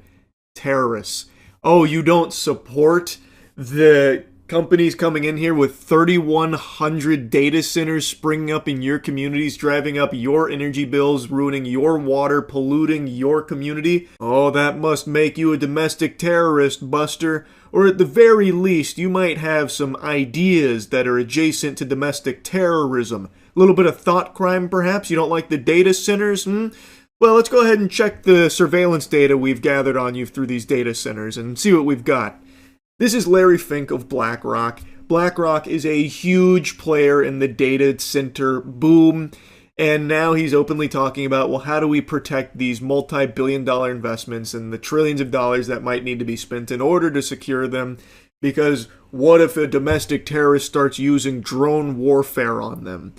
terrorists. Oh, you don't support the companies coming in here with 3,100 data centers springing up in your communities, driving up your energy bills, ruining your water, polluting your community? Oh, that must make you a domestic terrorist, Buster. Or at the very least, you might have some ideas that are adjacent to domestic terrorism. A little bit of thought crime, perhaps? You don't like the data centers, Well, let's go ahead and check the surveillance data we've gathered on you through these data centers and see what we've got. This is Larry Fink of BlackRock. BlackRock is a huge player in the data center boom, and now he's openly talking about, well, how do we protect these multi-billion-dollar investments and the trillions of dollars that might need to be spent in order to secure them? Because what if a domestic terrorist starts using drone warfare on them?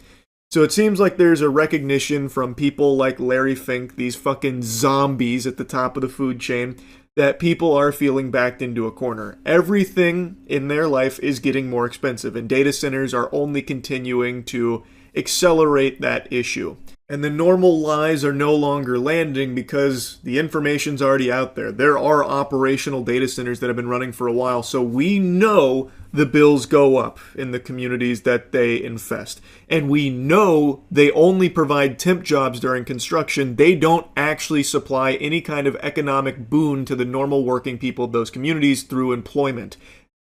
So it seems like there's a recognition from people like Larry Fink, these fucking zombies at the top of the food chain, that people are feeling backed into a corner. Everything in their life is getting more expensive, and data centers are only continuing to accelerate that issue. And the normal lies are no longer landing because the information's already out there. There are operational data centers that have been running for a while, so we know the bills go up in the communities that they infest. And we know they only provide temp jobs during construction. They don't actually supply any kind of economic boon to the normal working people of those communities through employment.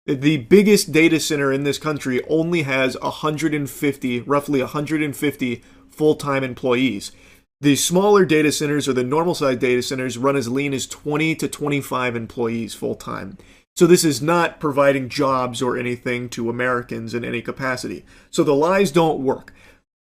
The biggest data center in this country only has roughly 150 full-time employees. The smaller data centers or the normal-sized data centers run as lean as 20 to 25 employees full-time. So this is not providing jobs or anything to Americans in any capacity. So the lies don't work.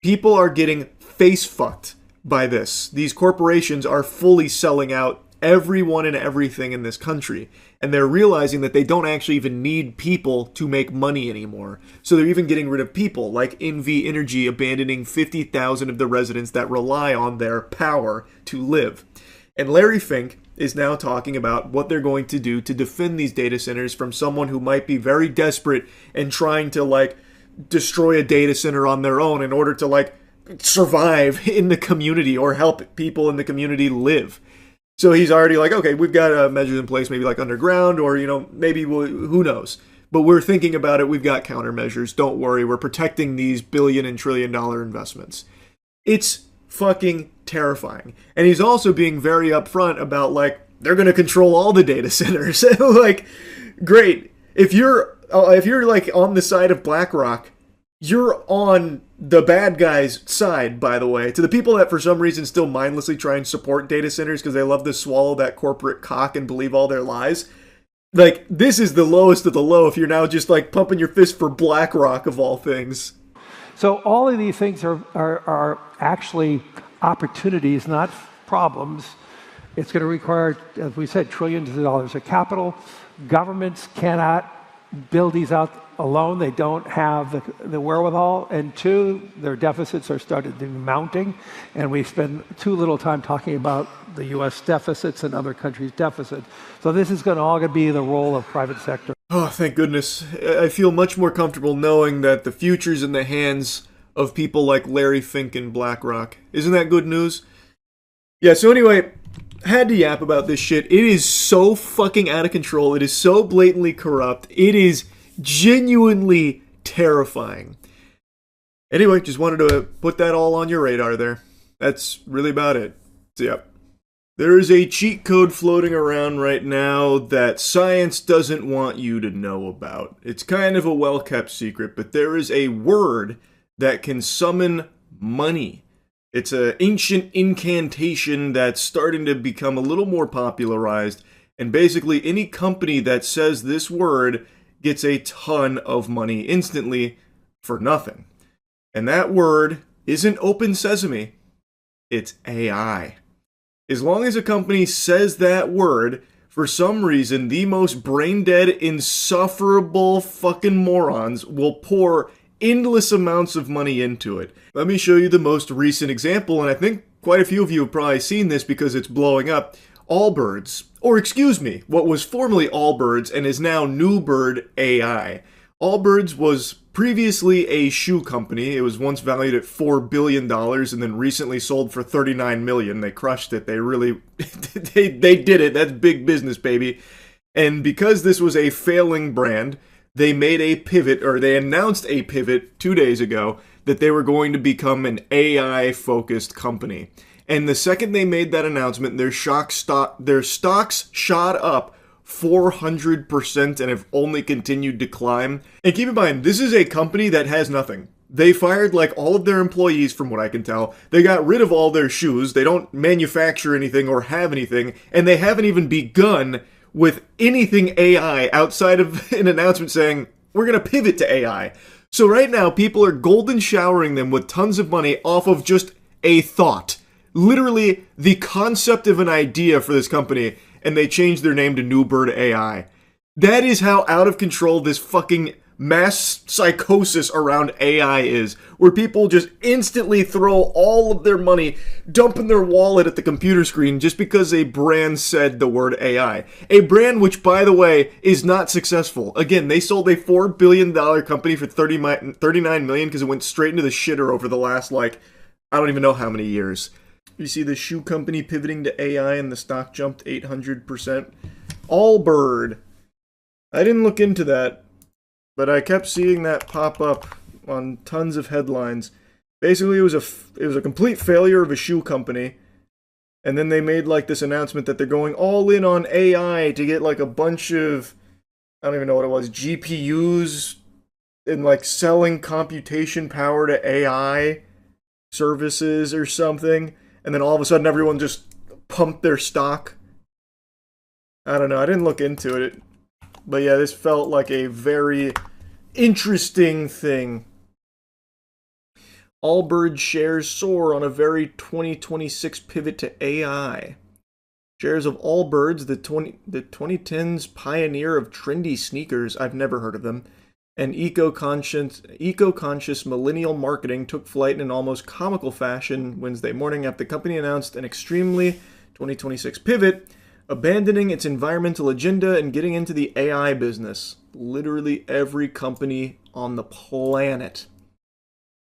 People are getting face-fucked by this. These corporations are fully selling out everyone and everything in this country. And they're realizing that they don't actually even need people to make money anymore. So they're even getting rid of people, like NV Energy abandoning 50,000 of the residents that rely on their power to live. And Larry Fink is now talking about what they're going to do to defend these data centers from someone who might be very desperate and trying to, destroy a data center on their own in order to, survive in the community or help people in the community live. So he's already okay, we've got measures in place, maybe underground or, maybe who knows. But we're thinking about it. We've got countermeasures. Don't worry. We're protecting these billion and trillion dollar investments. It's fucking terrifying. And he's also being very upfront about they're going to control all the data centers. Great. If you're on the side of BlackRock, you're on the bad guy's side, by the way. To the people that for some reason still mindlessly try and support data centers because they love to swallow that corporate cock and believe all their lies. This is the lowest of the low if you're now just pumping your fist for BlackRock of all things. So all of these things are actually opportunities, not problems. It's going to require, as we said, trillions of dollars of capital. Governments cannot build these out alone. They don't have the wherewithal. And two, their deficits are starting to be mounting. And we spend too little time talking about the U.S. deficits and other countries' deficits. So this is all going to be the role of private sector. Oh, thank goodness. I feel much more comfortable knowing that the future's in the hands of people like Larry Fink and BlackRock. Isn't that good news? Yeah, so anyway, had to yap about this shit. It is so fucking out of control. It is so blatantly corrupt. It is genuinely terrifying. Anyway, just wanted to put that all on your radar there. That's really about it. So, yep. There is a cheat code floating around right now that science doesn't want you to know about. It's kind of a well-kept secret, but there is a word that can summon money. It's an ancient incantation that's starting to become a little more popularized, and basically any company that says this word gets a ton of money instantly for nothing. And that word isn't open sesame, it's AI. As long as a company says that word, for some reason, the most brain-dead, insufferable fucking morons will pour endless amounts of money into it. Let me show you the most recent example, and I think quite a few of you have probably seen this because it's blowing up. Allbirds, or excuse me, what was formerly Allbirds and is now Newbird AI. Allbirds was previously a shoe company. It was once valued at $4 billion and then recently sold for $39 million. They crushed it. They really, they did it. That's big business, baby. And because this was a failing brand, they made a pivot, or they announced a pivot 2 days ago that they were going to become an AI-focused company. And the second they made that announcement, their stocks shot up 400% and have only continued to climb. And keep in mind, this is a company that has nothing. They fired all of their employees, from what I can tell. They got rid of all their shoes. They don't manufacture anything or have anything. And they haven't even begun with anything AI outside of an announcement saying, we're going to pivot to AI. So right now, people are golden showering them with tons of money off of just a thought. Literally the concept of an idea for this company, and they changed their name to Newbird AI. That is how out of control this fucking mass psychosis around AI is, where people just instantly throw all of their money, dump in their wallet at the computer screen just because a brand said the word AI. A brand which, by the way, is not successful. Again, they sold a $4 billion company for $39 million because it went straight into the shitter over the last, I don't even know how many years. You see the shoe company pivoting to AI and the stock jumped 800%. Allbird. I didn't look into that, but I kept seeing that pop up on tons of headlines. Basically, it was a complete failure of a shoe company, and then they made like this announcement that they're going all in on AI to get like a bunch of, I don't even know what it was, GPUs, and like selling computation power to AI services or something, and then all of a sudden everyone just pumped their stock. I don't know, I didn't look into it, but yeah, this felt like a very interesting thing. Allbird shares soar on a very 2026 pivot to AI. Shares of Allbirds, the 2010s pioneer of trendy sneakers, I've never heard of them, and eco-conscious millennial marketing took flight in an almost comical fashion Wednesday morning after the company announced an extremely 2026 pivot, abandoning its environmental agenda and getting into the AI business. Literally every company on the planet.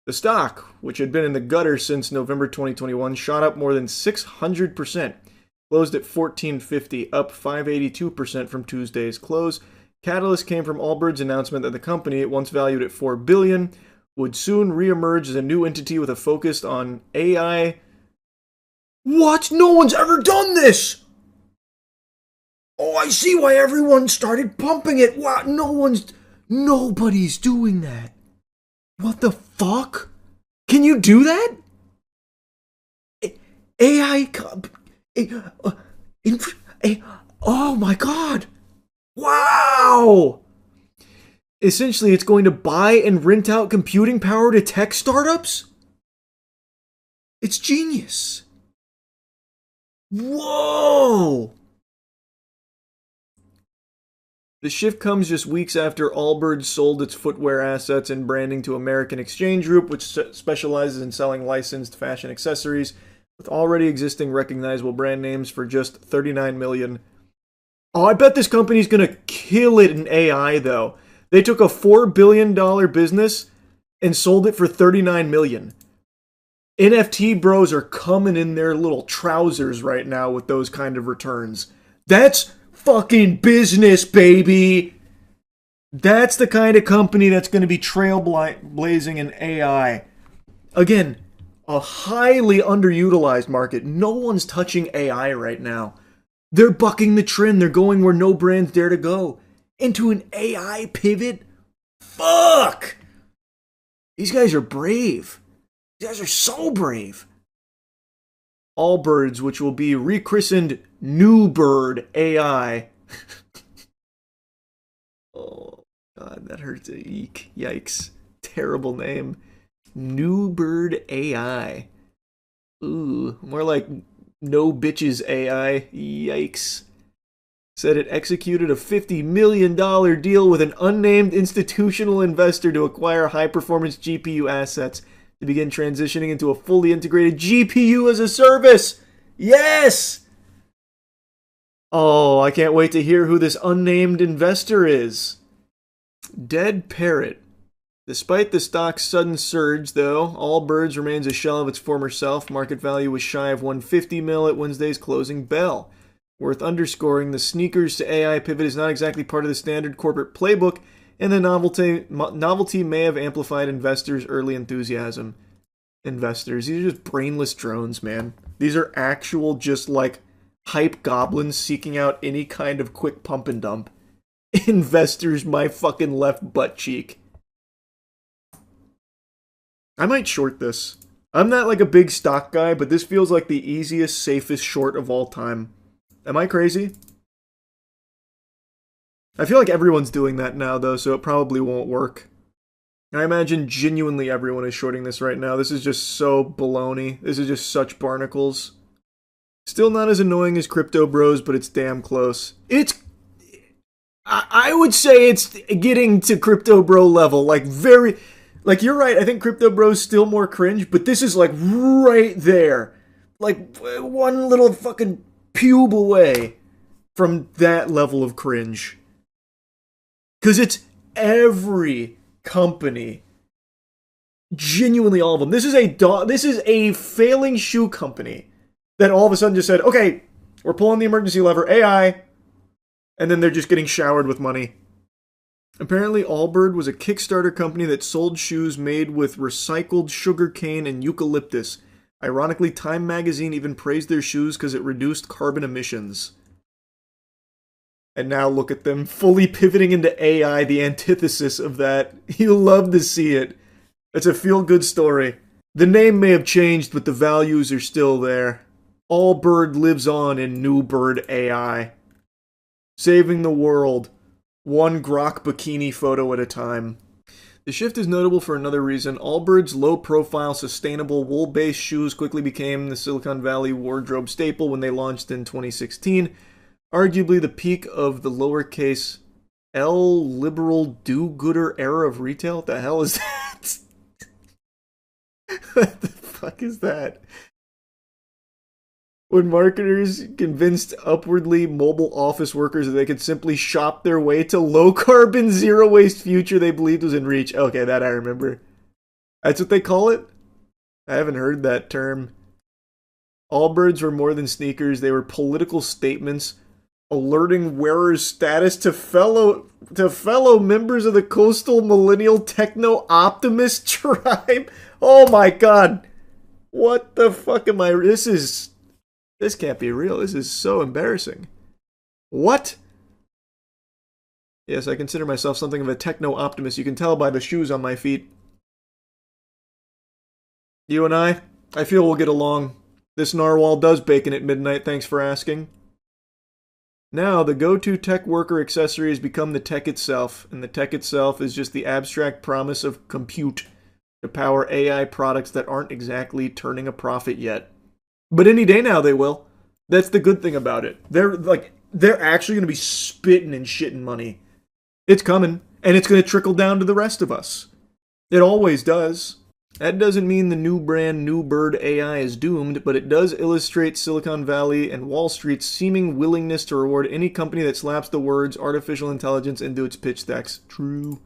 The stock, which had been in the gutter since November 2021, shot up more than 600%, closed at $14.50, up 582% from Tuesday's close. Catalyst came from Allbirds' announcement that the company, once valued at $4 billion, would soon reemerge as a new entity with a focus on AI. What? No one's ever done this! Oh, I see why everyone started pumping it. Wow, nobody's doing that. What the fuck? Can you do that? Oh my god! Wow! Essentially, it's going to buy and rent out computing power to tech startups? It's genius. Whoa! The shift comes just weeks after Allbirds sold its footwear assets and branding to American Exchange Group, which specializes in selling licensed fashion accessories with already existing recognizable brand names for just $39 million. Oh, I bet this company's gonna kill it in AI, though. They took a $4 billion business and sold it for $39 million. NFT bros are coming in their little trousers right now with those kind of returns. That's fucking business, baby! That's the kind of company that's going to be trailblazing in AI. Again, a highly underutilized market. No one's touching AI right now. They're bucking the trend. They're going where no brands dare to go. Into an AI pivot? Fuck! These guys are brave. These guys are so brave. Allbirds, which will be rechristened New Bird AI. Oh, God, that hurts. Eek. Yikes. Terrible name. New Bird AI. Ooh, more like No Bitches AI. Yikes. Said it executed a $50 million deal with an unnamed institutional investor to acquire high-performance GPU assets to begin transitioning into a fully integrated GPU as a service. Yes! Oh, I can't wait to hear who this unnamed investor is. Dead Parrot. Despite the stock's sudden surge, though, Allbirds remains a shell of its former self. Market value was shy of $150 million at Wednesday's closing bell. Worth underscoring, the sneakers to AI pivot is not exactly part of the standard corporate playbook, and the novelty may have amplified investors' early enthusiasm. Investors, these are just brainless drones, man. These are actual, just like, hype goblins seeking out any kind of quick pump and dump. Investors, my fucking left butt cheek. I might short this. I'm not like a big stock guy, but this feels like the easiest, safest short of all time. Am I crazy? I feel like everyone's doing that now, though, so it probably won't work. I imagine genuinely everyone is shorting this right now. This is just so baloney. This is just such barnacles. Still not as annoying as Crypto Bros, but it's damn close. I would say it's getting to Crypto Bro level. Like, very... Like, you're right, I think Crypto Bro's still more cringe, but this is, like, right there. Like, one little fucking pube away from that level of cringe. Because it's every company Genuinely all of them. This is a failing shoe company that all of a sudden just said, okay, we're pulling the emergency lever, AI, and then they're just getting showered with money. Apparently, Allbird was a Kickstarter company that sold shoes made with recycled sugarcane and eucalyptus. Ironically, Time magazine even praised their shoes because it reduced carbon emissions. And now look at them, fully pivoting into AI, the antithesis of that. You'll love to see it. It's a feel-good story. The name may have changed, but the values are still there. Allbird lives on in New Bird AI. Saving the world, one grok bikini photo at a time. The shift is notable for another reason. Allbird's low-profile, sustainable, wool-based shoes quickly became the Silicon Valley wardrobe staple when they launched in 2016. Arguably the peak of the lowercase L liberal do-gooder era of retail. What the hell is that? What the fuck is that? When marketers convinced upwardly mobile office workers that they could simply shop their way to low-carbon, zero-waste future they believed was in reach. Okay, that I remember. That's what they call it? I haven't heard that term. Allbirds were more than sneakers. They were political statements alerting wearers' status to fellow members of the coastal millennial techno-optimist tribe. Oh my god. What the fuck am I... This can't be real. This is so embarrassing. What? Yes, I consider myself something of a techno-optimist. You can tell by the shoes on my feet. You and I feel we'll get along. This narwhal does bacon at midnight, thanks for asking. Now, the go-to tech worker accessory has become the tech itself, and the tech itself is just the abstract promise of compute to power AI products that aren't exactly turning a profit yet. But any day now they will. That's the good thing about it. They're actually going to be spitting and shitting money. It's coming, and it's going to trickle down to the rest of us. It always does. That doesn't mean the new brand New Bird AI is doomed, but it does illustrate Silicon Valley and Wall Street's seeming willingness to reward any company that slaps the words artificial intelligence into its pitch decks. True.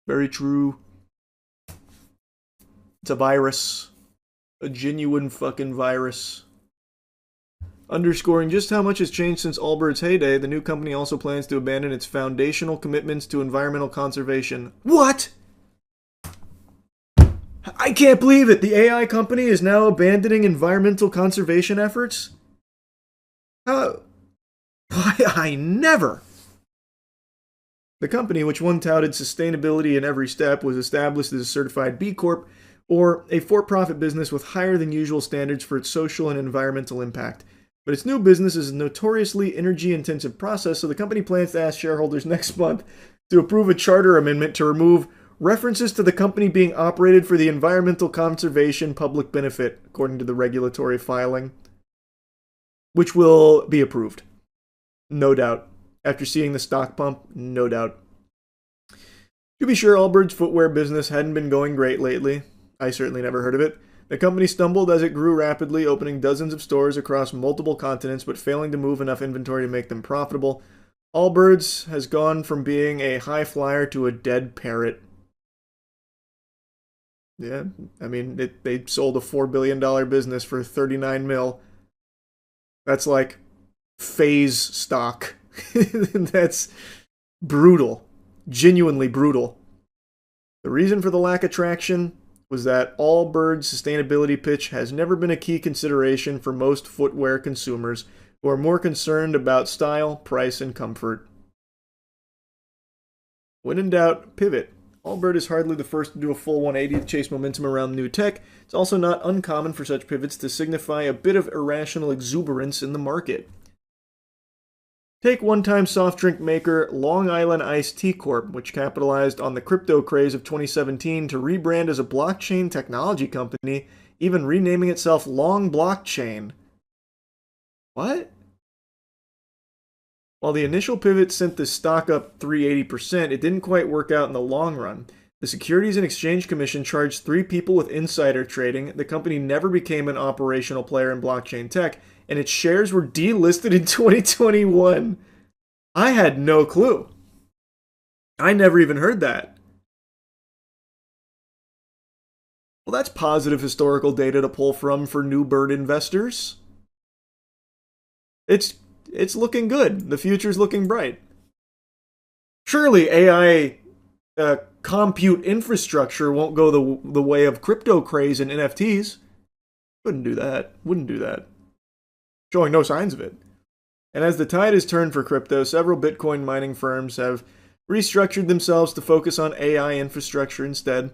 Very true. It's a virus. A genuine fucking virus. Underscoring just how much has changed since Allbird's heyday, the new company also plans to abandon its foundational commitments to environmental conservation. What? I can't believe it! The AI company is now abandoning environmental conservation efforts? How? Why, I never! The company, which one touted sustainability in every step, was established as a certified B Corp, or a for-profit business with higher than usual standards for its social and environmental impact. But its new business is a notoriously energy-intensive process, so the company plans to ask shareholders next month to approve a charter amendment to remove references to the company being operated for the environmental conservation public benefit, according to the regulatory filing, which will be approved. No doubt. After seeing the stock pump, no doubt. To be sure, Allbird's footwear business hadn't been going great lately. I certainly never heard of it. The company stumbled as it grew rapidly, opening dozens of stores across multiple continents, but failing to move enough inventory to make them profitable. Allbirds has gone from being a high flyer to a dead parrot. Yeah, I mean, they sold a $4 billion business for 39 mil. That's like phase stock. That's brutal. Genuinely brutal. The reason for the lack of traction was that Allbird's sustainability pitch has never been a key consideration for most footwear consumers who are more concerned about style, price, and comfort. When in doubt, pivot. Allbird is hardly the first to do a full 180 to chase momentum around new tech. It's also not uncommon for such pivots to signify a bit of irrational exuberance in the market. Take one-time soft drink maker Long Island Iced Tea Corp., which capitalized on the crypto craze of 2017 to rebrand as a blockchain technology company, even renaming itself Long Blockchain. What? While the initial pivot sent the stock up 380%, it didn't quite work out in the long run. The Securities and Exchange Commission charged 3 people with insider trading, the company never became an operational player in blockchain tech, and its shares were delisted in 2021. I had no clue. I never even heard that. Well, that's positive historical data to pull from for new bird investors. It's looking good. The future's looking bright. Surely AI compute infrastructure won't go the way of crypto craze and NFTs. Wouldn't do that. Showing no signs of it. And as the tide has turned for crypto, several Bitcoin mining firms have restructured themselves to focus on AI infrastructure instead.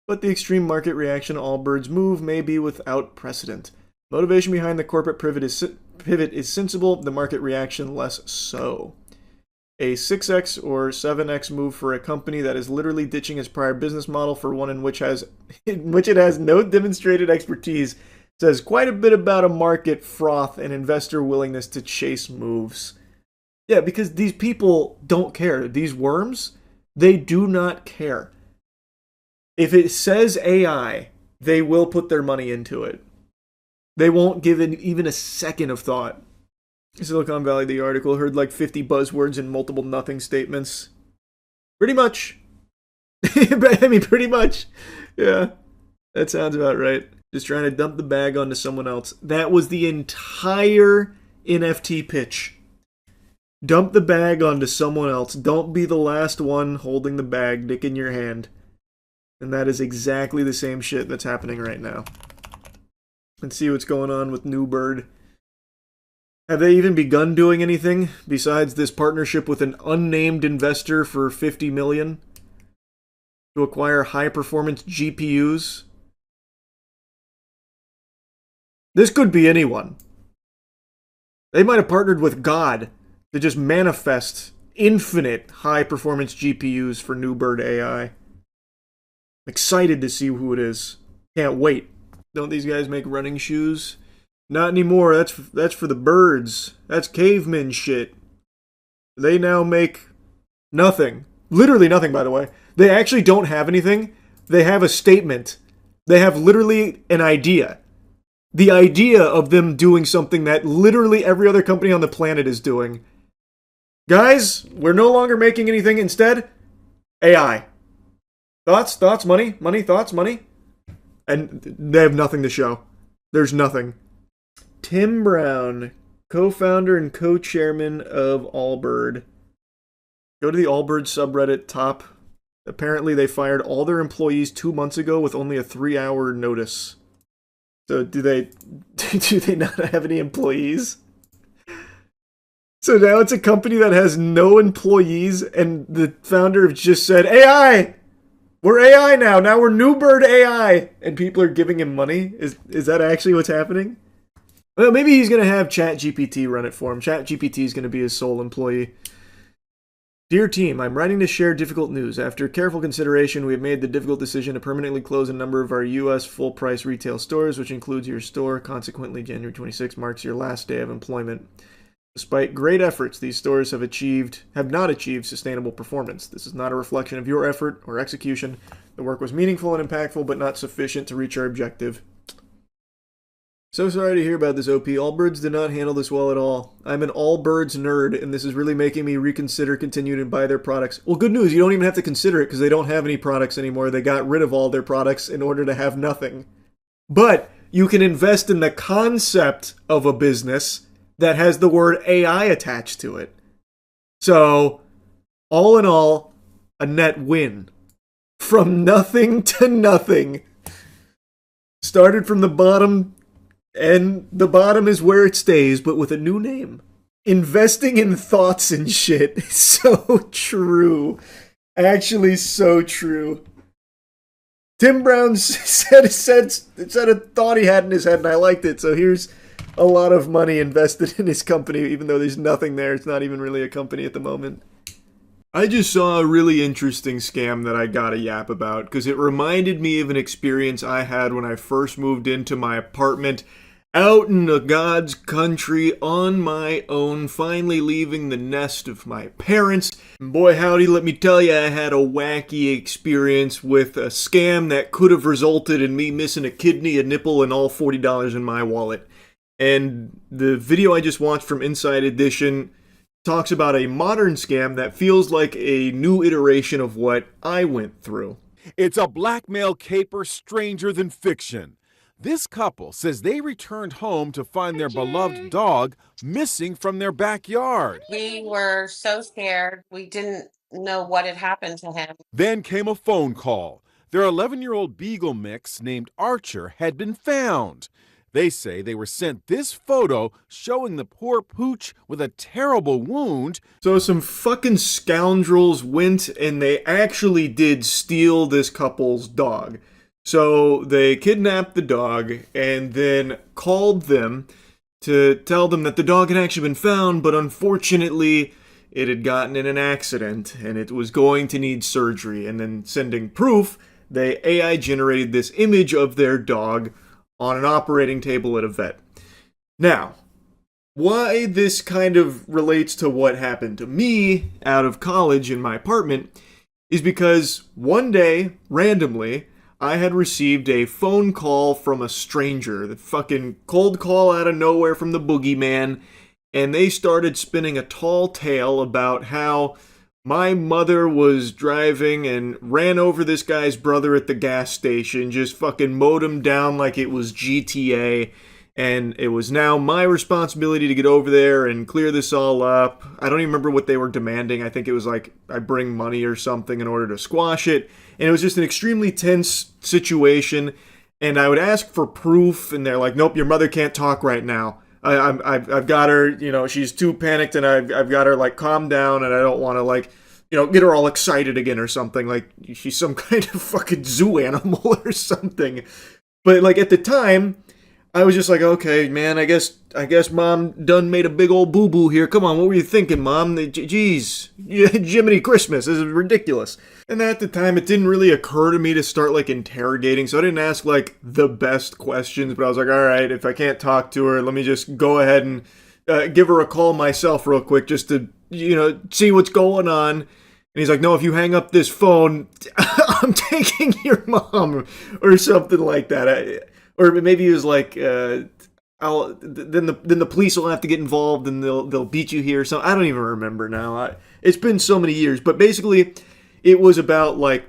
But the extreme market reaction to Allbirds' move may be without precedent. Motivation behind the corporate pivot is sensible, the market reaction less so. A 6x or 7x move for a company that is literally ditching its prior business model for one in which it has no demonstrated expertise says quite a bit about a market froth and investor willingness to chase moves. Yeah, because these people don't care. These worms, they do not care. If it says AI, they will put their money into it. They won't give it even a second of thought. Silicon Valley, the article, heard like 50 buzzwords and multiple nothing statements. Pretty much. I mean, pretty much. Yeah, that sounds about right. Just trying to dump the bag onto someone else. That was the entire NFT pitch. Dump the bag onto someone else. Don't be the last one holding the bag, dick in your hand. And that is exactly the same shit that's happening right now. Let's see what's going on with New Bird. Have they even begun doing anything besides this partnership with an unnamed investor for $50 million to acquire high-performance GPUs? This could be anyone. They might have partnered with God to just manifest infinite high-performance GPUs for New Bird AI. Excited to see who it is. Can't wait. Don't these guys make running shoes? Not anymore. That's for the birds. That's caveman shit. They now make nothing. Literally nothing, by the way. They actually don't have anything. They have a statement. They have literally an idea. The idea of them doing something that literally every other company on the planet is doing. Guys, we're no longer making anything. Instead, AI. Thoughts, money, thoughts, money. And they have nothing to show. There's nothing. Tim Brown, co-founder and co-chairman of Allbird. Go to the Allbird subreddit top. Apparently they fired all their employees 2 months ago with only a 3-hour notice. So do they not have any employees? So now it's a company that has no employees and the founder just said, AI! We're AI now. Now we're New Bird AI. And people are giving him money. Is that actually what's happening? Well, maybe he's going to have ChatGPT run it for him. ChatGPT is going to be his sole employee. Dear team, I'm writing to share difficult news. After careful consideration, we have made the difficult decision to permanently close a number of our U.S. full-price retail stores, which includes your store. Consequently, January 26 marks your last day of employment. Despite great efforts, these stores have not achieved sustainable performance. This is not a reflection of your effort or execution. The work was meaningful and impactful, but not sufficient to reach our objective. So sorry to hear about this, OP. Allbirds did not handle this well at all. I'm an Allbirds nerd, and this is really making me reconsider continuing to buy their products. Well, good news, you don't even have to consider it because they don't have any products anymore. They got rid of all their products in order to have nothing. But you can invest in the concept of a business that has the word AI attached to it. So, all in all, a net win. From nothing to nothing. Started from the bottom, and the bottom is where it stays, but with a new name. Investing in thoughts and shit. So true. Actually, so true. Tim Brown said a thought he had in his head, and I liked it. So here's a lot of money invested in his company, even though there's nothing there. It's not even really a company at the moment. I just saw a really interesting scam that I gotta yap about, because it reminded me of an experience I had when I first moved into my apartment out in the God's country on my own, finally leaving the nest of my parents. And boy howdy, let me tell you, I had a wacky experience with a scam that could have resulted in me missing a kidney, a nipple, and all $40 in my wallet. And the video I just watched from Inside Edition talks about a modern scam that feels like a new iteration of what I went through. It's a blackmail caper stranger than fiction. This couple says they returned home to find their beloved dog missing from their backyard. We were so scared. We didn't know what had happened to him. Then came a phone call. Their 11-year-old beagle mix named Archer had been found. They say they were sent this photo showing the poor pooch with a terrible wound. So some fucking scoundrels went and they actually did steal this couple's dog. So they kidnapped the dog and then called them to tell them that the dog had actually been found, but unfortunately it had gotten in an accident and it was going to need surgery. And then sending proof, they AI generated this image of their dog on an operating table at a vet. Now, why this kind of relates to what happened to me out of college in my apartment is because one day, randomly, I had received a phone call from a stranger, the fucking cold call out of nowhere from the boogeyman, and they started spinning a tall tale about how my mother was driving and ran over this guy's brother at the gas station, just fucking mowed him down like it was GTA, and it was now my responsibility to get over there and clear this all up. I don't even remember what they were demanding. I think it was like I bring money or something in order to squash it, and it was just an extremely tense situation, and I would ask for proof, and they're like, nope, your mother can't talk right now. I've got her, you know, she's too panicked, and I've got her, like, calm down, and I don't want to, like, you know, get her all excited again or something, like she's some kind of fucking zoo animal or something. But, like, at the time, I was just like, okay, man, I guess mom done made a big old boo-boo here. Come on, what were you thinking, mom? Jeez, Jiminy Christmas, this is ridiculous. And at the time, it didn't really occur to me to start, like, interrogating, so I didn't ask, like, the best questions, but I was like, all right, if I can't talk to her, let me just go ahead and give her a call myself real quick just to, you know, see what's going on. And he's like, no, if you hang up this phone, I'm taking your mom, or something like that. Or maybe he was like, then the police will have to get involved and they'll beat you here. So I don't even remember now. It's been so many years. But basically, it was about, like,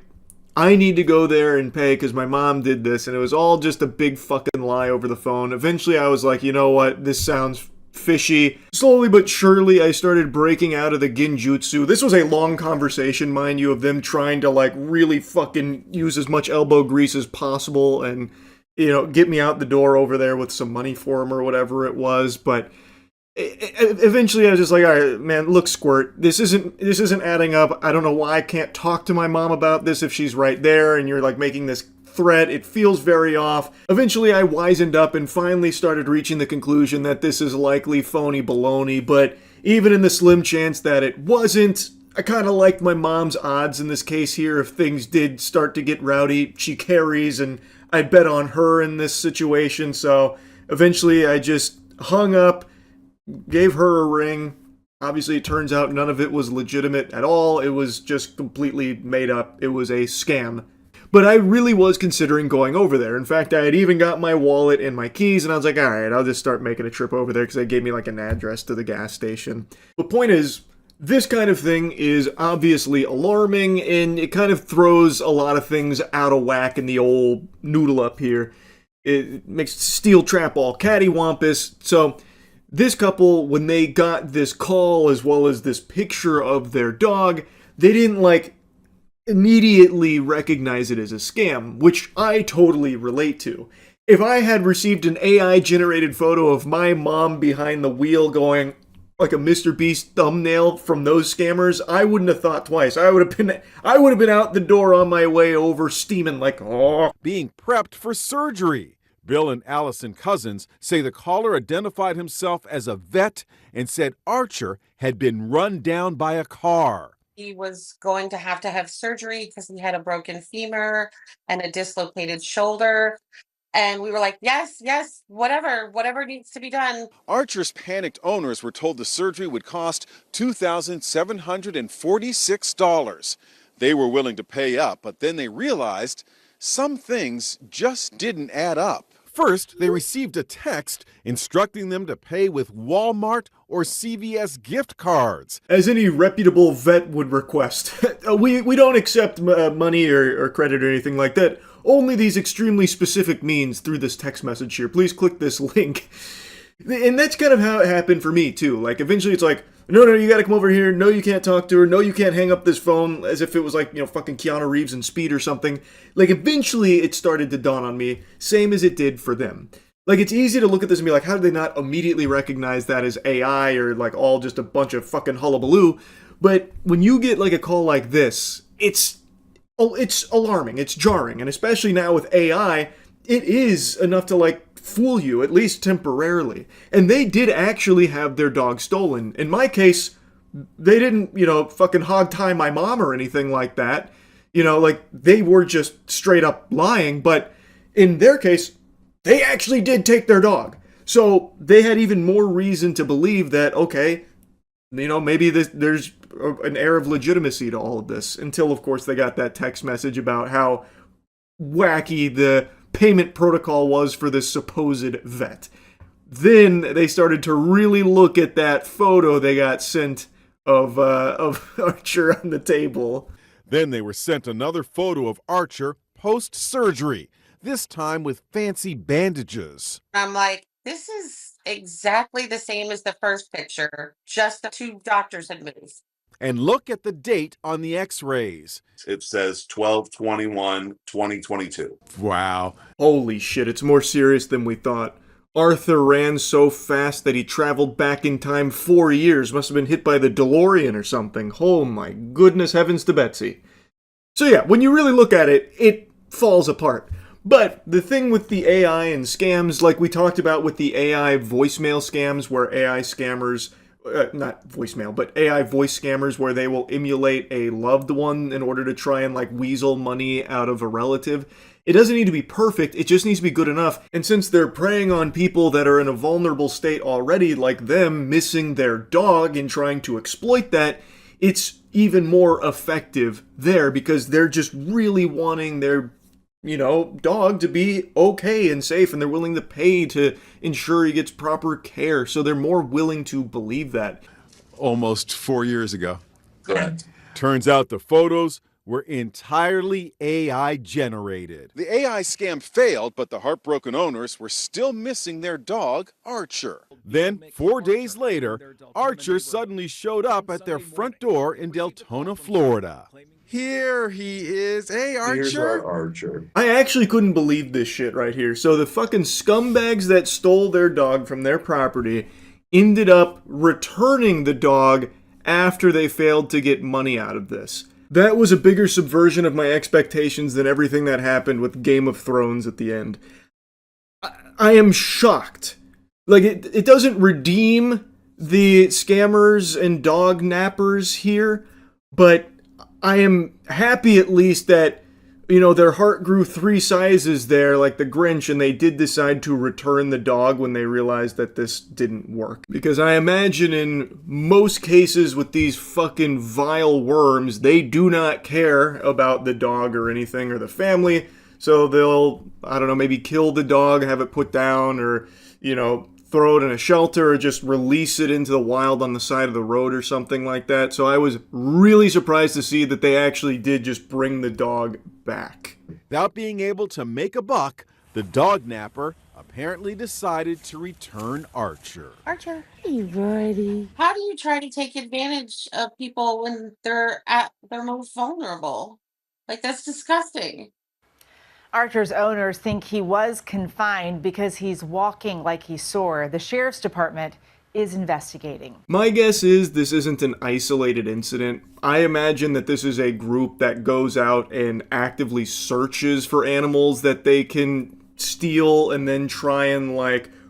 I need to go there and pay because my mom did this. And it was all just a big fucking lie over the phone. Eventually, I was like, you know what? This sounds fishy. Slowly but surely, I started breaking out of the genjutsu. This was a long conversation, mind you, of them trying to, like, really fucking use as much elbow grease as possible and, you know, get me out the door over there with some money for him or whatever it was. But eventually I was just like, all right, man, look, Squirt, this isn't adding up. I don't know why I can't talk to my mom about this if she's right there and you're, like, making this threat. It feels very off. Eventually I wisened up and finally started reaching the conclusion that this is likely phony baloney, but even in the slim chance that it wasn't, I kind of liked my mom's odds in this case here. If things did start to get rowdy, she carries, and I bet on her in this situation. So eventually I just hung up, gave her a ring. Obviously it turns out none of it was legitimate at all. It was just completely made up. It was a scam. But I really was considering going over there. In fact, I had even got my wallet and my keys, and I was like, all right, I'll just start making a trip over there because they gave me, like, an address to the gas station. The point is, this kind of thing is obviously alarming, and it kind of throws a lot of things out of whack in the old noodle up here. It makes steel trap all cattywampus. So this couple, when they got this call as well as this picture of their dog, they didn't, like, immediately recognize it as a scam, which I totally relate to. If I had received an AI-generated photo of my mom behind the wheel going like a Mr. Beast thumbnail from those scammers, I wouldn't have thought twice. I would have been out the door on my way over, steaming like, oh. Being prepped for surgery. Bill and Allison Cousins say the caller identified himself as a vet and said Archer had been run down by a car. He was going to have surgery because he had a broken femur and a dislocated shoulder. And we were like, yes, whatever needs to be done. Archer's panicked owners were told the surgery would cost $2,746. They were willing to pay up, but then they realized some things just didn't add up. First, they received a text instructing them to pay with Walmart or CVS gift cards. As any reputable vet would request. We don't accept money or credit or anything like that. Only these extremely specific means through this text message here. Please click this link. And that's kind of how it happened for me, too. Like, eventually it's like, no, you gotta come over here. No, you can't talk to her. No, you can't hang up this phone, as if it was like, fucking Keanu Reeves in Speed or something. Like, eventually it started to dawn on me, same as it did for them. Like, it's easy to look at this and be like, how did they not immediately recognize that as AI or, like, all just a bunch of fucking hullabaloo? But when you get, like, a call like this, it's alarming, it's jarring, and especially now with AI, it is enough to, like, fool you, at least temporarily. And they did actually have their dog stolen. In my case, they didn't, fucking hog tie my mom or anything like that. Like, they were just straight up lying, but in their case, they actually did take their dog. So they had even more reason to believe that, okay, maybe there's an air of legitimacy to all of this, until, of course, they got that text message about how wacky the payment protocol was for this supposed vet. Then they started to really look at that photo they got sent of Archer on the table. Then they were sent another photo of Archer post-surgery, this time with fancy bandages. I'm like, this is exactly the same as the first picture, just the two doctors had moved. And look at the date on the x-rays. It says 12/21/2022. Wow. Holy shit, it's more serious than we thought. Arthur ran so fast that he traveled back in time 4 years. Must have been hit by the DeLorean or something. Oh my goodness heavens to Betsy. So yeah, when you really look at it, it falls apart. But the thing with the AI and scams, like we talked about with the AI voicemail scams, where AI scammers... not voicemail, but AI voice scammers where they will emulate a loved one in order to try and like weasel money out of a relative. It doesn't need to be perfect, it just needs to be good enough. And since they're preying on people that are in a vulnerable state already, like them missing their dog and trying to exploit that, it's even more effective there because they're just really wanting their dog to be okay and safe, and they're willing to pay to ensure he gets proper care, so they're more willing to believe that. Almost 4 years ago. Correct. Turns out the photos were entirely AI generated. The AI scam failed, but the heartbroken owners were still missing their dog, Archer. Then, 4 days later, Archer suddenly showed up at their front door in Deltona, Florida. Here he is. Hey, Archer. Here's our Archer. I actually couldn't believe this shit right here. So the fucking scumbags that stole their dog from their property ended up returning the dog after they failed to get money out of this. That was a bigger subversion of my expectations than everything that happened with Game of Thrones at the end. I am shocked. Like, it doesn't redeem the scammers and dog nappers here, but I am happy at least that, their heart grew 3 sizes there, like the Grinch, and they did decide to return the dog when they realized that this didn't work. Because I imagine in most cases with these fucking vile worms, they do not care about the dog or anything or the family, so they'll, maybe kill the dog, have it put down, or, throw it in a shelter or just release it into the wild on the side of the road or something like that. So I was really surprised to see that they actually did just bring the dog back. Without being able to make a buck, the dog napper apparently decided to return Archer. Archer, hey buddy. How do you try to take advantage of people when they're at their most vulnerable? Like, that's disgusting. Archer's owners think he was confined because he's walking like he saw. The sheriff's department is investigating. My guess is this isn't an isolated incident. I imagine that this is a group that goes out and actively searches for animals that they can steal and then try and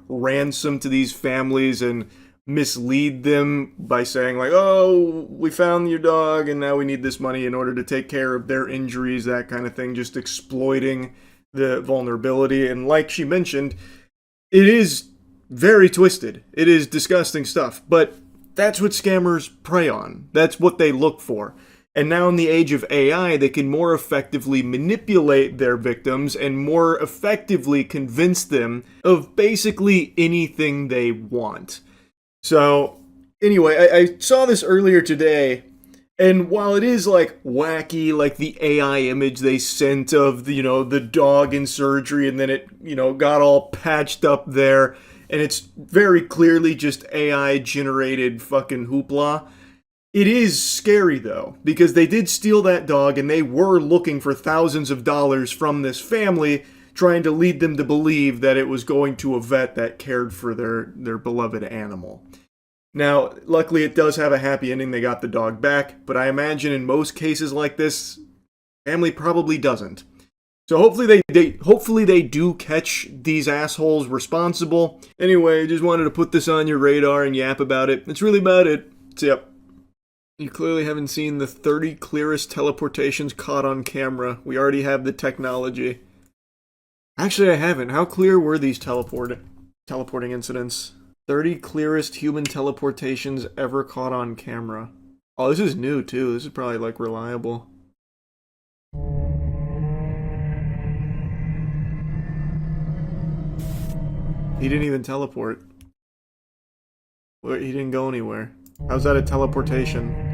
ransom to these families and mislead them by saying oh, we found your dog and now we need this money in order to take care of their injuries, that kind of thing, just exploiting the vulnerability. And like she mentioned, it is very twisted. It is disgusting stuff, but that's what scammers prey on. That's what they look for. And now in the age of AI, they can more effectively manipulate their victims and more effectively convince them of basically anything they want. So, anyway, I saw this earlier today, and while it is like wacky, like the AI image they sent of, the dog in surgery, and then it, got all patched up there, and it's very clearly just AI generated fucking hoopla. It is scary, though, because they did steal that dog, and they were looking for thousands of dollars from this family, trying to lead them to believe that it was going to a vet that cared for their beloved animal. Now, luckily it does have a happy ending. They got the dog back, but I imagine in most cases like this, family probably doesn't. So hopefully they do catch these assholes responsible. Anyway, just wanted to put this on your radar and yap about it. That's really about it. So yep. You clearly haven't seen the 30 clearest teleportations caught on camera. We already have the technology. Actually, I haven't. How clear were these teleporting incidents? 30 clearest human teleportations ever caught on camera. Oh, this is new, too. This is probably, like, reliable. He didn't even teleport. He didn't go anywhere. How's that a teleportation?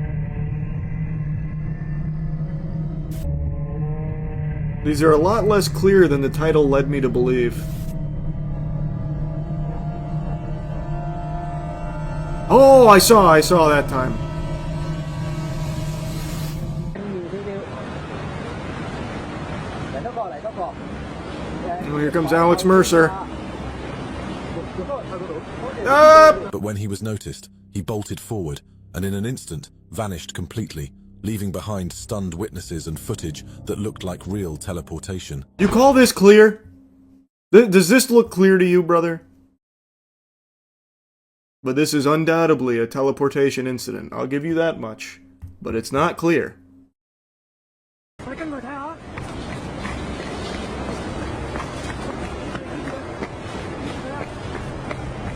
These are a lot less clear than the title led me to believe. Oh, I saw that time. Oh, here comes Alex Mercer. But when he was noticed, he bolted forward and in an instant vanished completely, leaving behind stunned witnesses and footage that looked like real teleportation. You call this clear? Does this look clear to you, brother? But this is undoubtedly a teleportation incident. I'll give you that much. But it's not clear.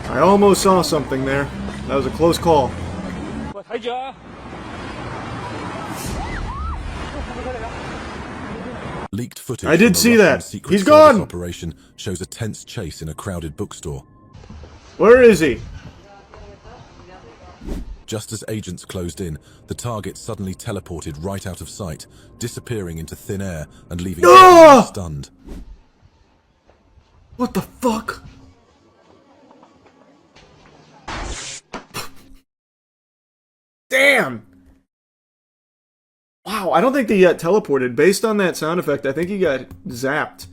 I almost saw something there. That was a close call. Leaked footage I did see that. Secret He's Service gone. Operation shows a tense chase in a crowded bookstore. Where is he? Just as agents closed in, the target suddenly teleported right out of sight, disappearing into thin air and leaving everyone stunned. What the fuck? Damn! Wow, I don't think he got teleported. Based on that sound effect, I think he got zapped.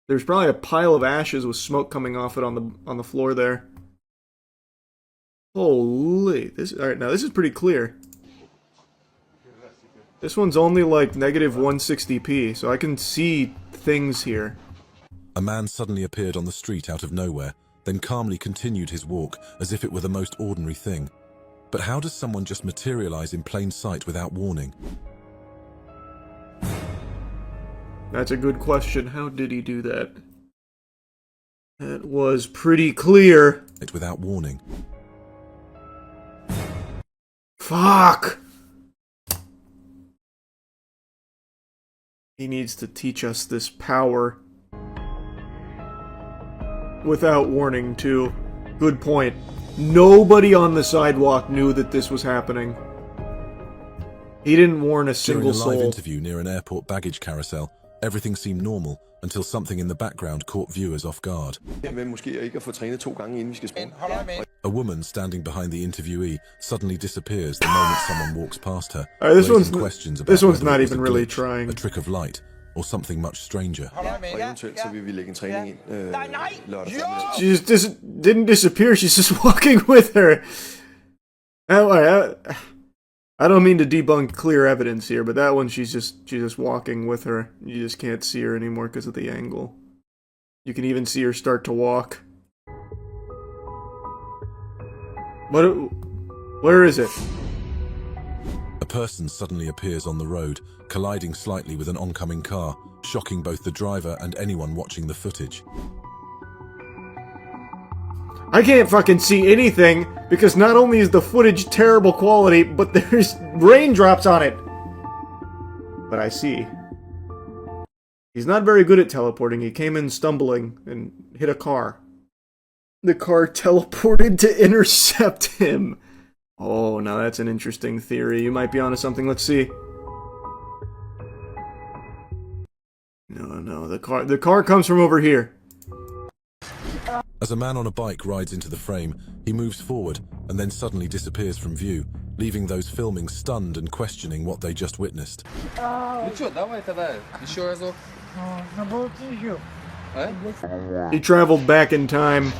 There's probably a pile of ashes with smoke coming off it on the floor there. Holy, alright, now this is pretty clear. This one's only like -160p, so I can see things here. A man suddenly appeared on the street out of nowhere, then calmly continued his walk as if it were the most ordinary thing. But how does someone just materialize in plain sight without warning? That's a good question. How did he do that? That was pretty clear. Without warning. Fuck! He needs to teach us this power. Without warning, too. Good point. Nobody on the sidewalk knew that this was happening. He didn't warn a single soul. During a live interview near an airport baggage carousel, everything seemed normal until something in the background caught viewers off guard. A woman standing behind the interviewee suddenly disappears the moment someone walks past her. This raising questions about one's whether not it was even a really glitch, trying. a trick of light, or something much stranger. She just didn't disappear, she's just walking with her. I don't mean to debunk clear evidence here, but that one she's just walking with her. You just can't see her anymore because of the angle. You can even see her start to walk. Where is it? A person suddenly appears on the road, colliding slightly with an oncoming car, shocking both the driver and anyone watching the footage. I can't fucking see anything, because not only is the footage terrible quality, but there's raindrops on it. But I see. He's not very good at teleporting. He came in stumbling and hit a car. The car teleported to intercept him. Oh, now that's an interesting theory. You might be onto something. Let's see. No, the car comes from over here. As a man on a bike rides into the frame, he moves forward and then suddenly disappears from view, leaving those filming stunned and questioning what they just witnessed. He traveled back in time.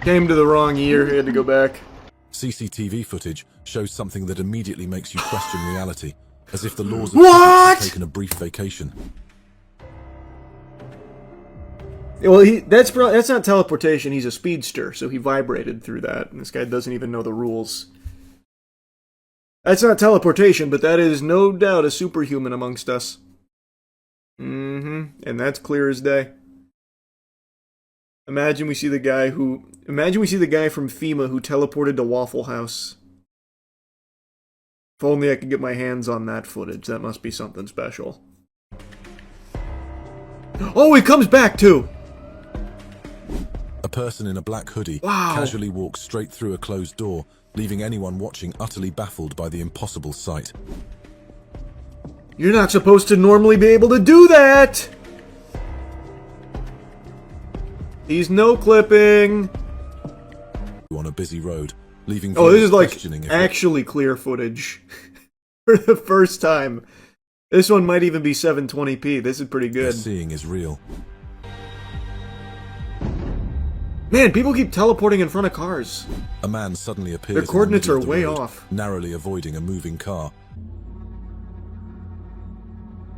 Came to the wrong year, he had to go back. CCTV footage shows something that immediately makes you question reality, as if the laws of What? physics have taken a brief vacation. Well, that's not teleportation, he's a speedster, so he vibrated through that, and this guy doesn't even know the rules. That's not teleportation, but that is no doubt a superhuman amongst us. And that's clear as day. Imagine we see the guy from FEMA who teleported to Waffle House. If only I could get my hands on that footage, that must be something special. Oh, he comes back too! A person in a black hoodie Wow. casually walks straight through a closed door, leaving anyone watching utterly baffled by the impossible sight. You're not supposed to normally be able to do that! He's no-clipping! On a busy road, leaving Oh, this is like questioning if actually clear footage. For the first time. This one might even be 720p, this is pretty what good. they're seeing is real. Man, people keep teleporting in front of cars. A man suddenly appears Their coordinates in the are middle of way the road, off. narrowly avoiding a moving car.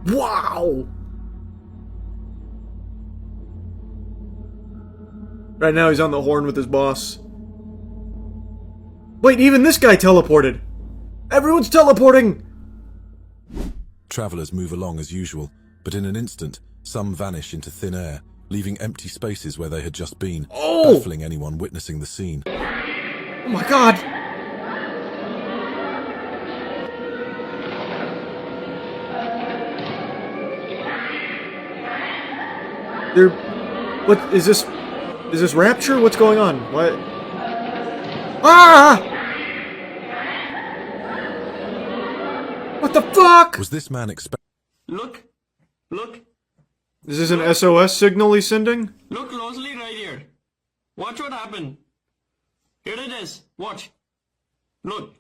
Wow! Right now he's on the horn with his boss. Wait, even this guy teleported! Everyone's teleporting! Travelers move along as usual, but in an instant, some vanish into thin air, leaving empty spaces where they had just been, baffling anyone witnessing the scene. Oh my god! What is this? Is this Rapture? What's going on? What? Ah! What the fuck? Was this man expecting? Look! Is this an SOS signal he's sending? Look closely right here. Watch what happened. Here it is. Watch. Look.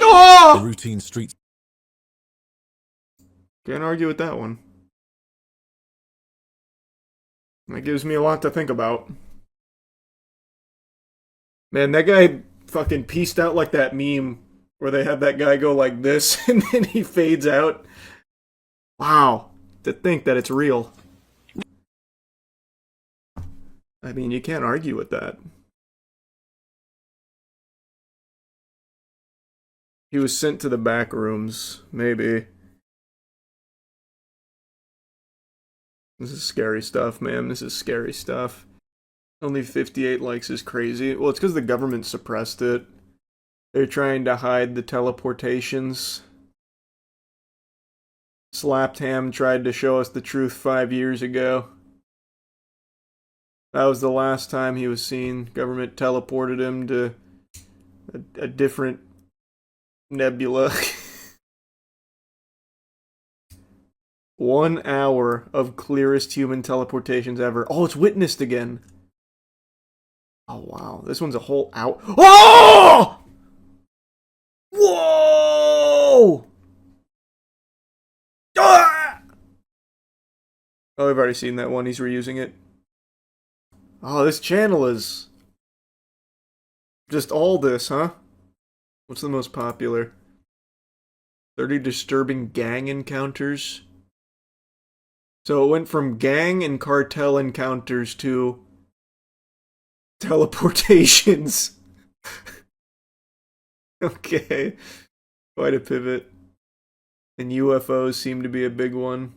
Oh! The routine street. Can't argue with that one. That gives me a lot to think about. Man, that guy fucking pieced out like that meme where they have that guy go like this and then he fades out. Wow. To think that it's real. I mean, you can't argue with that. He was sent to the back rooms, maybe. This is scary stuff, man. This is scary stuff. Only 58 likes is crazy. Well, it's because the government suppressed it. They're trying to hide the teleportations. Slapped Ham tried to show us the truth 5 years ago. That was the last time he was seen. Government teleported him to a different nebula. 1 hour of clearest human teleportations ever. Oh, it's witnessed again. Oh, wow. This one's a whole hour. Oh! Whoa! Ah! Oh, I've already seen that one. He's reusing it. Oh, this channel is just all this, huh? What's the most popular? 30 disturbing gang encounters. So it went from gang and cartel encounters to teleportations. Okay. Quite a pivot. And UFOs seem to be a big one.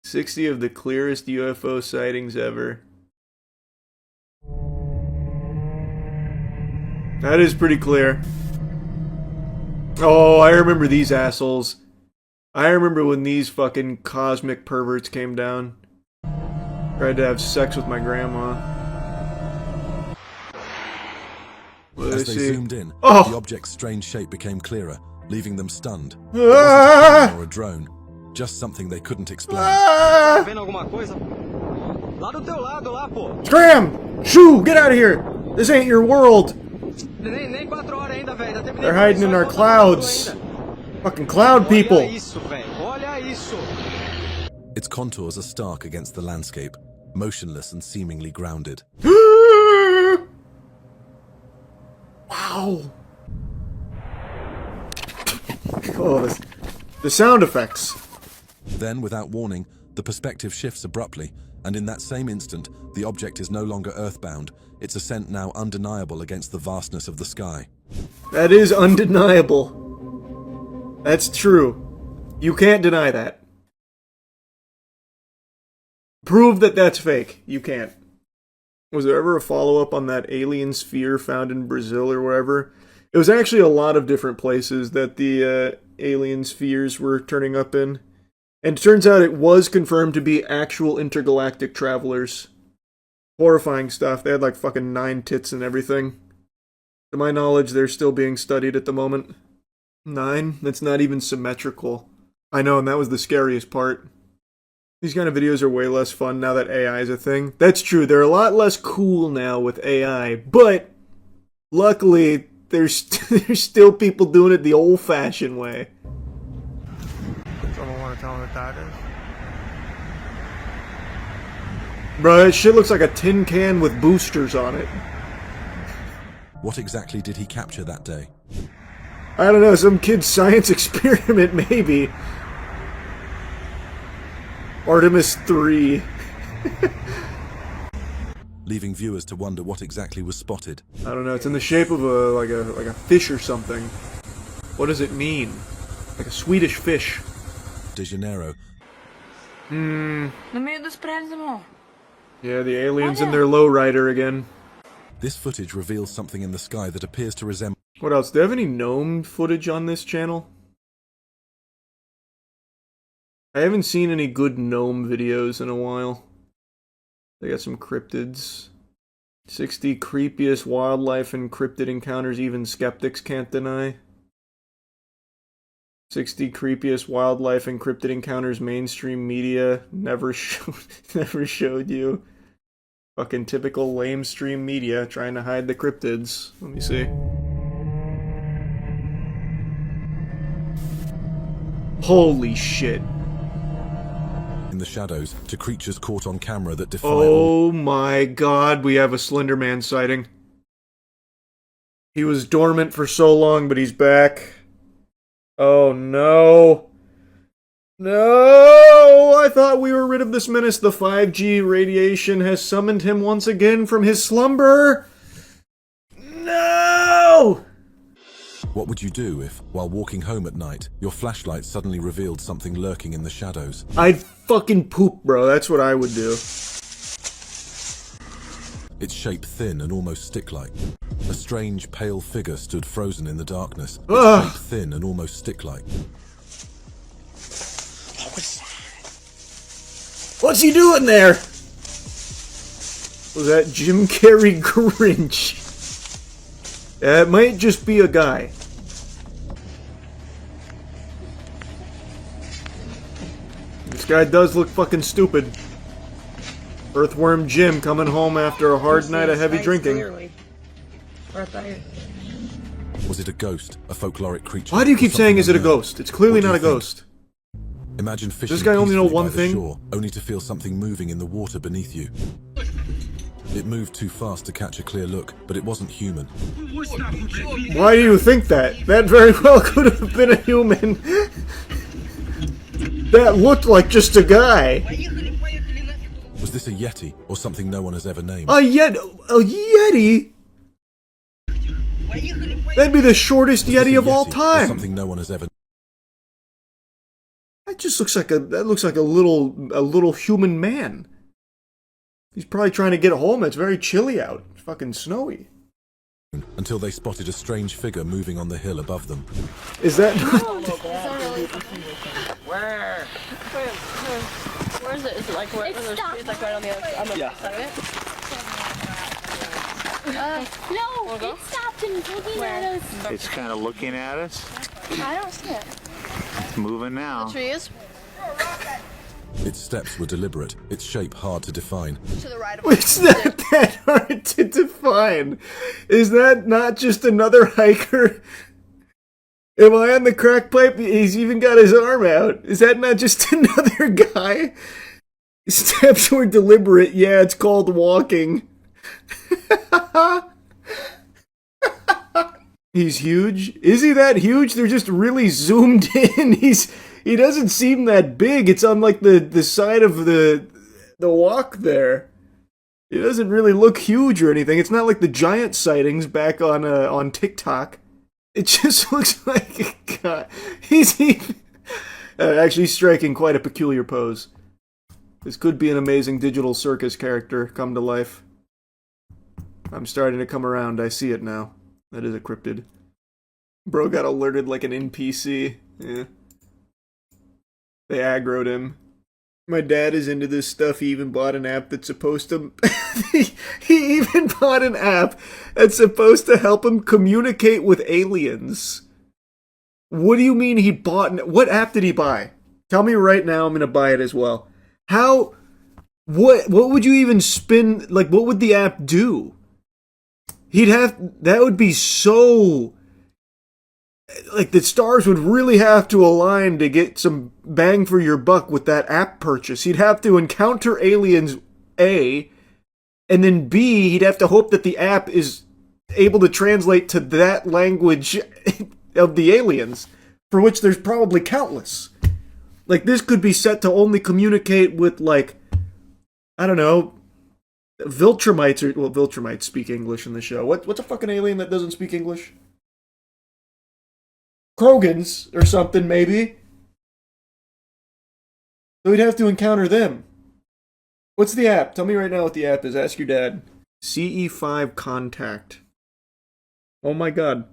60 of the clearest UFO sightings ever. That is pretty clear. Oh, I remember these assholes. I remember when these fucking cosmic perverts came down. Tried to have sex with my grandma. As they zoomed in, oh! the object's strange shape became clearer, leaving them stunned. It wasn't a plane or a drone, just something they couldn't explain. Scram! Shoo! Get out of here! This ain't your world! They're hiding in our clouds. Fucking cloud people. Its contours are stark against the landscape, motionless and seemingly grounded. Wow. Oh, the sound effects. Then, without warning, the perspective shifts abruptly, and in that same instant, the object is no longer earthbound, its ascent now undeniable against the vastness of the sky. That is undeniable. That's true. You can't deny that. Prove that that's fake. You can't. Was there ever a follow-up on that alien sphere found in Brazil or wherever? It was actually a lot of different places that the alien spheres were turning up in. And it turns out it was confirmed to be actual intergalactic travelers. Horrifying stuff. They had like fucking 9 tits and everything. To my knowledge, they're still being studied at the moment. 9? That's not even symmetrical. I know, and that was the scariest part. These kind of videos are way less fun now that AI is a thing. That's true, they're a lot less cool now with AI, but luckily, there's still people doing it the old-fashioned way. Someone want to tell me what that is? Bro, that shit looks like a tin can with boosters on it. What exactly did he capture that day? I don't know, some kid's science experiment, maybe. Artemis 3. Leaving viewers to wonder what exactly was spotted. I don't know, it's in the shape of like a fish or something. What does it mean? Like a Swedish fish. De Janeiro. No meio dos prédios, amor. Yeah, the aliens and their lowrider again. This footage reveals something in the sky that appears to resemble... What else? Do they have any gnome footage on this channel? I haven't seen any good gnome videos in a while. They got some cryptids. 60 creepiest wildlife and cryptid encounters even skeptics can't deny. 60 creepiest wildlife and cryptid encounters mainstream media never showed you. Fucking typical lamestream media trying to hide the cryptids. Let me see. Holy shit. In the shadows, to creatures caught on camera that defy Oh my god, we have a Slender Man sighting. He was dormant for so long, but he's back. Oh no. No! I thought we were rid of this menace. The 5G radiation has summoned him once again from his slumber. No! What would you do if, while walking home at night, your flashlight suddenly revealed something lurking in the shadows? I'd fucking poop, bro. That's what I would do. Its shape thin and almost stick-like. A strange, pale figure stood frozen in the darkness. Its shape thin and almost stick-like. What's he doing there? Was that Jim Carrey Grinch? It might just be a guy. This guy does look fucking stupid. Earthworm Jim coming home after a hard night of heavy drinking. Was it a ghost, a folkloric creature? Why do you keep saying is it a ghost? It's clearly not a ghost. Imagine fishing Does this guy only know one by the thing? shore, only to feel something moving in the water beneath you. It moved too fast to catch a clear look, but it wasn't human. Why do you think that? That very well could have been a human. That looked like just a guy. Was this a yeti, or something no one has ever named? A yeti? That'd be the shortest yeti of all time. Something no one has ever. That just looks like a little human man. He's probably trying to get home. It's very chilly out. It's fucking snowy. until they spotted a strange figure moving on the hill above them. Is that... Where? Where is it? Is it like where? It's like right on the other side of it? No, it stopped and looking at us. It's kind of looking at us. I don't see it. It's moving now. The trees? Its steps were deliberate, its shape hard to define. To the right of It's not that hard to define. Is that not just another hiker? Am I on the crack pipe? He's even got his arm out. Is that not just another guy? Steps were deliberate. Yeah, it's called walking. He's huge. Is he that huge? They're just really zoomed in. He doesn't seem that big. It's on like the side of the walk there. He doesn't really look huge or anything. It's not like the giant sightings back on TikTok. It just looks like a guy. He's actually striking quite a peculiar pose. This could be an amazing digital circus character come to life. I'm starting to come around. I see it now. That is a cryptid. Bro got alerted like an NPC. Yeah. They aggroed him. My dad is into this stuff. He even bought an app that's supposed to... he even bought an app that's supposed to help him communicate with aliens. What do you mean he bought... What app did he buy? Tell me right now, I'm going to buy it as well. How... What would you even spin... Like, what would the app do? He'd have... That would be so... Like, the stars would really have to align to get some bang for your buck with that app purchase. He'd have to encounter aliens, A, and then B, he'd have to hope that the app is able to translate to that language of the aliens, for which there's probably countless. Like, this could be set to only communicate with, like, I don't know, Viltrumites, or, well, Viltrumites speak English in the show. What's a fucking alien that doesn't speak English? Krogans, or something, maybe. So we'd have to encounter them. What's the app? Tell me right now what the app is. Ask your dad. CE5 Contact. Oh my god.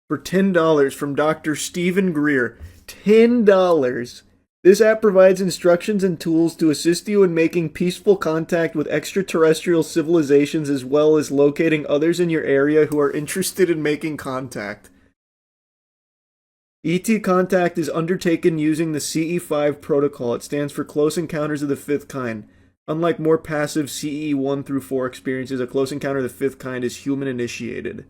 For $10 from Dr. Stephen Greer. $10. This app provides instructions and tools to assist you in making peaceful contact with extraterrestrial civilizations, as well as locating others in your area who are interested in making contact. ET contact is undertaken using the CE5 protocol. It stands for Close Encounters of the Fifth Kind. Unlike more passive CE 1 through 4 experiences, a close encounter of the fifth kind is human-initiated.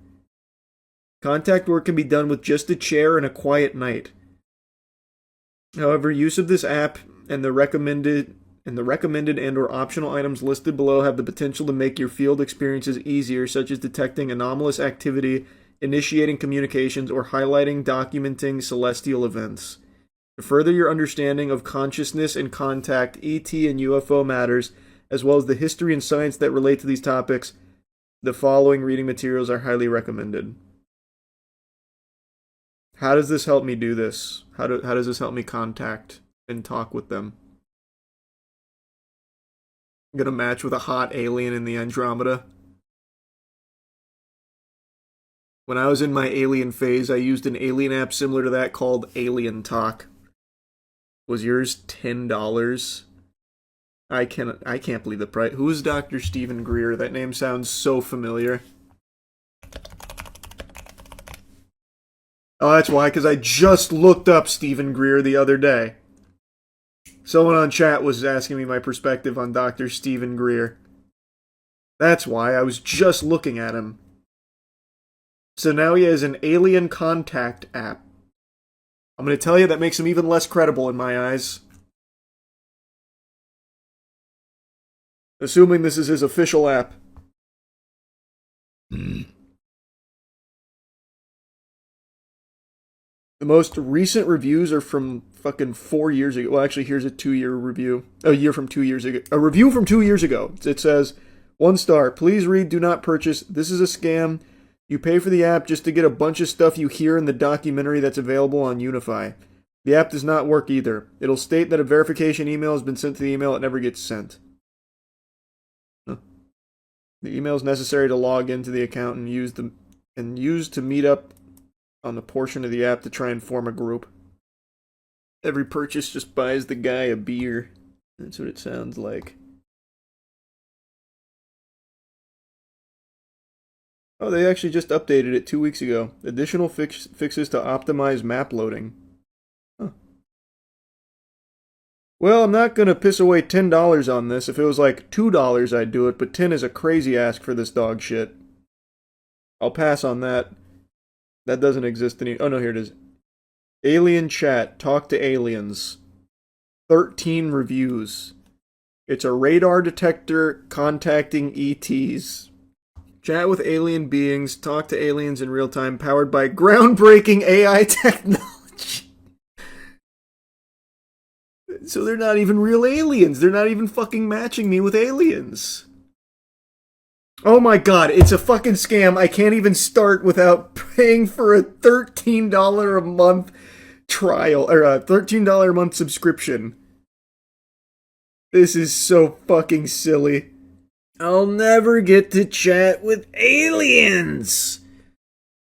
Contact work can be done with just a chair and a quiet night. However, use of this app and the recommended and or optional items listed below have the potential to make your field experiences easier, such as detecting anomalous activity, initiating communications, or documenting celestial events. To further your understanding of consciousness and contact, ET and UFO matters, as well as the history and science that relate to these topics, the following reading materials are highly recommended. How does this help me do this? How does this help me contact and talk with them? I'm gonna match with a hot alien in the Andromeda. When I was in my alien phase, I used an alien app similar to that called Alien Talk. Was yours $10? I can't believe the price. Who is Dr. Stephen Greer? That name sounds so familiar. Oh, that's why, because I just looked up Stephen Greer the other day. Someone on chat was asking me my perspective on Dr. Stephen Greer. That's why, I was just looking at him. So now he has an alien contact app. I'm going to tell you that makes him even less credible in my eyes. Assuming this is his official app. The most recent reviews are from fucking 4 years ago. Well, actually, here's a 2-year review. A year from 2 years ago. A review from 2 years ago. It says, 1 star. Please read, do not purchase. This is a scam. You pay for the app just to get a bunch of stuff you hear in the documentary that's available on Unify. The app does not work either. It'll state that a verification email has been sent to the email. It never gets sent. Huh. The email is necessary to log into the account and use the and use to meet up on the portion of the app to try and form a group. Every purchase just buys the guy a beer. That's what it sounds like. Oh, they actually just updated it 2 weeks ago. Additional fixes to optimize map loading. Huh. Well, I'm not gonna piss away $10 on this. If it was like $2, I'd do it, but 10 is a crazy ask for this dog shit. I'll pass on that. That doesn't exist any. Oh no, here it is. Alien chat. Talk to aliens. 13 reviews. It's a radar detector contacting ETs. Chat with alien beings. Talk to aliens in real time. Powered by groundbreaking AI technology. So they're not even real aliens. They're not even fucking matching me with aliens. Oh my god, it's a fucking scam. I can't even start without paying for a $13 a month trial, or a $13 a month subscription. This is so fucking silly. I'll never get to chat with aliens.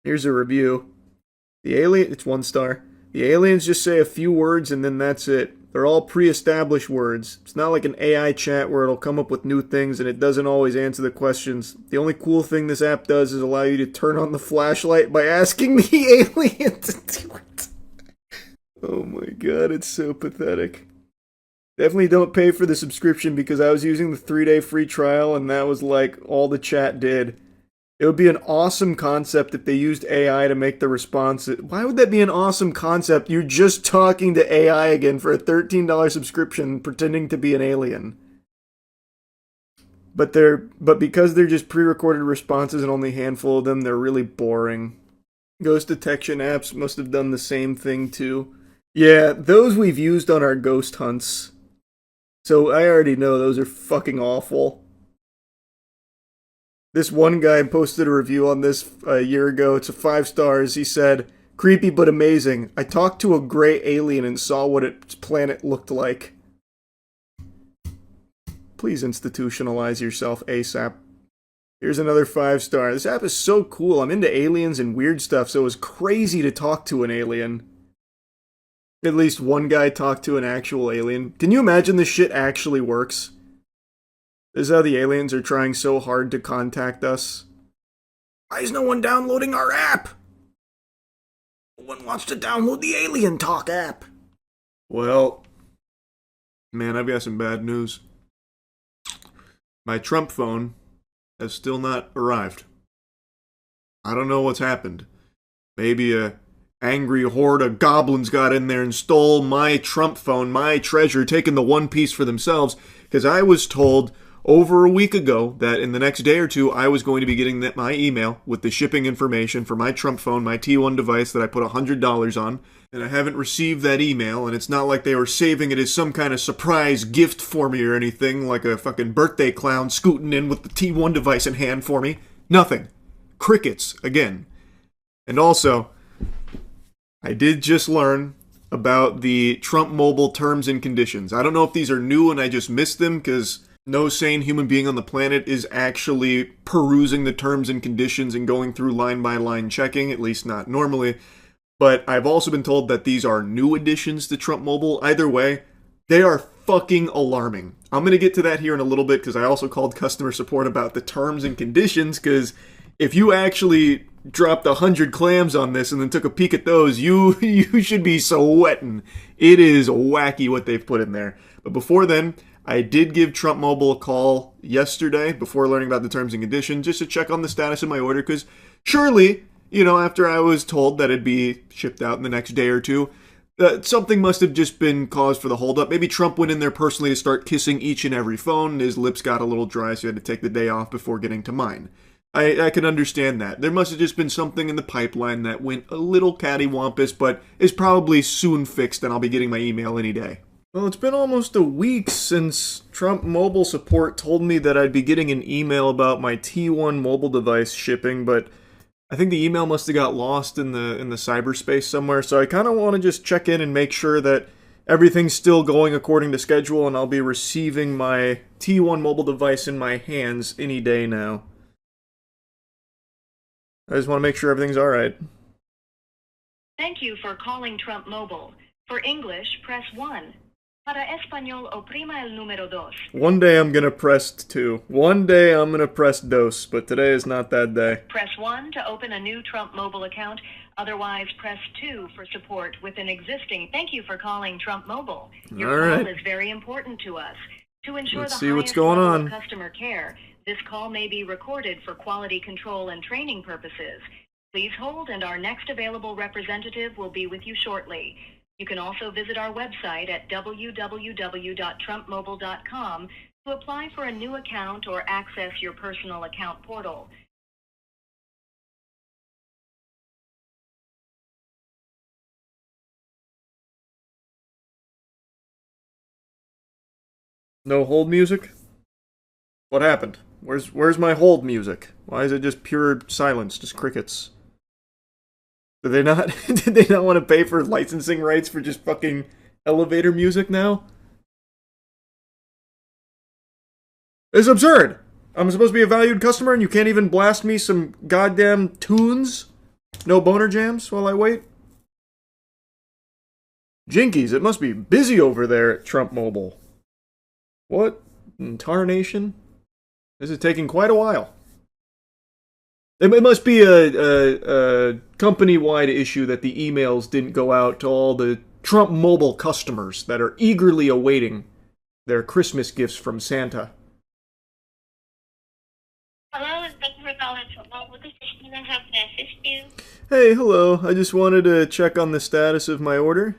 Here's a review. It's 1 star. The aliens just say a few words and then that's it. They're all pre-established words. It's not like an AI chat where it'll come up with new things and it doesn't always answer the questions. The only cool thing this app does is allow you to turn on the flashlight by asking the alien to do it. Oh my god, it's so pathetic. Definitely don't pay for the subscription because I was using the 3-day free trial and that was like all the chat did. It would be an awesome concept if they used AI to make the response. Why would that be an awesome concept? You're just talking to AI again for a $13 subscription pretending to be an alien. But because they're just pre-recorded responses and only a handful of them, they're really boring. Ghost detection apps must have done the same thing too. Yeah, those we've used on our ghost hunts. So I already know those are fucking awful. This one guy posted a review on this a year ago. It's a 5 stars. He said, creepy but amazing. I talked to a gray alien and saw what its planet looked like. Please institutionalize yourself ASAP. Here's another 5 star. This app is so cool. I'm into aliens and weird stuff, so it was crazy to talk to an alien. At least one guy talked to an actual alien. Can you imagine this shit actually works? This is how the aliens are trying so hard to contact us. Why is no one downloading our app? No one wants to download the Alien Talk app. Well, man, I've got some bad news. My Trump phone has still not arrived. I don't know what's happened. Maybe a angry horde of goblins got in there and stole my Trump phone, my treasure, taking the one piece for themselves, because I was told over a week ago that in the next day or two I was going to be getting my email with the shipping information for my Trump phone, my T1 device that I put $100 on, and I haven't received that email, and it's not like they were saving it as some kind of surprise gift for me or anything, like a fucking birthday clown scooting in with the T1 device in hand for me. Nothing. Crickets, again. And also, I did just learn about the Trump Mobile terms and conditions. I don't know if these are new and I just missed them, because no sane human being on the planet is actually perusing the terms and conditions and going through line by line checking, at least not normally. But I've also been told that these are new additions to Trump Mobile. Either way, they are fucking alarming. I'm going to get to that here in a little bit because I also called customer support about the terms and conditions, because if you actually dropped 100 clams on this and then took a peek at those, you should be sweating. It is wacky what they've put in there. But before then, I did give Trump Mobile a call yesterday before learning about the terms and conditions just to check on the status of my order, because surely, after I was told that it'd be shipped out in the next day or two, something must have just been cause for the holdup. Maybe Trump went in there personally to start kissing each and every phone, and his lips got a little dry, so he had to take the day off before getting to mine. I can understand that. There must have just been something in the pipeline that went a little cattywampus, but is probably soon fixed, and I'll be getting my email any day. Well, it's been almost a week since Trump Mobile Support told me that I'd be getting an email about my T1 mobile device shipping, but I think the email must have got lost in the cyberspace somewhere, so I kind of want to just check in and make sure that everything's still going according to schedule, and I'll be receiving my T1 mobile device in my hands any day now. I just want to make sure everything's alright. Thank you for calling Trump Mobile. For English, press 1. Para español, oprima el número dos. One day I'm gonna press 2. One day I'm gonna press dos, but today is not that day. Press 1 to open a new Trump Mobile account. Otherwise, press 2 for support with an existing. Thank you for calling Trump Mobile. Your All right. call is very important to us. To ensure Let's the see what's highest going level on. of customer care, this call may be recorded for quality control and training purposes. Please hold, and our next available representative will be with you shortly. You can also visit our website at www.trumpmobile.com to apply for a new account or access your personal account portal. No hold music? What happened? Where's my hold music? Why is it just pure silence, just crickets? Did they not did they not want to pay for licensing rights for just fucking elevator music now? It's absurd! I'm supposed to be a valued customer and you can't even blast me some goddamn tunes? No boner jams while I wait? Jinkies, it must be busy over there at Trump Mobile. What in tarnation? This is taking quite a while. It must be a company-wide issue that the emails didn't go out to all the Trump Mobile customers that are eagerly awaiting their Christmas gifts from Santa. Hello, and thank you for calling Trump Mobile. This is Tina. How can I assist you? Hey, hello. I just wanted to check on the status of my order.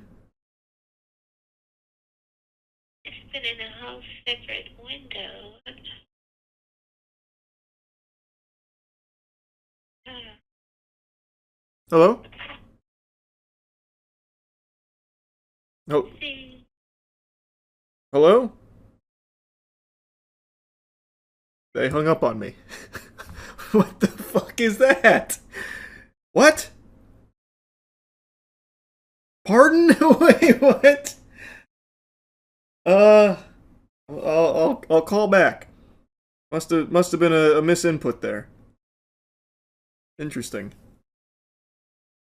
It's been in a whole separate window. Hello? Oh. Hello? They hung up on me. What the fuck is that? What? Pardon? Wait, what? I'll call back. Must have been a misinput there. Interesting.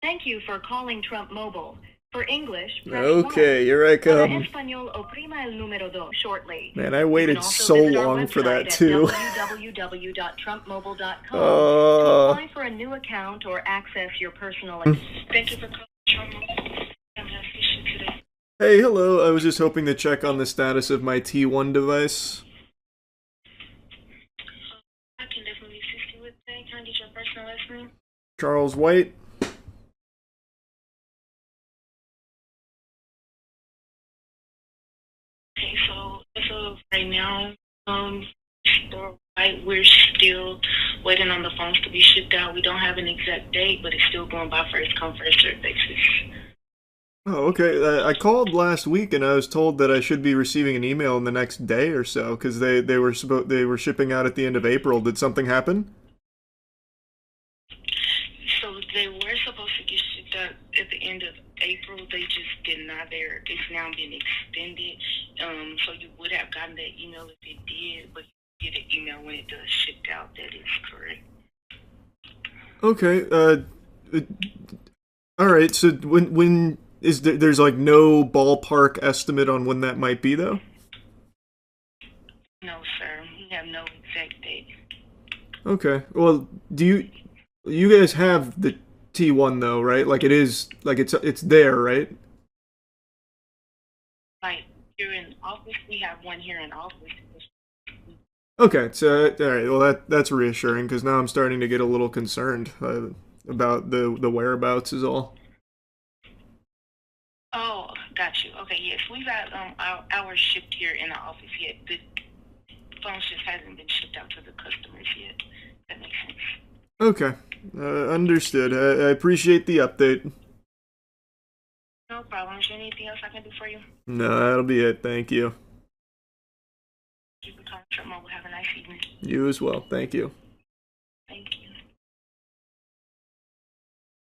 Thank you for calling Trump Mobile. For English, press Okay, 1. here I Para come. español, oprima el número dos shortly. Man, I You waited can also so visit our long for that website too. at www.trumpmobile.com to apply for a new account or access your personal. Thank you for calling Trump Mobile. How may I assist you today? Hey, hello. I was just hoping to check on the status of my T1 device. I can definitely assist you with that. Can I get your first and last name? Charles White. Okay, so as of right now, we're still waiting on the phones to be shipped out. We don't have an exact date, but it's still going by first come, first served basis. Oh, okay. I called last week and I was told that I should be receiving an email in the next day or so because they were shipping out at the end of April. Did something happen? So they were supposed to get shipped out at the end of April. They just did not. It's now been extended. So you would have gotten that email if it did, but you get an email when it does shipped out. That is correct. Okay. All right. So when is there's like no ballpark estimate on when that might be though? No, sir. We have no exact date. Okay. Well, you guys have the T1 though, right? Like it is like it's there, right? Like here in office, we have one here in office. Okay. So all right. Well, that's reassuring because now I'm starting to get a little concerned about the whereabouts is all. Oh, got you. Okay, yes, we've got ours shipped here in the office yet. The phones just hasn't been shipped out to the customers yet. That makes sense. Okay. Understood. I appreciate the update. No problem. Is there anything else I can do for you? No, that'll be it. Thank you. You can call Trump Mobile. Have a nice evening. You as well. Thank you. Thank you.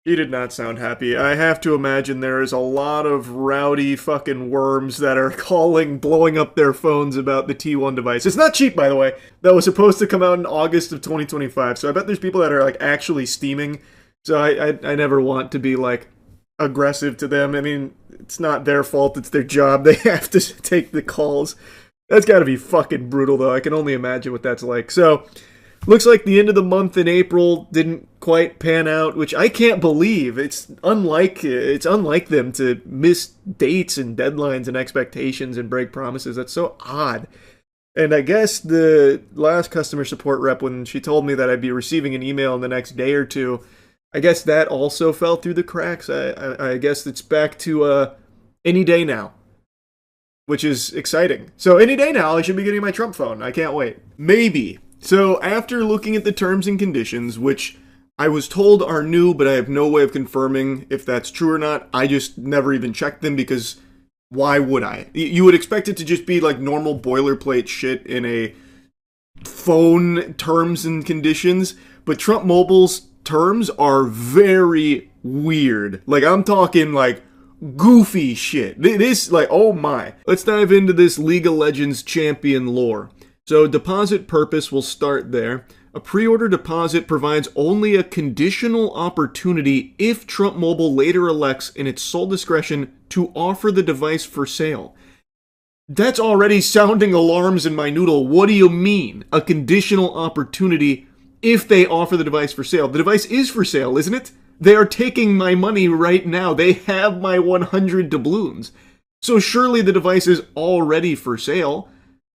He did not sound happy. I have to imagine there is a lot of rowdy fucking worms that are calling, blowing up their phones about the T1 device. It's not cheap, by the way. That was supposed to come out in August of 2025. So I bet there's people that are like actually steaming. So I never want to be like aggressive to them. I mean, it's not their fault. It's their job. They have to take the calls. That's got to be fucking brutal, though. I can only imagine what that's like. So, looks like the end of the month in April didn't quite pan out, which I can't believe. It's unlike them to miss dates and deadlines and expectations and break promises. That's so odd. And I guess the last customer support rep, when she told me that I'd be receiving an email in the next day or two, I guess that also fell through the cracks. I guess it's back to any day now, which is exciting. So any day now, I should be getting my Trump phone. I can't wait. Maybe. So after looking at the terms and conditions, which I was told are new, but I have no way of confirming if that's true or not, I just never even checked them because why would I? You would expect it to just be like normal boilerplate shit in a phone terms and conditions, but Trump Mobile's terms are very weird. Like, I'm talking like goofy shit. This, like, oh my. Let's dive into this League of Legends champion lore. So deposit purpose will start there. A pre-order deposit provides only a conditional opportunity if Trump Mobile later elects in its sole discretion to offer the device for sale. That's already sounding alarms in my noodle. What do you mean? A conditional opportunity if they offer the device for sale? The device is for sale, isn't it? They are taking my money right now. They have my 100 doubloons. So surely the device is already for sale,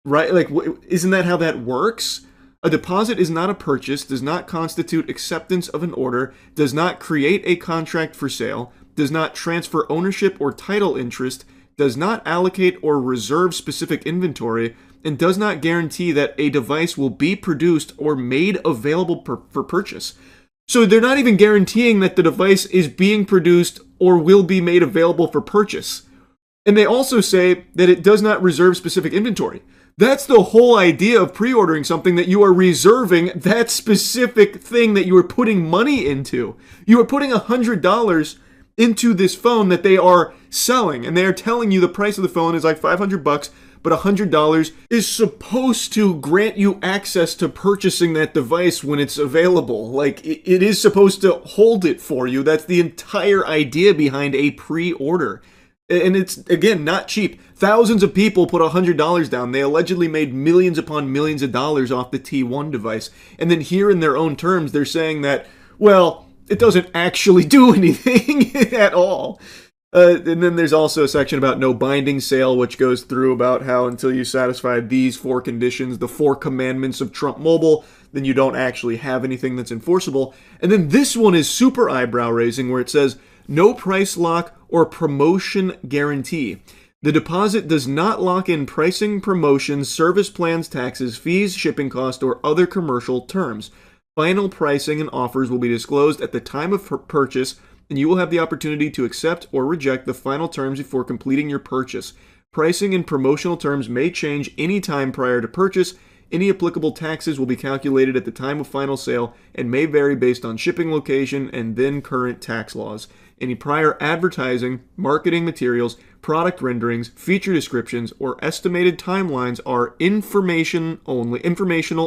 right? Like, isn't that how that works? A deposit is not a purchase, does not constitute acceptance of an order, does not create a contract for sale, does not transfer ownership or title interest, does not allocate or reserve specific inventory, and does not guarantee that a device will be produced or made available for purchase. So they're not even guaranteeing that the device is being produced or will be made available for purchase. And they also say that it does not reserve specific inventory. That's the whole idea of pre-ordering something, that you are reserving that specific thing that you are putting money into. You are putting $100 into this phone that they are selling, and they are telling you the price of the phone is like $500, but $100 is supposed to grant you access to purchasing that device when it's available. Like, it is supposed to hold it for you. That's the entire idea behind a pre-order. And it's, again, not cheap. Thousands of people put $100 down. They allegedly made millions upon millions of dollars off the T1 device. And then here in their own terms, they're saying that, well, it doesn't actually do anything at all. And then there's also a section about no binding sale, which goes through about how until you satisfy these 4 conditions, the 4 commandments of Trump Mobile, then you don't actually have anything that's enforceable. And then this one is super eyebrow raising, where it says, no price lock or promotion guarantee. The deposit does not lock in pricing, promotions, service plans, taxes, fees, shipping cost, or other commercial terms. Final pricing and offers will be disclosed at the time of purchase, and you will have the opportunity to accept or reject the final terms before completing your purchase. Pricing and promotional terms may change any time prior to purchase. Any applicable taxes will be calculated at the time of final sale and may vary based on shipping location and then current tax laws. Any prior advertising, marketing materials, product renderings, feature descriptions, or estimated timelines are informational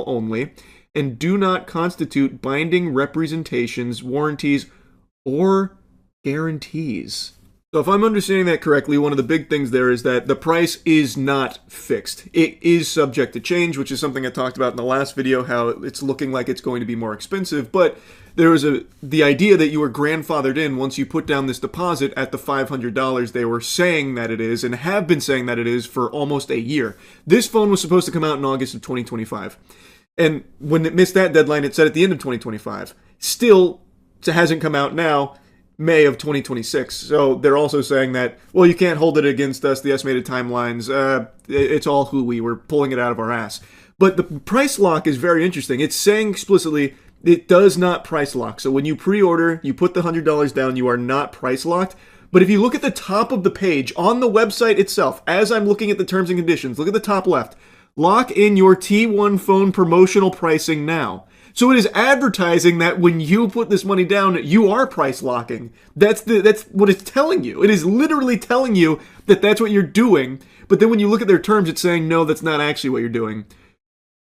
only, and do not constitute binding representations, warranties, or guarantees. So if I'm understanding that correctly, one of the big things there is that the price is not fixed. It is subject to change, which is something I talked about in the last video, how it's looking like it's going to be more expensive, but there was the idea that you were grandfathered in once you put down this deposit at the $500 they were saying that it is, and have been saying that it is for almost a year. This phone was supposed to come out in August of 2025. And when it missed that deadline, it said at the end of 2025. Still, it hasn't come out now, May of 2026. So they're also saying that, well, you can't hold it against us, the estimated timelines. It's all hooey. We're pulling it out of our ass. But the price lock is very interesting. It's saying explicitly it does not price lock. So when you pre-order, you put the $100 down, you are not price locked. But if you look at the top of the page on the website itself, as I'm looking at the terms and conditions, look at the top left. Lock in your T1 phone promotional pricing now. So it is advertising that when you put this money down, you are price locking. That's what it's telling you. It is literally telling you that that's what you're doing. But then when you look at their terms, it's saying, no, that's not actually what you're doing.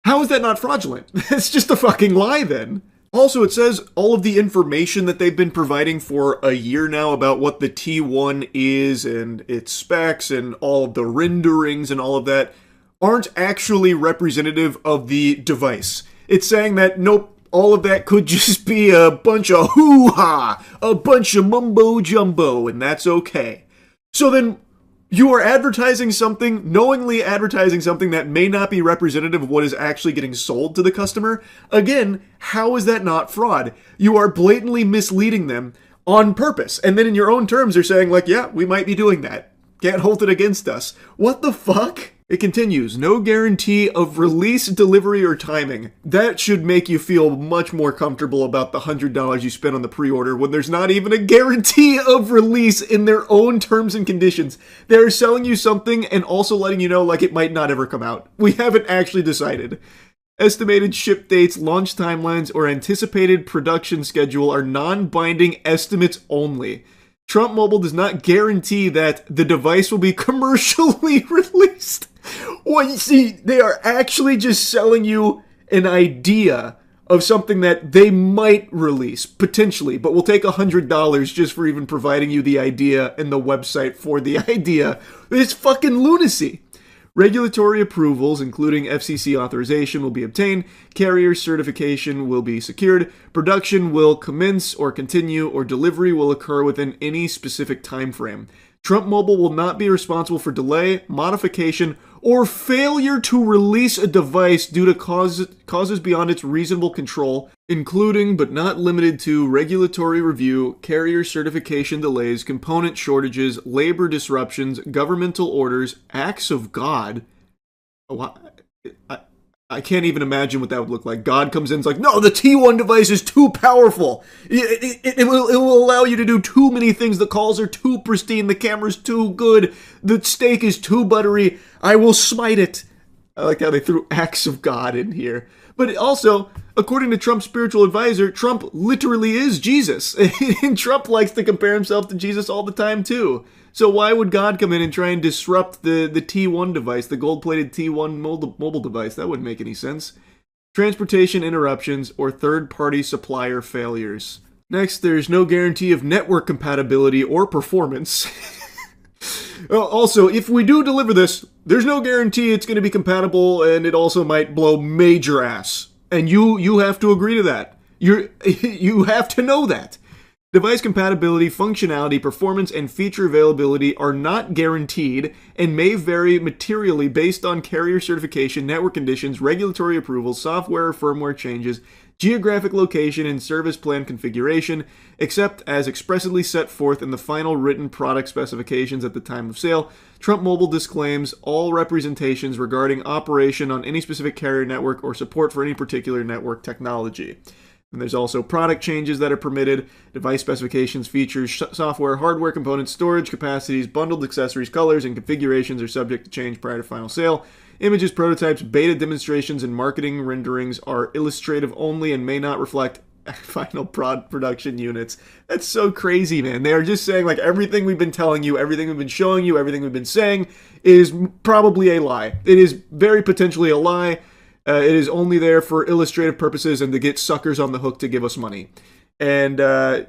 How is that not fraudulent? That's just a fucking lie then. Also, it says all of the information that they've been providing for a year now about what the T1 is and its specs and all of the renderings and all of that aren't actually representative of the device. It's saying that, nope, all of that could just be a bunch of hoo-ha, a bunch of mumbo-jumbo, and that's okay. So then, you are advertising something, knowingly advertising something that may not be representative of what is actually getting sold to the customer. Again, how is that not fraud? You are blatantly misleading them on purpose. And then in your own terms, they're saying like, yeah, we might be doing that. Can't hold it against us. What the fuck? It continues, no guarantee of release, delivery, or timing. That should make you feel much more comfortable about the $100 you spent on the pre-order when there's not even a guarantee of release in their own terms and conditions. They're selling you something and also letting you know like it might not ever come out. We haven't actually decided. Estimated ship dates, launch timelines, or anticipated production schedule are non-binding estimates only. Trump Mobile does not guarantee that the device will be commercially released. Well, you see, they are actually just selling you an idea of something that they might release, potentially, but will take $100 just for even providing you the idea and the website for the idea. It's fucking lunacy. Regulatory approvals, including FCC authorization, will be obtained. Carrier certification will be secured. Production will commence or continue, or delivery will occur within any specific time frame. Trump Mobile will not be responsible for delay, modification, or failure to release a device due to causes beyond its reasonable control, including but not limited to regulatory review, carrier certification delays, component shortages, labor disruptions, governmental orders, acts of God. Oh, I can't even imagine what that would look like. God comes in and is like, no, the T1 device is too powerful. It will allow you to do too many things. The calls are too pristine. The camera's too good. The steak is too buttery. I will smite it. I like how they threw acts of God in here. But also, according to Trump's spiritual advisor, Trump literally is Jesus. And Trump likes to compare himself to Jesus all the time, too. So why would God come in and try and disrupt the T1 device, the gold-plated T1 mobile device? That wouldn't make any sense. Transportation interruptions or third-party supplier failures. Next, there's no guarantee of network compatibility or performance. Also, if we do deliver this, there's no guarantee it's going to be compatible, and it also might blow major ass. And you have to agree to that. You have to know that. Device compatibility, functionality, performance, and feature availability are not guaranteed and may vary materially based on carrier certification, network conditions, regulatory approvals, software or firmware changes, geographic location, and service plan configuration, except as expressly set forth in the final written product specifications at the time of sale. Trump Mobile disclaims all representations regarding operation on any specific carrier network or support for any particular network technology. And there's also product changes that are permitted, device specifications, features, software, hardware components, storage capacities, bundled accessories, colors, and configurations are subject to change prior to final sale. Images, prototypes, beta demonstrations, and marketing renderings are illustrative only and may not reflect final production units. That's so crazy, man. They are just saying, like, everything we've been telling you, everything we've been showing you, everything we've been saying is probably a lie. It is very potentially a lie. It is only there for illustrative purposes and to get suckers on the hook to give us money. And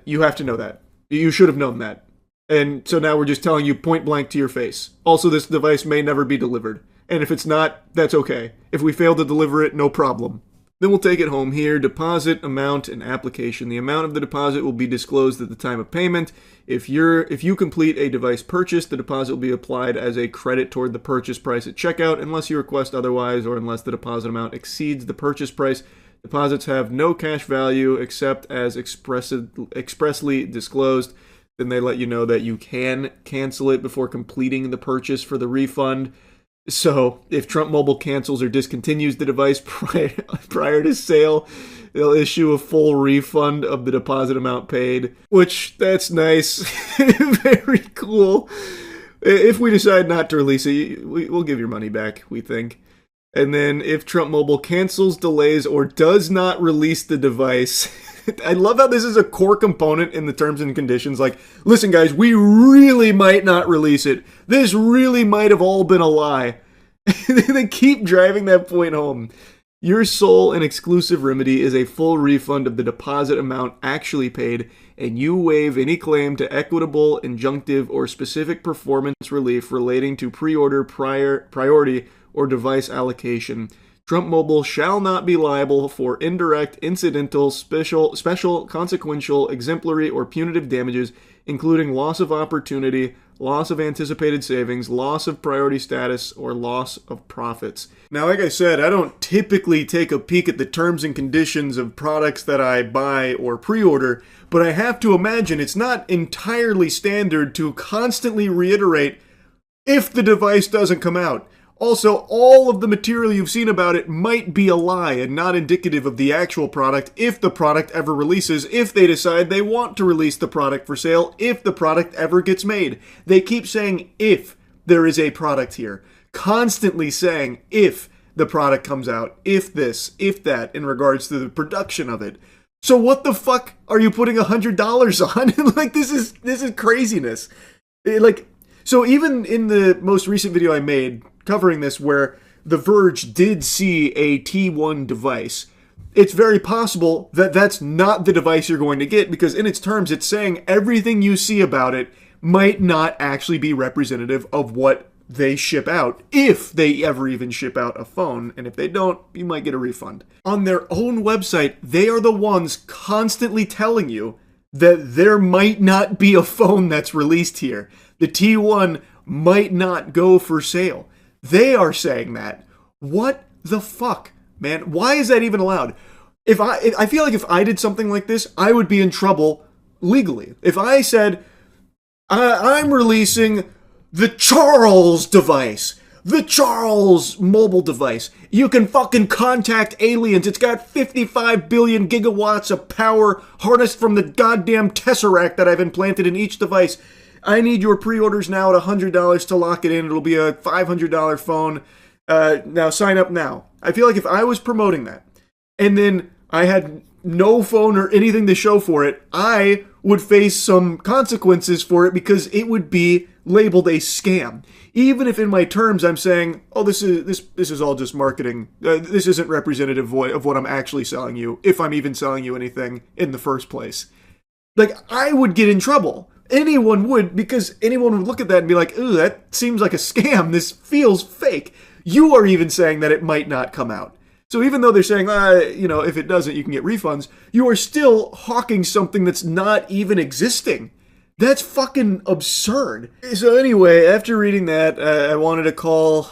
you have to know that. You should have known that. And so now we're just telling you point blank to your face. Also, this device may never be delivered. And if it's not, that's okay. If we fail to deliver it, no problem. Then we'll take it home here. Deposit, amount, and application. The amount of the deposit will be disclosed at the time of payment. If you complete a device purchase, the deposit will be applied as a credit toward the purchase price at checkout unless you request otherwise or unless the deposit amount exceeds the purchase price. Deposits have no cash value except as expressly disclosed. Then they let you know that you can cancel it before completing the purchase for the refund. So, if Trump Mobile cancels or discontinues the device prior to sale, they'll issue a full refund of the deposit amount paid, which, that's nice. Very cool. If we decide not to release it, we'll give your money back, we think. And then if Trump Mobile cancels, delays, or does not release the device, I love how this is a core component in the terms and conditions. Like, listen guys, we really might not release it. This really might have all been a lie. They keep driving that point home. Your sole and exclusive remedy is a full refund of the deposit amount actually paid, and you waive any claim to equitable, injunctive, or specific performance relief relating to pre-order priority or device allocation. Trump Mobile shall not be liable for indirect, incidental, special, consequential, exemplary, or punitive damages, including loss of opportunity, loss of anticipated savings, loss of priority status, or loss of profits. Now, like I said, I don't typically take a peek at the terms and conditions of products that I buy or pre-order, but I have to imagine it's not entirely standard to constantly reiterate if the device doesn't come out. Also, all of the material you've seen about it might be a lie and not indicative of the actual product if the product ever releases, if they decide they want to release the product for sale, if the product ever gets made. They keep saying if there is a product here. Constantly saying if the product comes out, if this, if that, in regards to the production of it. So what the fuck are you putting $100 on? Like, this is craziness. So even in the most recent video I made covering this, where The Verge did see a T1 device, it's very possible that that's not the device you're going to get, because in its terms it's saying everything you see about it might not actually be representative of what they ship out, if they ever even ship out a phone, and if they don't, you might get a refund. On their own website, they are the ones constantly telling you that there might not be a phone that's released here. The T1 might not go for sale. They are saying that. What the fuck, man? Why is that even allowed? I feel like if I did something like this, I would be in trouble legally. If I said, I'm releasing the Charles device, the Charles mobile device. You can fucking contact aliens. It's got 55 billion gigawatts of power harnessed from the goddamn Tesseract that I've implanted in each device. I need your pre-orders now at $100 to lock it in. It'll be a $500 phone. Now sign up now. I feel like if I was promoting that, and then I had no phone or anything to show for it, I would face some consequences for it, because it would be labeled a scam. Even if in my terms I'm saying, oh, this is all just marketing. This isn't representative of what I'm actually selling you, if I'm even selling you anything in the first place. Like, I would get in trouble. Anyone would, because anyone would look at that and be like, ooh, that seems like a scam. This feels fake. You are even saying that it might not come out. So even though they're saying, if it doesn't, you can get refunds, you are still hawking something that's not even existing. That's fucking absurd. So anyway, after reading that, I wanted to call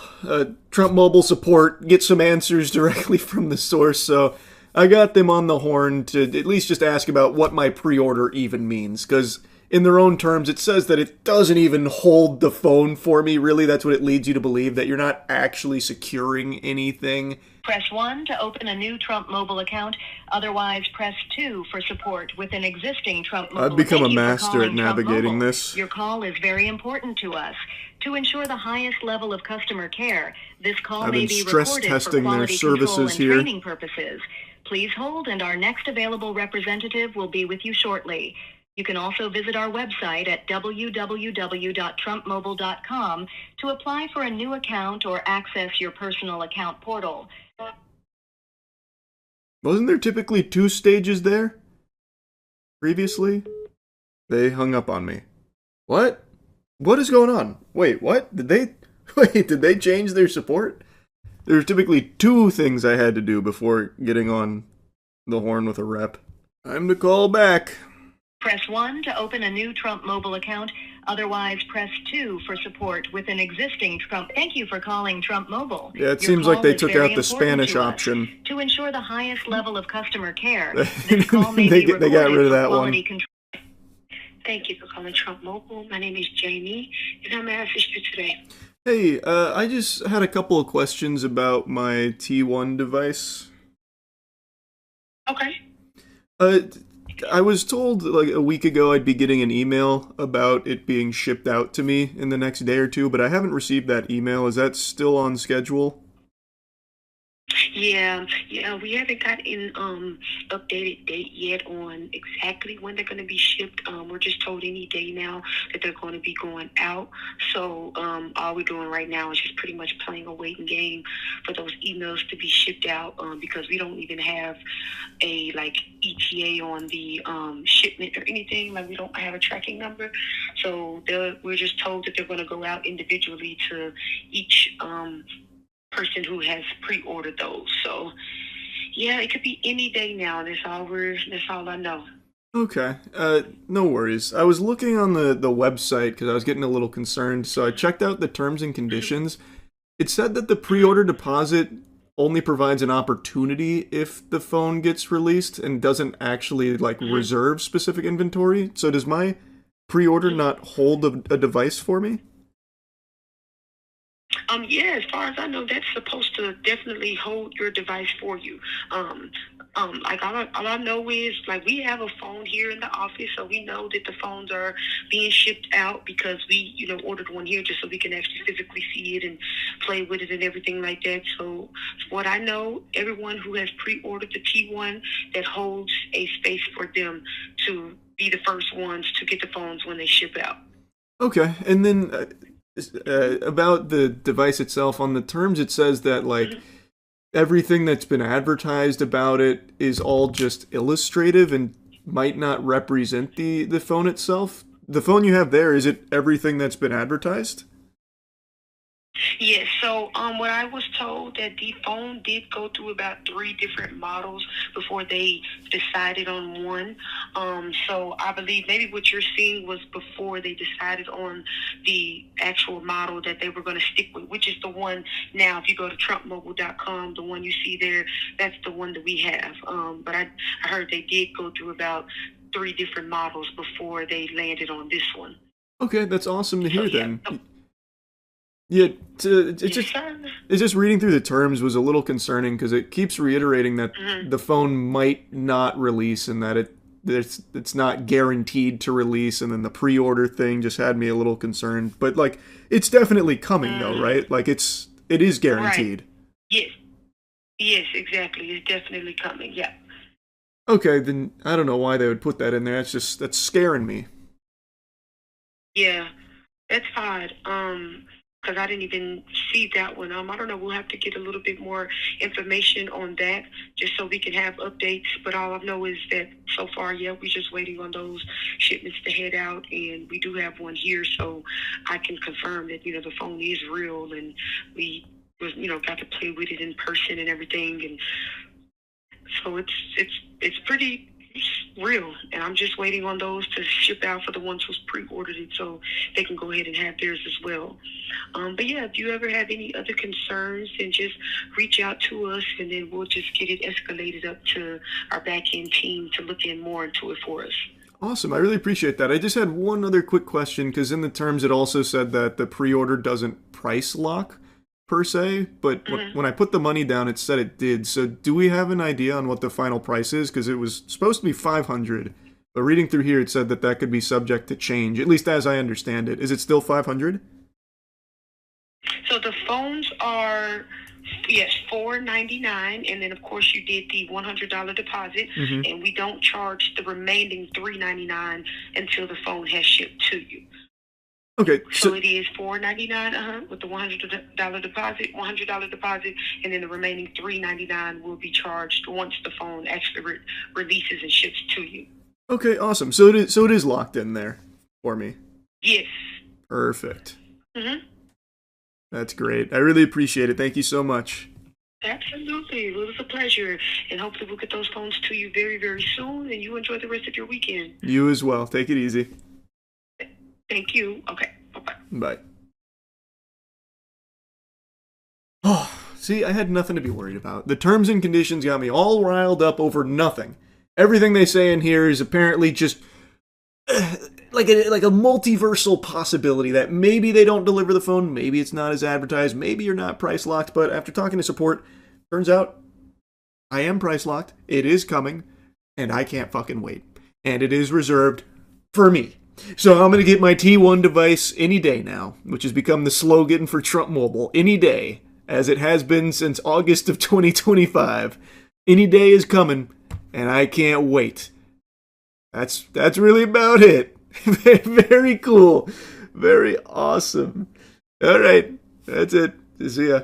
Trump Mobile support, get some answers directly from the source. So I got them on the horn to at least just ask about what my pre-order even means, because in their own terms, it says that it doesn't even hold the phone for me. Really, that's what it leads you to believe, that you're not actually securing anything. Press 1 to open a new Trump Mobile account. Otherwise, press 2 for support with an existing Trump Mobile. I've become Thank a you for master calling at navigating Trump Mobile. this. Your call is very important to us. To ensure the highest level of customer care, this call I've may been be stress recorded testing for their quality control services and here. training purposes. Please hold, and our next available representative will be with you shortly. You can also visit our website at www.trumpmobile.com to apply for a new account or access your personal account portal. Wasn't there typically 2 stages there? Previously? They hung up on me. What? What is going on? Wait, what? Did they change their support? There were typically 2 things I had to do before getting on the horn with a rep. Time to call back. Press 1 to open a new Trump Mobile account. Otherwise, press 2 for support with an existing Trump. Thank you for calling Trump Mobile. Yeah, it Your seems like call they is took very out the important Spanish to us. option. To ensure the highest level of customer care, this call may be They got recorded rid of for that quality one. control. Thank you for calling Trump Mobile. My name is Jamie, and how may I assist you today? Hey, I just had a couple of questions about my T1 device. Okay. I was told like a week ago I'd be getting an email about it being shipped out to me in the next day or 2, but I haven't received that email. Is that still on schedule? Yeah, we haven't got an updated date yet on exactly when they're going to be shipped. We're just told any day now that they're going to be going out. So all we're doing right now is just pretty much playing a waiting game for those emails to be shipped out because we don't even have a ETA on the shipment or anything. Like we don't have a tracking number. So we're just told that they're going to go out individually to each person who has pre-ordered those. So yeah, it could be any day now. That's all I know. Okay, no worries. I was looking on the website because I was getting a little concerned, so I checked out the terms and conditions. It said that the pre-order deposit only provides an opportunity if the phone gets released and doesn't actually reserve specific inventory. So does my pre-order not hold a device for me? Yeah, as far as I know, that's supposed to definitely hold your device for you. All I know is we have a phone here in the office, so we know that the phones are being shipped out because we, ordered one here just so we can actually physically see it and play with it and everything like that. So, what I know, everyone who has pre-ordered the T1, that holds a space for them to be the first ones to get the phones when they ship out. Okay, and then about the device itself, on the terms it says that everything that's been advertised about it is all just illustrative and might not represent the phone itself. The phone you have there, is it everything that's been advertised? Yes, so what I was told that the phone did go through about 3 different models before they decided on one. So I believe maybe what you're seeing was before they decided on the actual model that they were going to stick with, which is the one now. If you go to TrumpMobile.com, the one you see there, that's the one that we have. But I heard they did go through about 3 different models before they landed on this one. Okay, that's awesome to hear then. Yeah, it's just reading through the terms was a little concerning because it keeps reiterating that the phone might not release and that it's not guaranteed to release, and then the pre-order thing just had me a little concerned. But it's definitely coming though, right? It is guaranteed. Right. Yes, exactly. It's definitely coming. Yeah. Okay, then I don't know why they would put that in there. That's scaring me. Yeah, that's odd. Because I didn't even see that one. I don't know. We'll have to get a little bit more information on that just so we can have updates. But all I know is that so far, we're just waiting on those shipments to head out, and we do have one here, so I can confirm that the phone is real, and we got to play with it in person and everything, and so it's pretty real, and I'm just waiting on those to ship out for the ones who's pre-ordered it so they can go ahead and have theirs as well. But yeah, if you ever have any other concerns, then just reach out to us, and then we'll just get it escalated up to our back-end team to look in more into it for us. Awesome. I really appreciate that. I just had one other quick question, because in the terms it also said that the pre-order doesn't price lock per se, but when I put the money down, it said it did. So do we have an idea on what the final price is? Because it was supposed to be $500, but reading through here, it said that could be subject to change, at least as I understand it. Is it still $500? So the phones are, yes, $499, and then of course you did the $100 deposit, and we don't charge the remaining $399 until the phone has shipped to you. Okay, so it is $499 with the $100 deposit, and then the remaining $399 will be charged once the phone actually releases and ships to you. Okay, awesome. So it is locked in there for me. Yes. Perfect. That's great. I really appreciate it. Thank you so much. Absolutely. It was a pleasure, and hopefully we'll get those phones to you very, very soon, and you enjoy the rest of your weekend. You as well. Take it easy. Thank you. Okay. Bye-bye. Bye. Oh, see, I had nothing to be worried about. The terms and conditions got me all riled up over nothing. Everything they say in here is apparently just like a multiversal possibility that maybe they don't deliver the phone, maybe it's not as advertised, maybe you're not price locked, but after talking to support, turns out I am price locked, it is coming, and I can't fucking wait. And it is reserved for me. So I'm going to get my T1 device any day now, which has become the slogan for Trump Mobile. Any day, as it has been since August of 2025. Any day is coming, and I can't wait. That's really about it. Very cool. Very awesome. All right, that's it. See ya.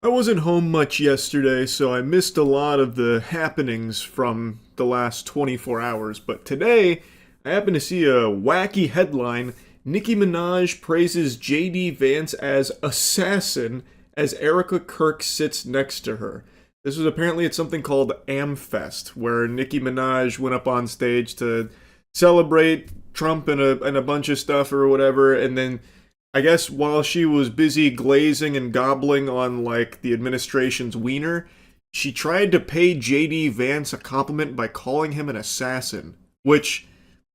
I wasn't home much yesterday, so I missed a lot of the happenings from the last 24 hours. But today, I happened to see a wacky headline. Nicki Minaj praises J.D. Vance as assassin as Erica Kirk sits next to her. This was apparently at something called AmFest, where Nicki Minaj went up on stage to celebrate Trump and a bunch of stuff or whatever, and then I guess while she was busy glazing and gobbling on, like, the administration's wiener, she tried to pay J.D. Vance a compliment by calling him an assassin, which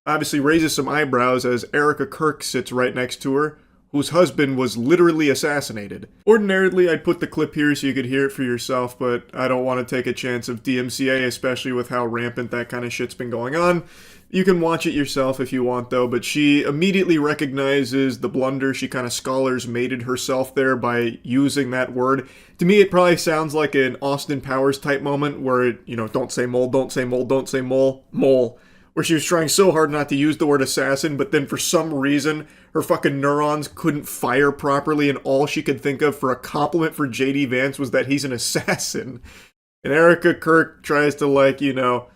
obviously raises some eyebrows as Erica Kirk sits right next to her, whose husband was literally assassinated. Ordinarily, I'd put the clip here so you could hear it for yourself, but I don't want to take a chance of DMCA, especially with how rampant that kind of shit's been going on. You can watch it yourself if you want, though, but she immediately recognizes the blunder. She kind of scholars mated herself there by using that word. To me, it probably sounds like an Austin Powers type moment where, it, you know, don't say mole, don't say mole, don't say mole, mole. Where she was trying so hard not to use the word assassin, but then for some reason, her fucking neurons couldn't fire properly, and all she could think of for a compliment for J.D. Vance was that he's an assassin. And Erica Kirk tries to, like, you know,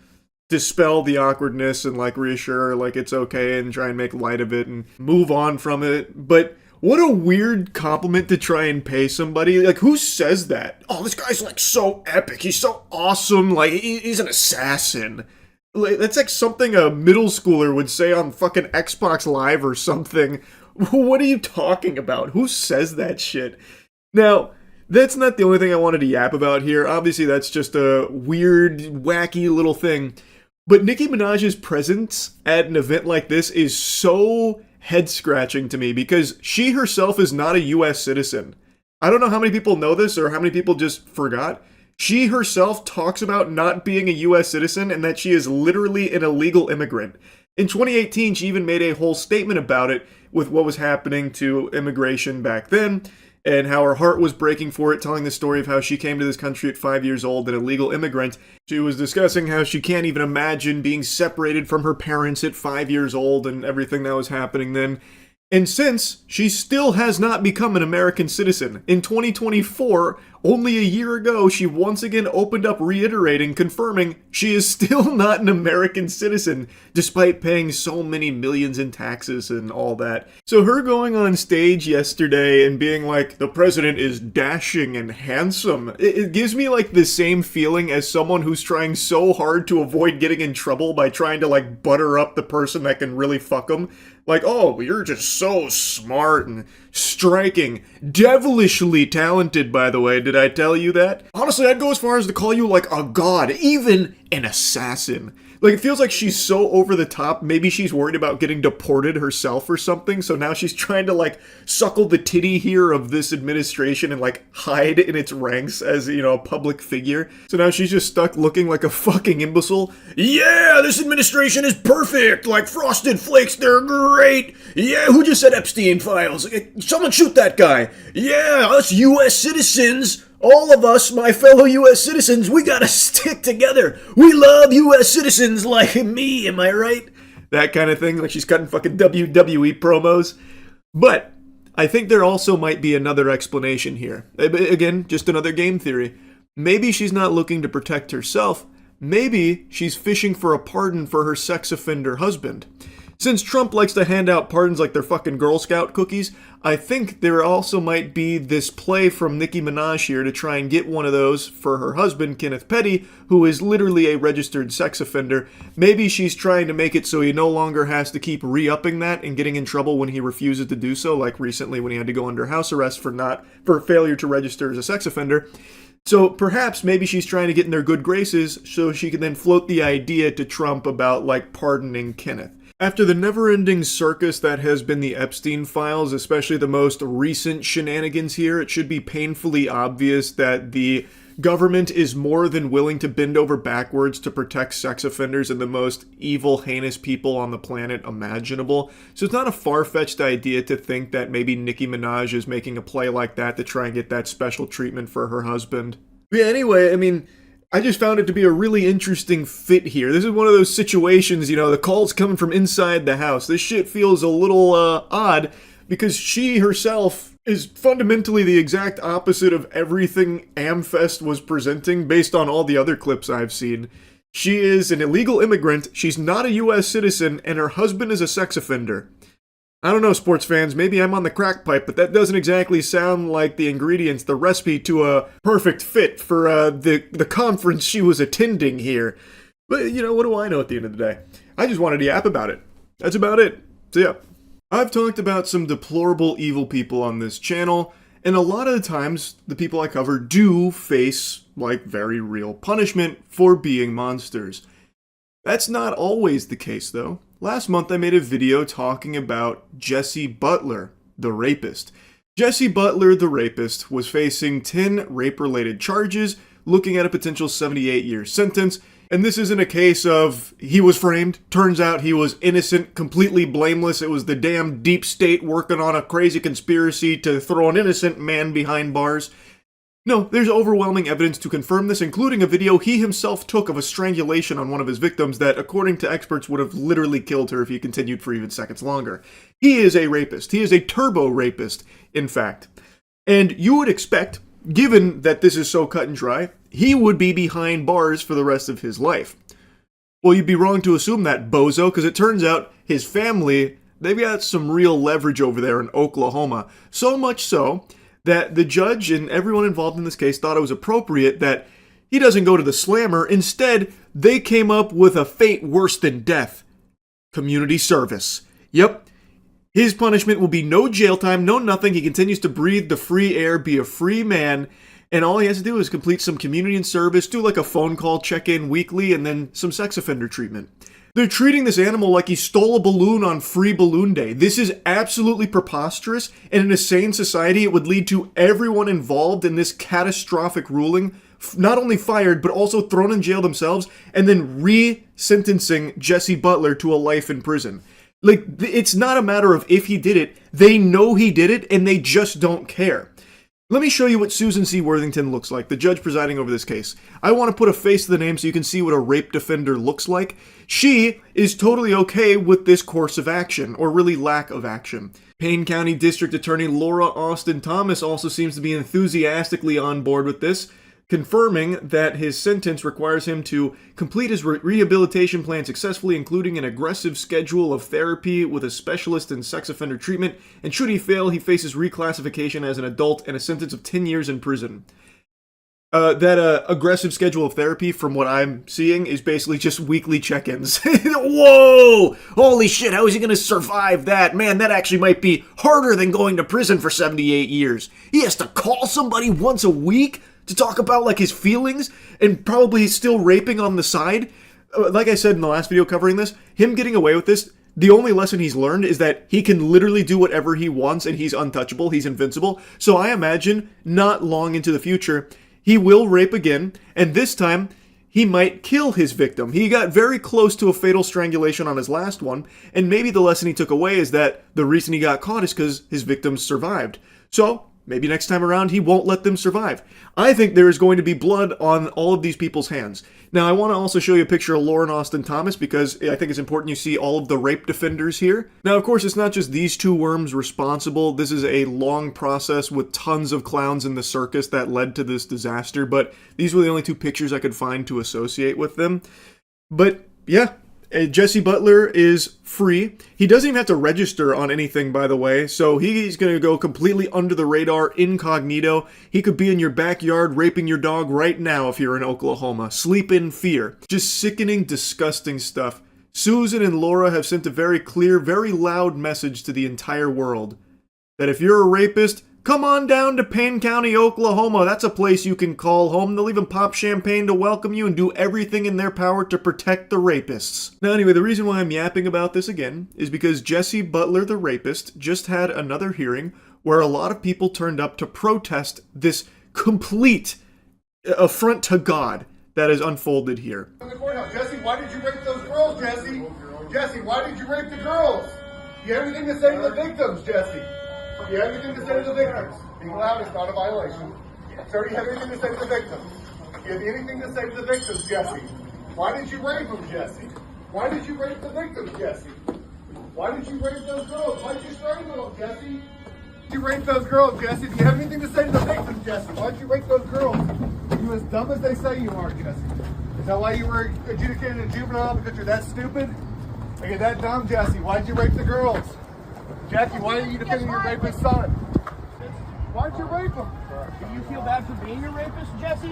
dispel the awkwardness and, like, reassure her, like, it's okay and try and make light of it and move on from it. But what a weird compliment to try and pay somebody. Like, who says that? Oh, this guy's, like, so epic. He's so awesome. Like, he's an assassin. That's like something a middle schooler would say on fucking Xbox Live or something. What are you talking about? Who says that shit? Now, that's not the only thing I wanted to yap about here. Obviously, that's just a weird, wacky little thing. But Nicki Minaj's presence at an event like this is so head-scratching to me because she herself is not a U.S. citizen. I don't know how many people know this or how many people just forgot. She herself talks about not being a U.S. citizen and that she is literally an illegal immigrant. In 2018, she even made a whole statement about it with what was happening to immigration back then and how her heart was breaking for it, telling the story of how she came to this country at 5 years old, an illegal immigrant. She was discussing how she can't even imagine being separated from her parents at 5 years old and everything that was happening then. And since, she still has not become an American citizen. In 2024, only a year ago, she once again opened up reiterating, confirming she is still not an American citizen, despite paying so many millions in taxes and all that. So her going on stage yesterday and being like, the president is dashing and handsome, it gives me like the same feeling as someone who's trying so hard to avoid getting in trouble by trying to like butter up the person that can really fuck them. Like, oh, you're just so smart and striking. Devilishly talented, by the way. Did I tell you that? Honestly, I'd go as far as to call you like a god, even an assassin. Like, it feels like she's so over the top. Maybe she's worried about getting deported herself or something. So now she's trying to, like, suckle the titty here of this administration and, like, hide in its ranks as, you know, a public figure. So now she's just stuck looking like a fucking imbecile. Yeah, this administration is perfect. Like, Frosted Flakes, they're great. Yeah, who just said Epstein files? Someone shoot that guy. Yeah, us U.S. citizens. All of us, my fellow U.S. citizens, we gotta stick together. We love U.S. citizens like me, am I right? That kind of thing, like she's cutting fucking WWE promos. But I think there also might be another explanation here. Again, just another game theory. Maybe she's not looking to protect herself. Maybe she's fishing for a pardon for her sex offender husband. Since Trump likes to hand out pardons like they're fucking Girl Scout cookies, I think there also might be this play from Nicki Minaj here to try and get one of those for her husband, Kenneth Petty, who is literally a registered sex offender. Maybe she's trying to make it so he no longer has to keep re-upping that and getting in trouble when he refuses to do so, like recently when he had to go under house arrest for failure to register as a sex offender. So perhaps maybe she's trying to get in their good graces so she can then float the idea to Trump about, like, pardoning Kenneth. After the never-ending circus that has been the Epstein files, especially the most recent shenanigans here, it should be painfully obvious that the government is more than willing to bend over backwards to protect sex offenders and the most evil, heinous people on the planet imaginable. So it's not a far-fetched idea to think that maybe Nicki Minaj is making a play like that to try and get that special treatment for her husband. But yeah, anyway, I mean, I just found it to be a really interesting fit here. This is one of those situations, the call's coming from inside the house. This shit feels a little odd because she herself is fundamentally the exact opposite of everything Amfest was presenting based on all the other clips I've seen. She is an illegal immigrant, she's not a US citizen, and her husband is a sex offender. I don't know, sports fans, maybe I'm on the crack pipe, but that doesn't exactly sound like the ingredients, the recipe to a perfect fit for the conference she was attending here. But, what do I know at the end of the day? I just wanted to yap about it. That's about it. So yeah. I've talked about some deplorable evil people on this channel, and a lot of the times, the people I cover do face, very real punishment for being monsters. That's not always the case, though. Last month, I made a video talking about Jesse Butler, the rapist. Jesse Butler, the rapist, was facing 10 rape-related charges, looking at a potential 78-year sentence. And this isn't a case of he was framed, turns out he was innocent, completely blameless, it was the damn deep state working on a crazy conspiracy to throw an innocent man behind bars. No, there's overwhelming evidence to confirm this, including a video he himself took of a strangulation on one of his victims that, according to experts, would have literally killed her if he continued for even seconds longer. He is a rapist. He is a turbo rapist, in fact. And you would expect, given that this is so cut and dry, he would be behind bars for the rest of his life. Well, you'd be wrong to assume that, bozo, because it turns out his family, they've got some real leverage over there in Oklahoma. So much so that the judge and everyone involved in this case thought it was appropriate that he doesn't go to the slammer. Instead, they came up with a fate worse than death. Community service. Yep. His punishment will be no jail time, no nothing. He continues to breathe the free air, be a free man, and all he has to do is complete some community and service, do a phone call check-in weekly, and then some sex offender treatment. They're treating this animal like he stole a balloon on Free Balloon Day. This is absolutely preposterous, and in a sane society, it would lead to everyone involved in this catastrophic ruling not only fired, but also thrown in jail themselves, and then re-sentencing Jesse Butler to a life in prison. It's not a matter of if he did it. They know he did it, and they just don't care. Let me show you what Susan C. Worthington looks like, the judge presiding over this case. I want to put a face to the name so you can see what a rape defender looks like. She is totally okay with this course of action, or really lack of action. Payne County District Attorney Laura Austin Thomas also seems to be enthusiastically on board with this, confirming that his sentence requires him to complete his rehabilitation plan successfully, including an aggressive schedule of therapy with a specialist in sex offender treatment, and should he fail, he faces reclassification as an adult and a sentence of 10 years in prison. That aggressive schedule of therapy, from what I'm seeing, is basically just weekly check-ins. Whoa! Holy shit, how is he going to survive that? Man, that actually might be harder than going to prison for 78 years. He has to call somebody once a week to talk about his feelings, and probably he's still raping on the side. Like I said in the last video covering this, him getting away with this, the only lesson he's learned is that he can literally do whatever he wants and he's untouchable, he's invincible. So I imagine not long into the future, he will rape again, and this time he might kill his victim. He got very close to a fatal strangulation on his last one, and maybe the lesson he took away is that the reason he got caught is because his victims survived. So maybe next time around, he won't let them survive. I think there is going to be blood on all of these people's hands. Now, I want to also show you a picture of Lauren Austin Thomas because I think it's important you see all of the rape defenders here. Now, of course, it's not just these two worms responsible. This is a long process with tons of clowns in the circus that led to this disaster, but these were the only two pictures I could find to associate with them. But, yeah. Jesse Butler is free. He doesn't even have to register on anything, by the way, so he's going to go completely under the radar, incognito. He could be in your backyard raping your dog right now if you're in Oklahoma. Sleep in fear. Just sickening, disgusting stuff. Susan and Laura have sent a very clear, very loud message to the entire world. That if you're a rapist, come on down to Payne County, Oklahoma. That's a place you can call home. They'll even pop champagne to welcome you and do everything in their power to protect the rapists. Now anyway, the reason why I'm yapping about this again is because Jesse Butler, the rapist, just had another hearing where a lot of people turned up to protest this complete affront to God that is unfolded here. Jesse, why did you rape those girls, Jesse? Jesse, why did you rape the girls? You have anything to say to the victims, Jesse? You have anything to say to the victims? Being loud is not a violation. Sir, do you have anything to say to the victims? You have anything to say to the victims, Jesse? Why did you rape them, Jesse? Why did you rape the victims, Jesse? Why did you rape those girls? Why did you strangle them, Jesse? You raped those girls, Jesse. Do you have anything to say to the victims, Jesse? Why did you rape those girls? Are you as dumb as they say you are, Jesse? Is that why you were adjudicated a juvenile? Because you're that stupid? Are you that dumb, Jesse? Why did you rape the girls? Jackie, why are you defending your rapist son? Why did you rape him? Do you feel bad for being a rapist, Jesse?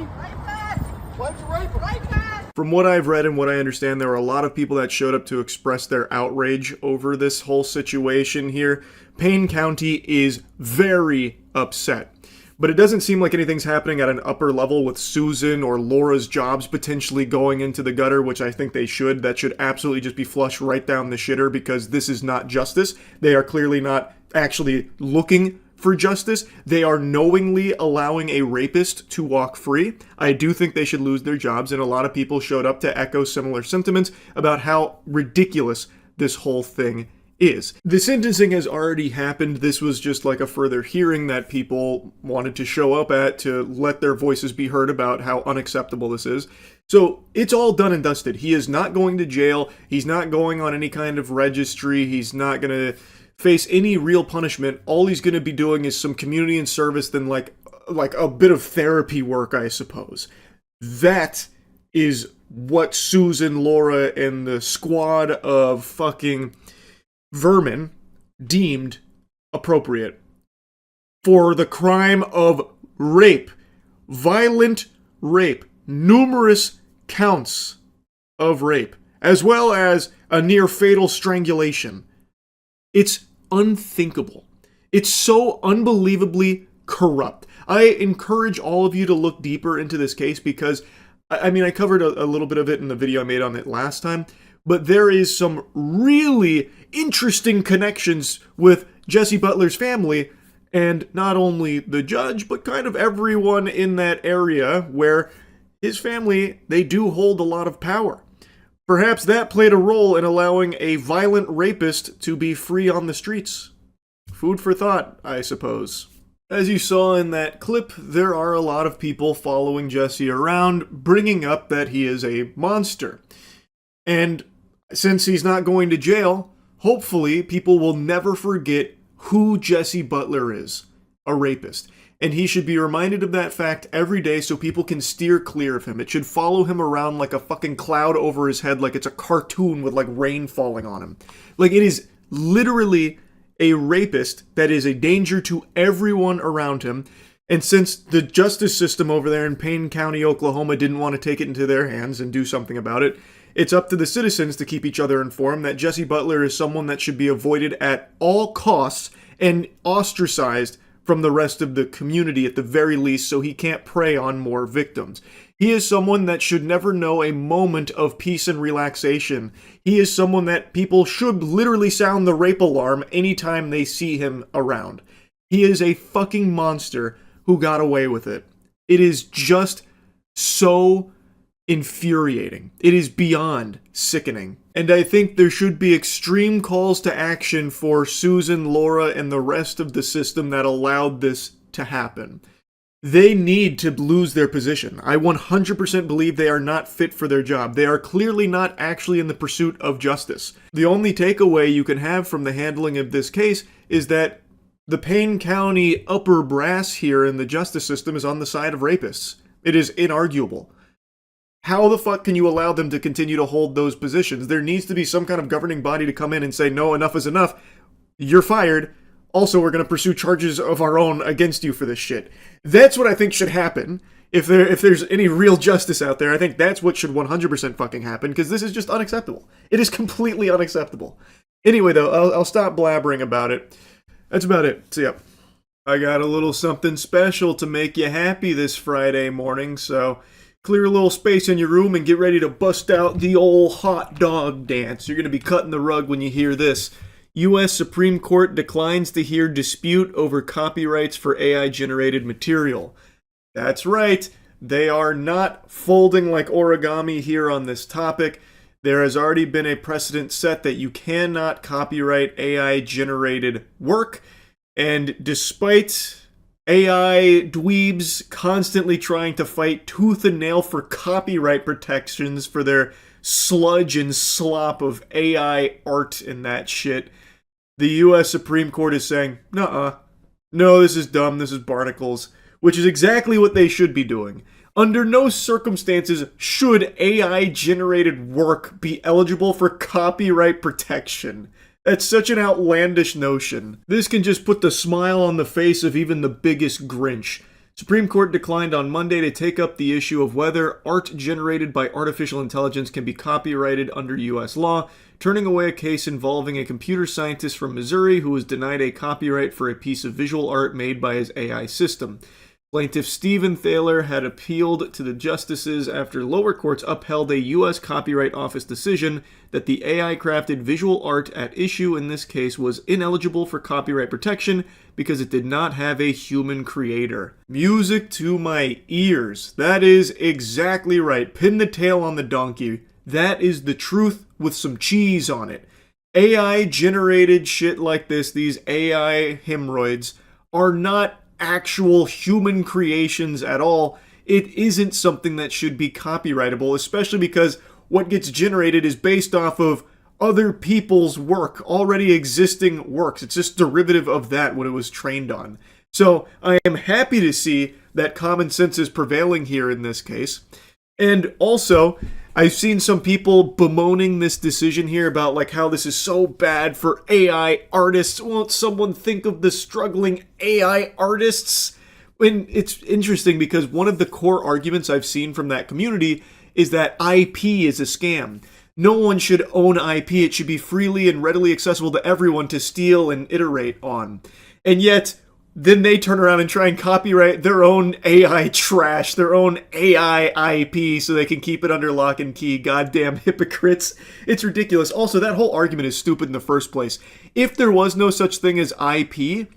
Why did you rape him? From what I've read and what I understand, there were a lot of people that showed up to express their outrage over this whole situation here. Payne County is very upset. But it doesn't seem like anything's happening at an upper level with Susan or Laura's jobs potentially going into the gutter, which I think they should. That should absolutely just be flushed right down the shitter, because this is not justice. They are clearly not actually looking for justice. They are knowingly allowing a rapist to walk free. I do think they should lose their jobs, and a lot of people showed up to echo similar sentiments about how ridiculous this whole thing is. The sentencing has already happened. This was just like a further hearing that people wanted to show up at to let their voices be heard about how unacceptable this is. So it's all done and dusted. He is not going to jail. He's not going on any kind of registry. He's not going to face any real punishment. All he's going to be doing is some community and service, then like a bit of therapy work, I suppose. That is what Susan, Laura, and the squad of fucking vermin deemed appropriate for the crime of rape, violent rape, numerous counts of rape, as well as a near fatal strangulation. It's unthinkable. It's so unbelievably corrupt. I encourage all of you to look deeper into this case, because I mean, I covered a little bit of it in the video I made on it last time, but there is some really interesting connections with Jesse Butler's family, and not only the judge, but kind of everyone in that area where his family, they do hold a lot of power. Perhaps that played a role in allowing a violent rapist to be free on the streets. Food for thought, I suppose. As you saw in that clip, there are a lot of people following Jesse around, bringing up that he is a monster. And since he's not going to jail, hopefully people will never forget who Jesse Butler is, a rapist. And he should be reminded of that fact every day so people can steer clear of him. It should follow him around like a fucking cloud over his head, like it's a cartoon with like rain falling on him. Like, it is literally a rapist that is a danger to everyone around him. And since the justice system over there in Payne County, Oklahoma didn't want to take it into their hands and do something about it, it's up to the citizens to keep each other informed that Jesse Butler is someone that should be avoided at all costs and ostracized from the rest of the community at the very least, so he can't prey on more victims. He is someone that should never know a moment of peace and relaxation. He is someone that people should literally sound the rape alarm anytime they see him around. He is a fucking monster who got away with it. It is just so infuriating. It is beyond sickening. And I think there should be extreme calls to action for Susan, Laura, and the rest of the system that allowed this to happen. They need to lose their position. I 100% believe they are not fit for their job. They are clearly not actually in the pursuit of justice. The only takeaway you can have from the handling of this case is that the Payne County upper brass here in the justice system is on the side of rapists. It is inarguable. How the fuck can you allow them to continue to hold those positions? There needs to be some kind of governing body to come in and say, no, enough is enough. You're fired. Also, we're going to pursue charges of our own against you for this shit. That's what I think should happen. If there's any real justice out there, I think that's what should 100% fucking happen, because this is just unacceptable. It is completely unacceptable. Anyway, though, I'll stop blabbering about it. That's about it. So, yeah. I got a little something special to make you happy this Friday morning, so clear a little space in your room and get ready to bust out the old hot dog dance. You're going to be cutting the rug when you hear this. U.S. Supreme Court declines to hear dispute over copyrights for AI-generated material. That's right. they are not folding like origami here on this topic. There has already been a precedent set that you cannot copyright AI-generated work, and despite AI dweebs constantly trying to fight tooth and nail for copyright protections for their sludge and slop of AI art and that shit, the US Supreme Court is saying, nuh-uh, no, this is dumb, this is barnacles, which is exactly what they should be doing. Under no circumstances should AI-generated work be eligible for copyright protection. That's such an outlandish notion. This can just put the smile on the face of even the biggest Grinch. Supreme Court declined on Monday to take up the issue of whether art generated by artificial intelligence can be copyrighted under U.S. law, turning away a case involving a computer scientist from Missouri who was denied a copyright for a piece of visual art made by his AI system. Plaintiff Stephen Thaler had appealed to the justices after lower courts upheld a U.S. Copyright Office decision that the AI-crafted visual art at issue in this case was ineligible for copyright protection because it did not have a human creator. Music to my ears. That is exactly right. Pin the tail on the donkey. That is the truth with some cheese on it. AI-generated shit like this, these AI hemorrhoids, are not actual human creations at all. It isn't something that should be copyrightable, especially because what gets generated is based off of other people's work, already existing works. It's just derivative of that, what it was trained on. So I am happy to see that common sense is prevailing here in this case. And also, I've seen some people bemoaning this decision here about like how this is so bad for AI artists. Won't someone think of the struggling AI artists? And it's interesting because one of the core arguments I've seen from that community is that IP is a scam. No one should own IP. It should be freely and readily accessible to everyone to steal and iterate on. And yet, then they turn around and try and copyright their own AI trash, their own AI IP, so they can keep it under lock and key. Goddamn hypocrites. It's ridiculous. Also, that whole argument is stupid in the first place. If there was no such thing as IP,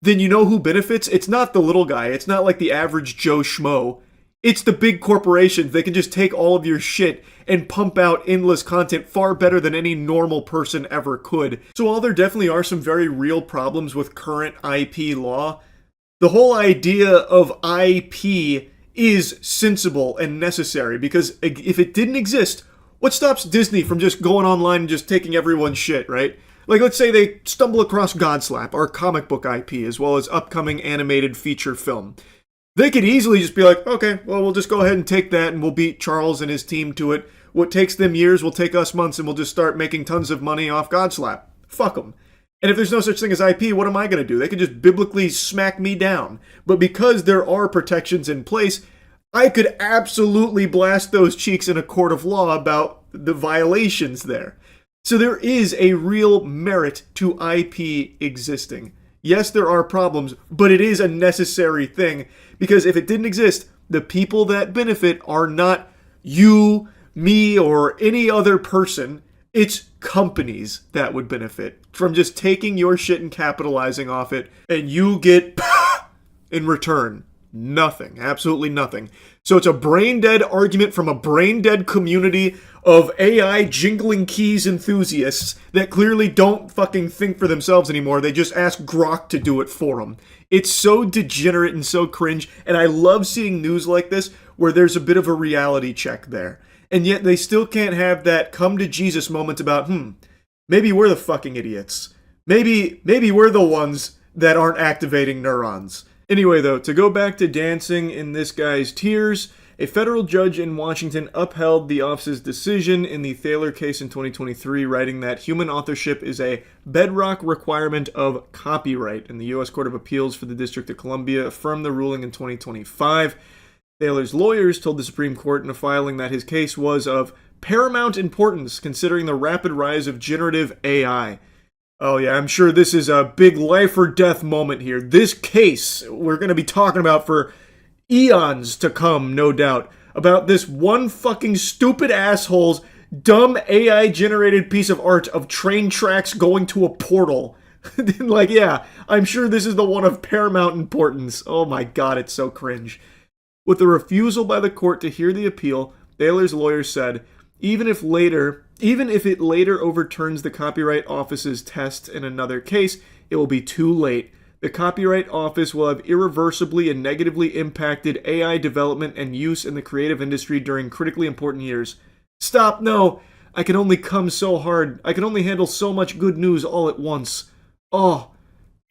then you know who benefits? It's not the little guy. It's not like the average Joe Schmo. It's the big corporations. They can just take all of your shit and pump out endless content far better than any normal person ever could. So while there definitely are some very real problems with current IP law, the whole idea of IP is sensible and necessary, because if it didn't exist, what stops Disney from just going online and just taking everyone's shit, right? Like, let's say they stumble across Godslap, our comic book IP, as well as upcoming animated feature film. They could easily just be like, okay, well, we'll just go ahead and take that and we'll beat Charles and his team to it. What takes them years will take us months, and we'll just start making tons of money off Godslap. Fuck them. And if there's no such thing as IP, what am I going to do? They could just biblically smack me down. But because there are protections in place, I could absolutely blast those cheeks in a court of law about the violations there. So there is a real merit to IP existing. Yes, there are problems, but it is a necessary thing, because if it didn't exist, the people that benefit are not you, me, or any other person. It's companies that would benefit from just taking your shit and capitalizing off it, and you get in return nothing, absolutely nothing. So it's a brain-dead argument from a brain-dead community of AI jingling keys enthusiasts that clearly don't fucking think for themselves anymore. They just ask Grok to do it for them. It's so degenerate and so cringe, and I love seeing news like this where there's a bit of a reality check there. And yet they still can't have that come to Jesus moment about, maybe we're the fucking idiots. Maybe we're the ones that aren't activating neurons. Anyway, though, to go back to dancing in this guy's tears, a federal judge in Washington upheld the office's decision in the Thaler case in 2023, writing that human authorship is a bedrock requirement of copyright. And the U.S. Court of Appeals for the District of Columbia affirmed the ruling in 2025. Thaler's lawyers told the Supreme Court in a filing that his case was of paramount importance considering the rapid rise of generative AI. Oh yeah, I'm sure this is a big life or death moment here. This case we're going to be talking about for eons to come, no doubt, about this one fucking stupid asshole's dumb AI-generated piece of art of train tracks going to a portal. Like, yeah, I'm sure this is the one of paramount importance. Oh my god, it's so cringe. With a refusal by the court to hear the appeal, Thaler's lawyer said, even if it later overturns the Copyright Office's test in another case, it will be too late. The Copyright Office will have irreversibly and negatively impacted AI development and use in the creative industry during critically important years. Stop, no! I can only come so hard. I can only handle so much good news all at once. Oh,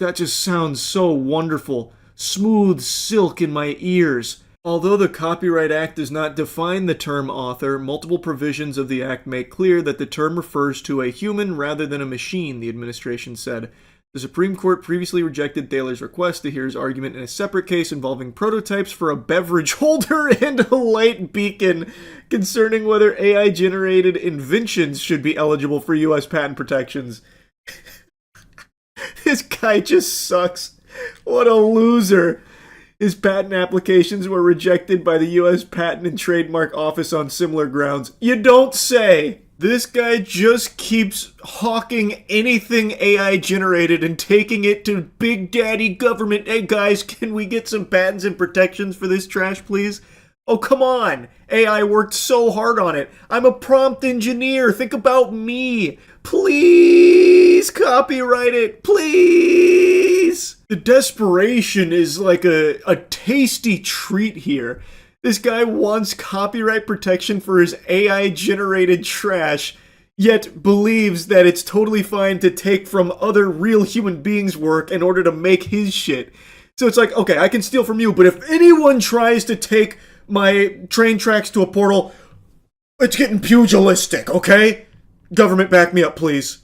that just sounds so wonderful. Smooth silk in my ears. Although the Copyright Act does not define the term author, multiple provisions of the Act make clear that the term refers to a human rather than a machine, the administration said. The Supreme Court previously rejected Thaler's request to hear his argument in a separate case involving prototypes for a beverage holder and a light beacon concerning whether AI-generated inventions should be eligible for U.S. patent protections. This guy just sucks. What a loser. His patent applications were rejected by the U.S. Patent and Trademark Office on similar grounds. You don't say! This guy just keeps hawking anything AI generated and taking it to Big Daddy government. Hey guys, can we get some patents and protections for this trash, please? Oh, come on! AI worked so hard on it. I'm a prompt engineer. Think about me. Please copyright it. Please! The desperation is like a tasty treat here. This guy wants copyright protection for his AI-generated trash, yet believes that it's totally fine to take from other real human beings' work in order to make his shit. So it's like, okay, I can steal from you, but if anyone tries to take my train tracks to a portal, it's getting pugilistic, okay? Government, back me up, please.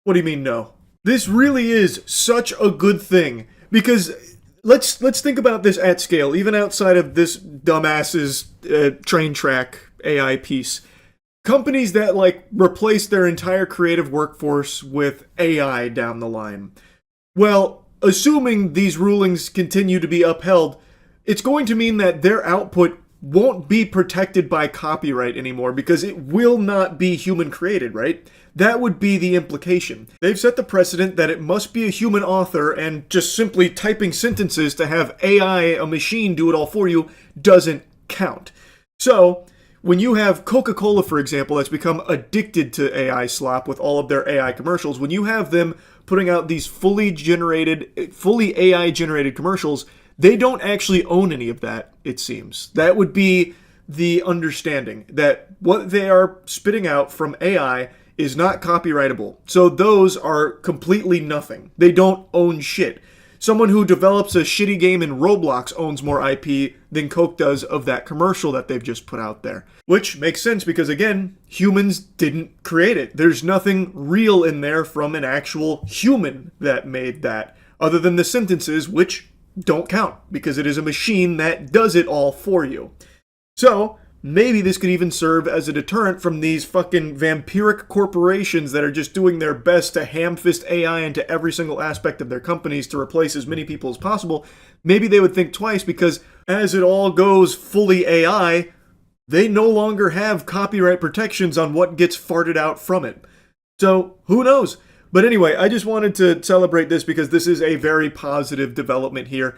What do you mean, no? This really is such a good thing, because let's think about this at scale, even outside of this dumbass's train track AI piece. Companies that, like, replace their entire creative workforce with AI down the line. Well, assuming these rulings continue to be upheld, it's going to mean that their output won't be protected by copyright anymore because it will not be human created, right? That would be the implication. They've set the precedent that it must be a human author, and just simply typing sentences to have AI, a machine, do it all for you doesn't count. So, when you have Coca-Cola, for example, that's become addicted to AI slop with all of their AI commercials, when you have them putting out these fully AI-generated commercials, they don't actually own any of that, it seems. That would be the understanding, that what they are spitting out from AI is not copyrightable. So those are completely nothing. They don't own shit. Someone who develops a shitty game in Roblox owns more IP than Coke does of that commercial that they've just put out there. Which makes sense because, again, humans didn't create it. There's nothing real in there from an actual human that made that, other than the sentences, which don't count because it is a machine that does it all for you. So, maybe this could even serve as a deterrent from these fucking vampiric corporations that are just doing their best to ham-fist AI into every single aspect of their companies to replace as many people as possible. Maybe they would think twice because as it all goes fully AI, they no longer have copyright protections on what gets farted out from it. So, who knows? But anyway, I just wanted to celebrate this because this is a very positive development here.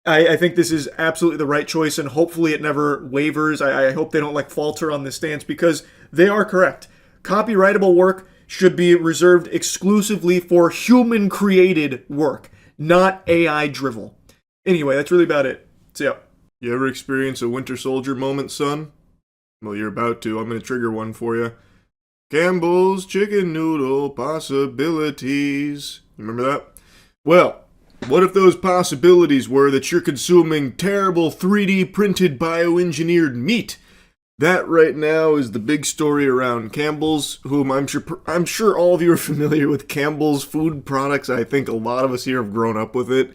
I think this is absolutely the right choice, and hopefully it never wavers. I hope they don't falter on this stance because they are correct. Copyrightable work should be reserved exclusively for human-created work, not AI drivel. Anyway, that's really about it. See ya. You ever experience a Winter Soldier moment, son? Well, you're about to. I'm going to trigger one for you. Campbell's Chicken Noodle Possibilities. You remember that? Well, what if those possibilities were that you're consuming terrible 3D printed bioengineered meat? That right now is the big story around Campbell's, whom I'm sure all of you are familiar with Campbell's food products. I think a lot of us here have grown up with it.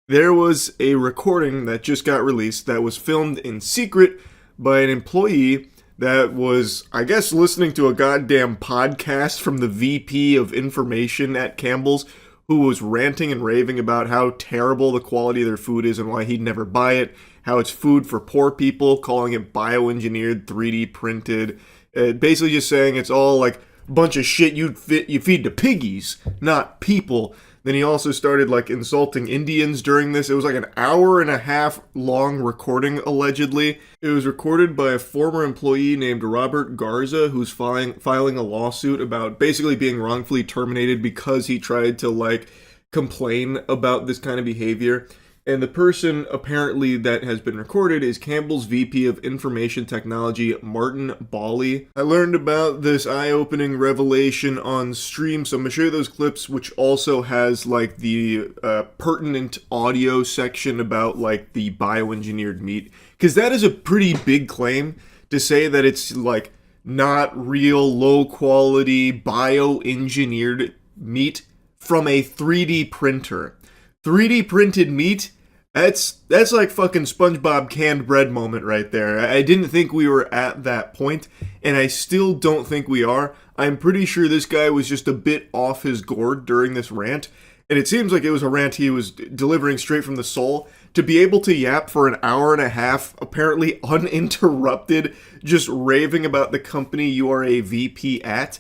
There was a recording that just got released that was filmed in secret by an employee that was, I guess, listening to a goddamn podcast from the VP of Information at Campbell's, who was ranting and raving about how terrible the quality of their food is and why he'd never buy it, how it's food for poor people, calling it bioengineered, 3D printed, basically just saying it's all like a bunch of shit you feed to piggies, not people, Then he also started like insulting Indians during this. It was like an hour and a half long recording, allegedly. It was recorded by a former employee named Robert Garza, who's filing a lawsuit about basically being wrongfully terminated because he tried to like complain about this kind of behavior. And the person apparently that has been recorded is Campbell's VP of Information Technology, Martin Bawley. I learned about this eye-opening revelation on stream, so I'm going to show you those clips, which also has like the pertinent audio section about like the bioengineered meat. Because that is a pretty big claim to say that it's like not real, low-quality, bioengineered meat from a 3D printer. 3D printed meat? That's like fucking SpongeBob canned bread moment right there. I didn't think we were at that point, and I still don't think we are. I'm pretty sure this guy was just a bit off his gourd during this rant, and it seems like it was a rant he was delivering straight from the soul. To be able to yap for an hour and a half, apparently uninterrupted, just raving about the company you are a VP at,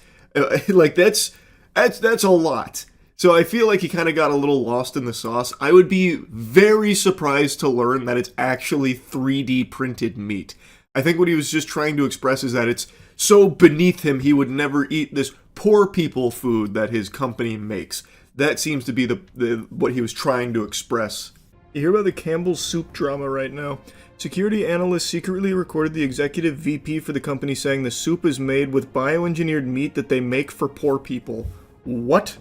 like that's a lot. So I feel like he kind of got a little lost in the sauce. I would be very surprised to learn that it's actually 3D printed meat. I think what he was just trying to express is that it's so beneath him he would never eat this poor people food that his company makes. That seems to be the what he was trying to express. You hear about the Campbell's soup drama right now. Security analysts secretly recorded the executive VP for the company saying the soup is made with bioengineered meat that they make for poor people. What?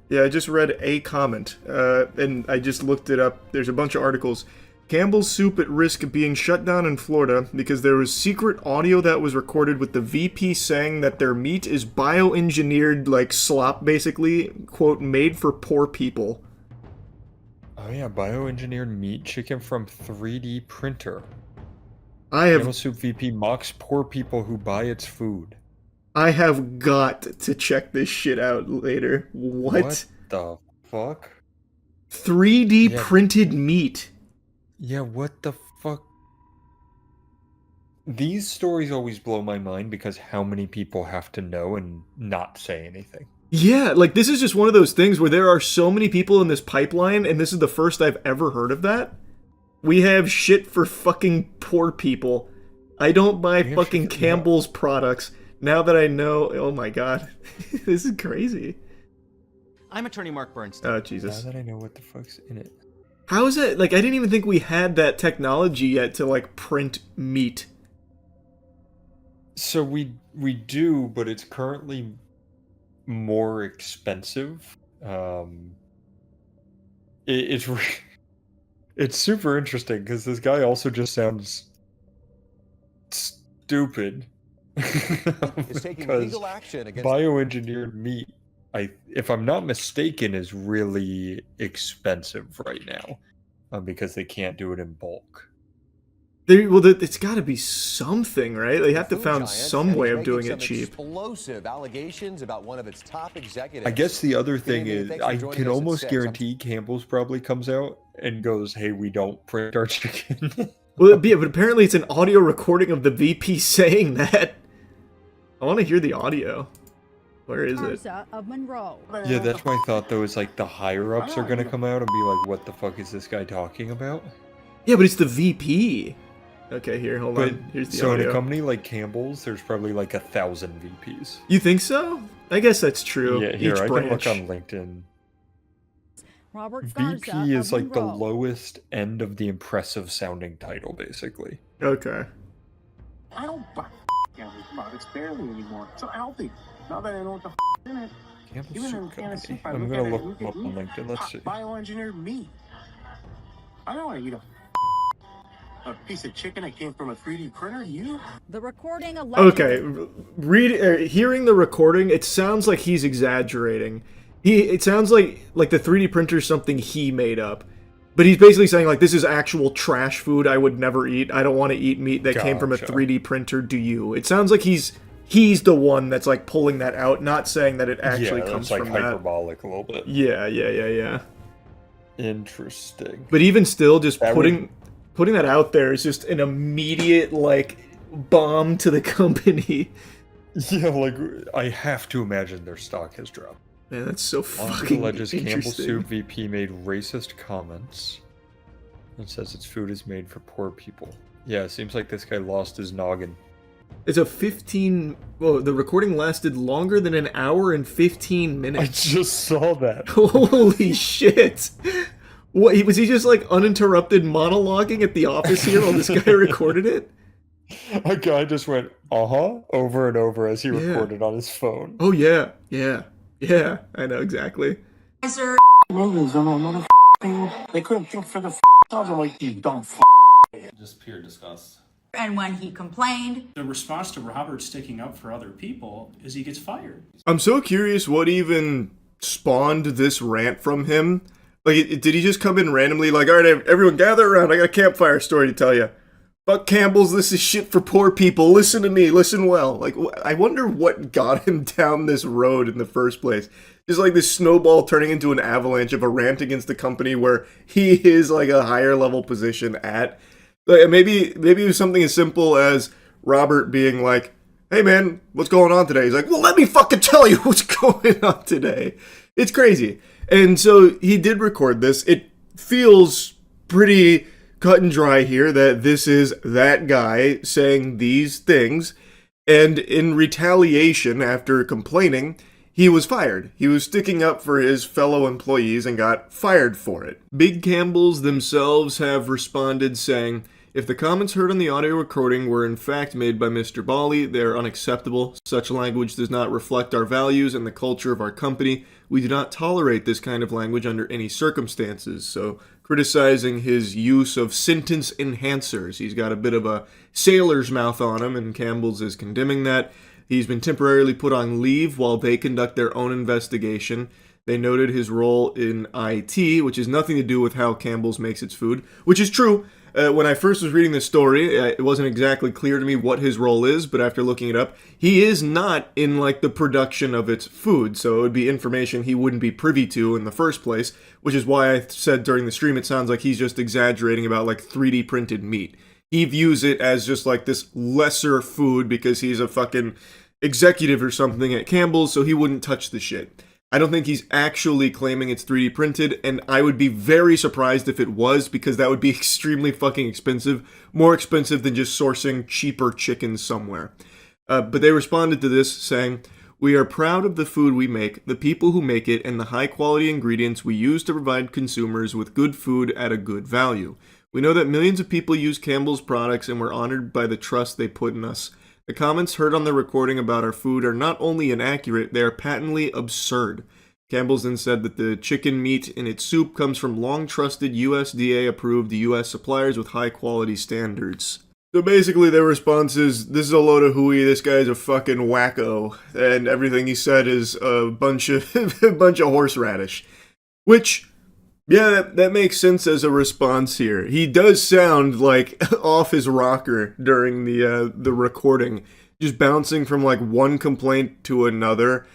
Yeah, I just read a comment, and I just looked it up. There's a bunch of articles. Campbell's Soup at risk of being shut down in Florida because there was secret audio that was recorded with the VP saying that their meat is bioengineered, like slop, basically, quote, made for poor people. Oh yeah, bioengineered meat chicken from 3D printer. Campbell's Soup VP mocks poor people who buy its food. I have got to check this shit out later. What the fuck? 3D printed meat. Yeah, what the fuck? These stories always blow my mind because how many people have to know and not say anything. Yeah, like this is just one of those things where there are so many people in this pipeline, and this is the first I've ever heard of that. We have shit for fucking poor people. I don't buy fucking Campbell's products. Now that I know, oh my god, this is crazy. I'm attorney Mark Bernstein. Oh, Jesus. Now that I know what the fuck's in it. How is that? Like, I didn't even think we had that technology yet to, like, print meat. So we do, but it's currently more expensive. It's super interesting because this guy also just sounds stupid. Is taking legal action against bioengineered meat, if I'm not mistaken, is really expensive right now because they can't do it in bulk. It's got to be something, right? They have to found some way of doing it cheap. Explosive allegations about one of its top executives. I guess the other thing is, I can almost guarantee Campbell's probably comes out and goes, "Hey, we don't print our chicken." Well, yeah, but apparently it's an audio recording of the VP saying that. I want to hear the audio. Where is it? Of Monroe. Yeah, that's my thought though, is like the higher ups are gonna come out and be like, what the fuck is this guy talking about? Yeah, but it's the VP. Okay, here, hold on. Here's the audio. In a company like Campbell's, there's probably like 1,000 VPs. You think so? I guess that's true. Yeah, here, Each I branch. can look on LinkedIn. Robert VP is like the Monroe. lowest end of the impressive sounding title, basically. Okay. I don't buy Campbell's products barely anymore. So healthy. Now that I know what the in it. Campbell's Even Soup in a can of Company. soup, I I'm look gonna at look it, them up on LinkedIn. Let's see. Bioengineered meat. I don't want to eat a piece of chicken that came from a 3D printer. You? The recording Okay, hearing the recording, it sounds like he's exaggerating. It sounds like the 3D printer is something he made up. But he's basically saying, like, this is actual trash food I would never eat. I don't want to eat meat that came from a 3D printer, do you? It sounds like he's the one that's, like, pulling that out, not saying that it actually comes like from that. hyperbolic a little bit. Yeah. Interesting. But even still, just putting that out there is just an immediate, like, bomb to the company. Yeah, like, I have to imagine their stock has dropped. Man, that's so Often fucking alleges Campbell interesting. Soup VP made racist comments. It says its food is made for poor people. Yeah, it seems like this guy lost his noggin. It's a 15... Well, the recording lasted longer than an hour and 15 minutes. I just saw that. Holy shit! What, was he just like uninterrupted monologuing at the office here while this guy recorded it? A guy just went, over and over as he recorded on his phone. Oh yeah, yeah, I know exactly. They couldn't think for the I'm like, you dumb Just pure disgust. And when he complained, the response to Robert sticking up for other people is he gets fired. I'm so curious what even spawned this rant from him. Like, did he just come in randomly like, all right, everyone gather around, I got a campfire story to tell you. Fuck Campbell's, this is shit for poor people, listen to me, listen well. Like, I wonder what got him down this road in the first place. Just like this snowball turning into an avalanche of a rant against the company where he is like a higher level position at. Like, maybe it was something as simple as Robert being like, hey man, what's going on today? He's like, well, let me fucking tell you what's going on today. It's crazy. And so he did record this. It feels pretty cut and dry here that this is that guy saying these things. And in retaliation, after complaining, he was fired. He was sticking up for his fellow employees and got fired for it. Big Campbell's themselves have responded saying, if the comments heard on the audio recording were in fact made by Mr. Bali, they are unacceptable. Such language does not reflect our values and the culture of our company. We do not tolerate this kind of language under any circumstances. So, criticizing his use of sentence enhancers. He's got a bit of a sailor's mouth on him, and Campbell's is condemning that. He's been temporarily put on leave while they conduct their own investigation. They noted his role in IT, which has nothing to do with how Campbell's makes its food, which is true. When I first was reading this story, it wasn't exactly clear to me what his role is, but after looking it up, he is not in like the production of its food, so it would be information he wouldn't be privy to in the first place, which is why I said during the stream it sounds like he's just exaggerating about like 3D printed meat. He views it as just like this lesser food because he's a fucking executive or something at Campbell's, so he wouldn't touch the shit. I don't think he's actually claiming it's 3D printed, and I would be very surprised if it was, because that would be extremely fucking expensive. More expensive than just sourcing cheaper chicken somewhere. But they responded to this saying, we are proud of the food we make, the people who make it, and the high quality ingredients we use to provide consumers with good food at a good value. We know that millions of people use Campbell's products, and we're honored by the trust they put in us. The comments heard on the recording about our food are not only inaccurate, they are patently absurd. Campbell's then said that the chicken meat in its soup comes from long-trusted USDA-approved U.S. suppliers with high-quality standards. So basically their response is, this is a load of hooey, this guy's a fucking wacko, and everything he said is a bunch of horseradish. Which, yeah, that makes sense as a response here. He does sound like off his rocker during the recording, just bouncing from like one complaint to another.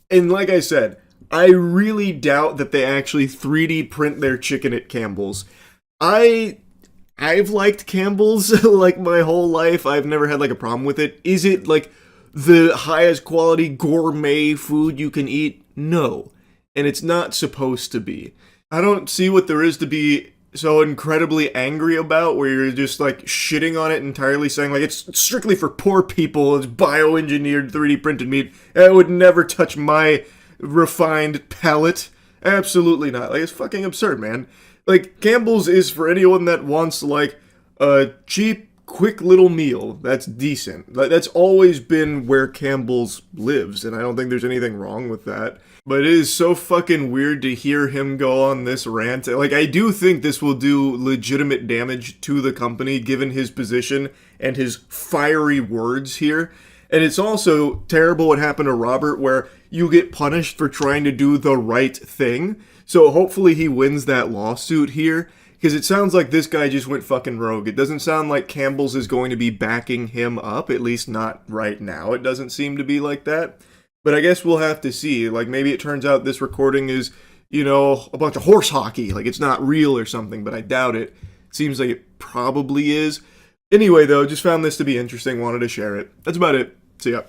And like I said, I really doubt that they actually 3D print their chicken at Campbell's. I've liked Campbell's like my whole life. I've never had like a problem with it. Is it like the highest quality gourmet food you can eat? No. And it's not supposed to be. I don't see what there is to be so incredibly angry about, where you're just like shitting on it entirely, saying like it's strictly for poor people, it's bioengineered 3D printed meat, it would never touch my refined palate. Absolutely not. Like, it's fucking absurd, man. Like, Campbell's is for anyone that wants like a cheap, quick little meal that's decent. Like, that's always been where Campbell's lives, and I don't think there's anything wrong with that. But it is so fucking weird to hear him go on this rant. Like, I do think this will do legitimate damage to the company, given his position and his fiery words here. And it's also terrible what happened to Robert, where you get punished for trying to do the right thing. So hopefully he wins that lawsuit here, because it sounds like this guy just went fucking rogue. It doesn't sound like Campbell's is going to be backing him up, at least not right now. It doesn't seem to be like that. But I guess we'll have to see. Like, maybe it turns out this recording is, you know, a bunch of horse hockey. Like, it's not real or something, but I doubt it. It seems like it probably is. Anyway, though, just found this to be interesting. Wanted to share it. That's about it. See ya.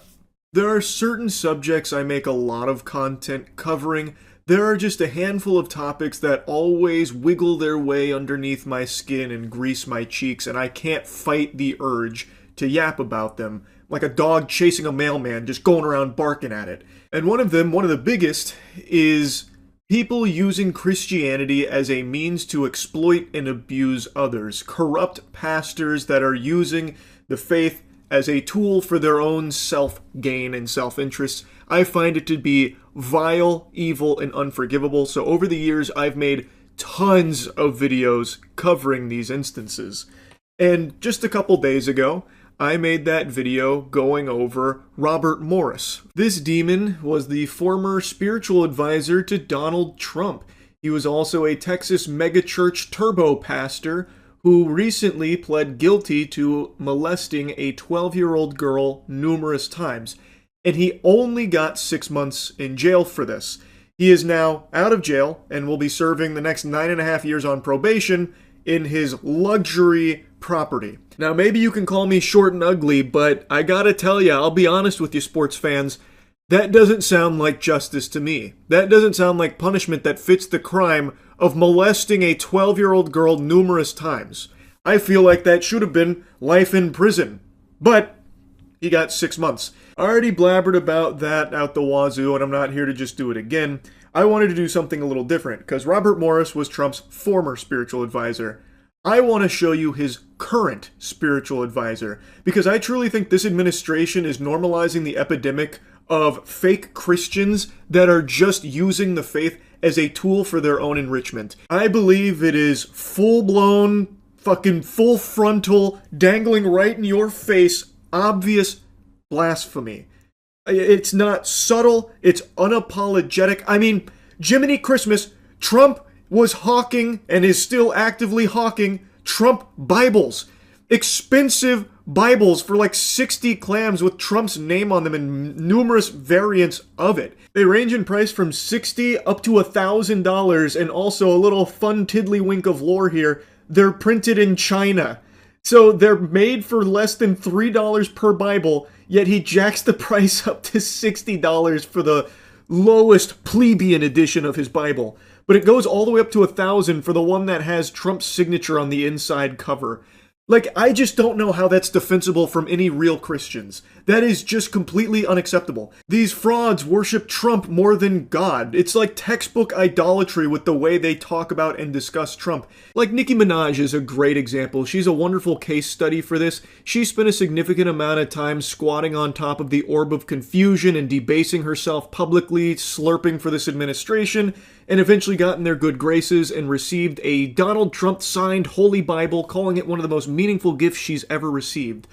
There are certain subjects I make a lot of content covering. There are just a handful of topics that always wiggle their way underneath my skin and grease my cheeks, and I can't fight the urge to yap about them, like a dog chasing a mailman, just going around barking at it. And one of them, one of the biggest, is people using Christianity as a means to exploit and abuse others. Corrupt pastors that are using the faith as a tool for their own self-gain and self-interest. I find it to be vile, evil, and unforgivable. So over the years, I've made tons of videos covering these instances. And just a couple days ago, I made that video going over Robert Morris. This demon was the former spiritual advisor to Donald Trump. He was also a Texas megachurch turbo pastor who recently pled guilty to molesting a 12-year-old girl numerous times. And he only got 6 months in jail for this. He is now out of jail and will be serving the next 9.5 years on probation in his luxury property. Now, maybe you can call me short and ugly, but I gotta tell you, I'll be honest with you, sports fans, that doesn't sound like justice to me. That doesn't sound like punishment that fits the crime of molesting a 12-year-old girl numerous times. I feel like that should have been life in prison. But he got 6 months. I already blabbered about that out the wazoo, and I'm not here to just do it again. I wanted to do something a little different, because Robert Morris was Trump's former spiritual advisor. I want to show you his current spiritual advisor, because I truly think this administration is normalizing the epidemic of fake Christians that are just using the faith as a tool for their own enrichment. I believe it is full-blown, fucking full frontal, dangling right in your face, obvious blasphemy. It's not subtle, it's unapologetic. I mean, Jiminy Christmas, Trump was hawking and is still actively hawking Trump Bibles. Expensive Bibles for like 60 clams with Trump's name on them and numerous variants of it. They range in price from $60 up to $1,000, and also a little fun tiddlywink of lore here, they're printed in China. So they're made for less than $3 per Bible, yet he jacks the price up to $60 for the lowest plebeian edition of his Bible. But it goes all the way up to $1,000 for the one that has Trump's signature on the inside cover. Like, I just don't know how that's defensible from any real Christians. That is just completely unacceptable. These frauds worship Trump more than God. It's like textbook idolatry with the way they talk about and discuss Trump. Like, Nicki Minaj is a great example. She's a wonderful case study for this. She spent a significant amount of time squatting on top of the orb of confusion and debasing herself publicly, slurping for this administration, and eventually got in their good graces and received a Donald Trump-signed Holy Bible, calling it one of the most meaningful gifts she's ever received.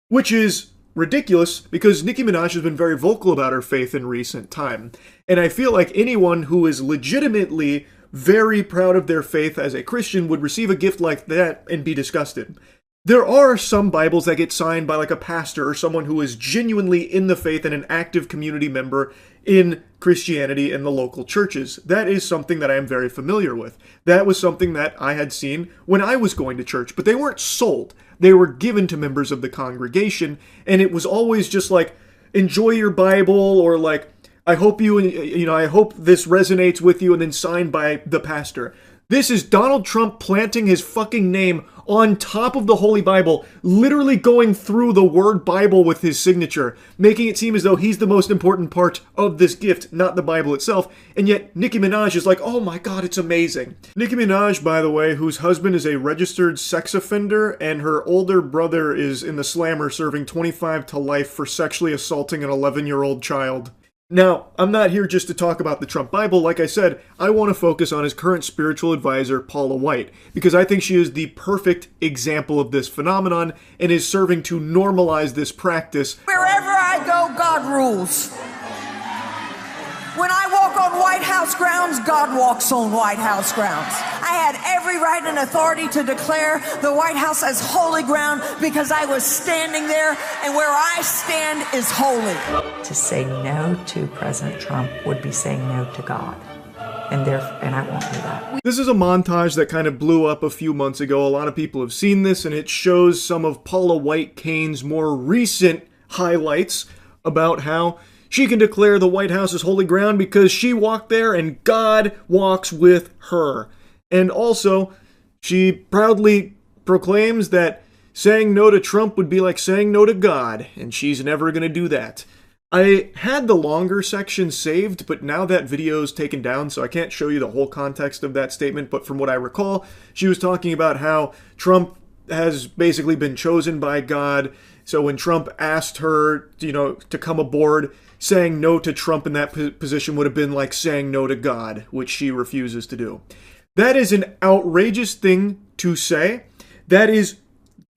Which is ridiculous, because Nicki Minaj has been very vocal about her faith in recent time. And I feel like anyone who is legitimately very proud of their faith as a Christian would receive a gift like that and be disgusted. There are some Bibles that get signed by like a pastor or someone who is genuinely in the faith and an active community member in Christianity in the local churches. That is something that I am very familiar with. That was something that I had seen when I was going to church, but they weren't sold. They were given to members of the congregation, and it was always just like, enjoy your Bible, or like, I hope I hope this resonates with you, and then signed by the pastor. This is Donald Trump planting his fucking name on top of the Holy Bible, literally going through the word Bible with his signature, making it seem as though he's the most important part of this gift, not the Bible itself, and yet Nicki Minaj is like, oh my god, it's amazing. Nicki Minaj, by the way, whose husband is a registered sex offender, and her older brother is in the slammer serving 25 to life for sexually assaulting an 11-year-old child. Now, I'm not here just to talk about the Trump Bible. Like I said, I want to focus on his current spiritual advisor, Paula White, because I think she is the perfect example of this phenomenon and is serving to normalize this practice. Wherever I go, God rules. When I walk on White House grounds, God walks on White House grounds. I had every right and authority to declare the White House as holy ground because I was standing there, and where I stand is holy. To say no to President Trump would be saying no to God. And I won't do that. This is a montage that kind of blew up a few months ago. A lot of people have seen this, and it shows some of Paula White Kane's more recent highlights about how she can declare the White House is holy ground because she walked there and God walks with her. And also, she proudly proclaims that saying no to Trump would be like saying no to God, and she's never going to do that. I had the longer section saved, but now that video's taken down, so I can't show you the whole context of that statement, but from what I recall, she was talking about how Trump has basically been chosen by God, so when Trump asked her, to come aboard, saying no to Trump in that position would have been like saying no to God, which she refuses to do. That is an outrageous thing to say. That is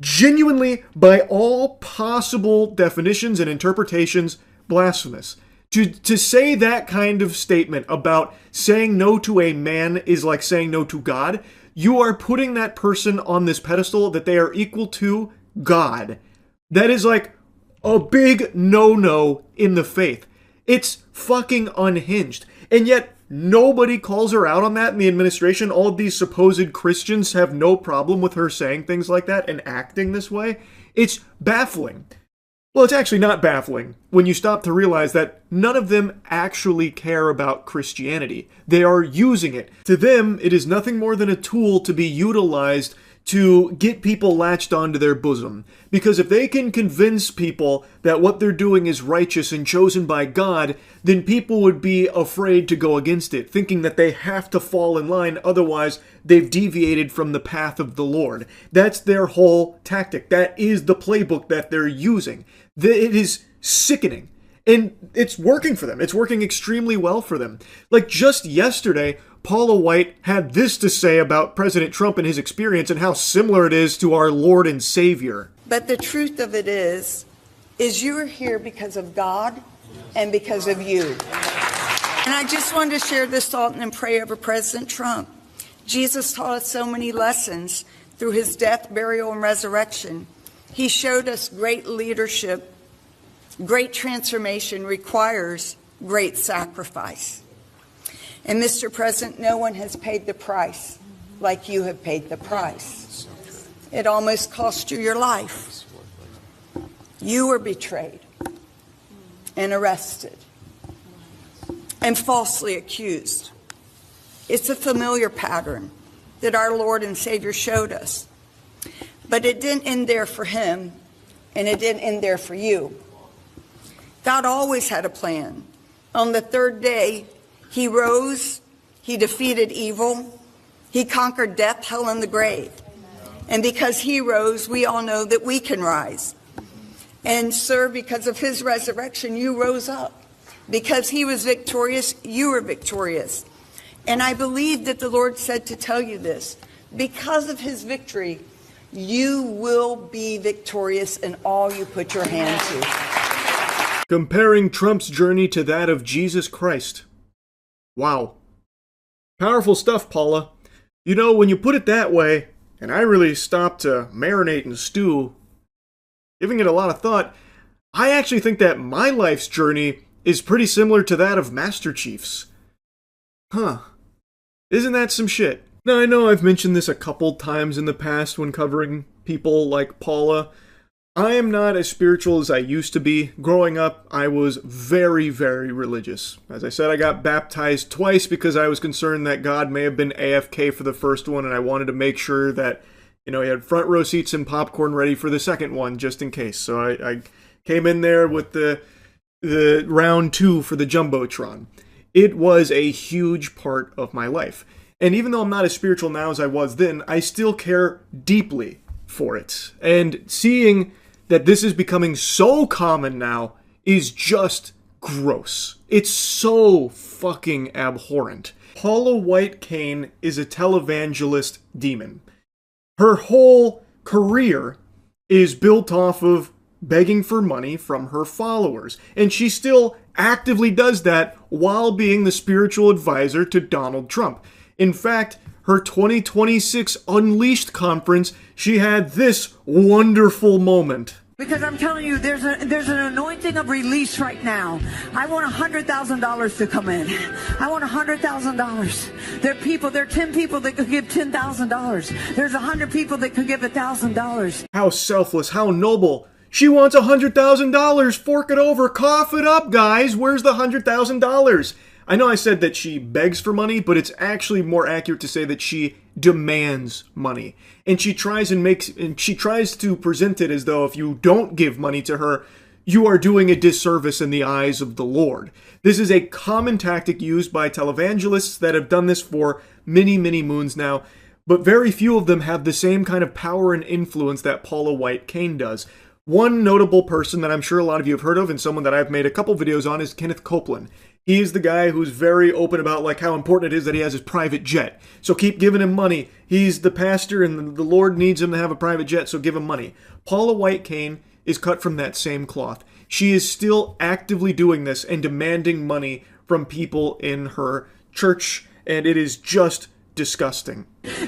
genuinely, by all possible definitions and interpretations, blasphemous. To say that kind of statement about saying no to a man is like saying no to God, you are putting that person on this pedestal that they are equal to God. That is like a big no-no in the faith. It's fucking unhinged. And yet, nobody calls her out on that in the administration. All of these supposed Christians have no problem with her saying things like that and acting this way. It's baffling. Well, it's actually not baffling when you stop to realize that none of them actually care about Christianity. They are using it. To them, it is nothing more than a tool to be utilized to get people latched onto their bosom. Because if they can convince people that what they're doing is righteous and chosen by God, then people would be afraid to go against it, thinking that they have to fall in line, otherwise they've deviated from the path of the Lord. That's their whole tactic. That is the playbook that they're using. It is sickening. And it's working for them. It's working extremely well for them. Like just yesterday, Paula White had this to say about President Trump and his experience and how similar it is to our Lord and Savior. But the truth of it is you are here because of God and because of you. And I just wanted to share this thought and pray over President Trump. Jesus taught us so many lessons through his death, burial, and resurrection. He showed us great leadership. Great transformation requires great sacrifice. And Mr. President, no one has paid the price like you have paid the price. It almost cost you your life. You were betrayed and arrested and falsely accused. It's a familiar pattern that our Lord and Savior showed us. But it didn't end there for him, and it didn't end there for you. God always had a plan. On the third day, he rose, he defeated evil, he conquered death, hell, and the grave. And because he rose, we all know that we can rise. And sir, because of his resurrection, you rose up. Because he was victorious, you were victorious. And I believe that the Lord said to tell you this. Because of his victory, you will be victorious in all you put your hand to. Comparing Trump's journey to that of Jesus Christ. Wow. Powerful stuff, Paula. You know, when you put it that way, and I really stopped to marinate and stew, giving it a lot of thought, I actually think that my life's journey is pretty similar to that of Master Chief's. Huh. Isn't that some shit? Now, I know I've mentioned this a couple times in the past when covering people like Paula. I am not as spiritual as I used to be. Growing up, I was very, very religious. As I said, I got baptized twice because I was concerned that God may have been AFK for the first one, and I wanted to make sure that, he had front row seats and popcorn ready for the second one, just in case. So I came in there with the round 2 for the Jumbotron. It was a huge part of my life. And even though I'm not as spiritual now as I was then, I still care deeply for it. And seeing that this is becoming so common now is just gross. It's so fucking abhorrent. Paula White Cain is a televangelist demon. Her whole career is built off of begging for money from her followers. And she still actively does that while being the spiritual advisor to Donald Trump. In fact, her 2026 Unleashed conference, she had this wonderful moment. Because I'm telling you, there's an anointing of release right now. I want $100,000 to come in. I want $100,000. There are 10 people that could give $10,000. There's 100 people that could give $1,000. How selfless, how noble. She wants $100,000. Fork it over. Cough it up, guys. Where's the $100,000? I know I said that she begs for money, but it's actually more accurate to say that she demands money. And she tries to present it as though if you don't give money to her, you are doing a disservice in the eyes of the Lord. This is a common tactic used by televangelists that have done this for many, many moons now, but very few of them have the same kind of power and influence that Paula White Cain does. One notable person that I'm sure a lot of you have heard of, and someone that I've made a couple videos on, is Kenneth Copeland. He is the guy who's very open about like how important it is that he has his private jet. So keep giving him money. He's the pastor and the Lord needs him to have a private jet, so give him money. Paula White Cain is cut from that same cloth. She is still actively doing this and demanding money from people in her church, and it is just disgusting.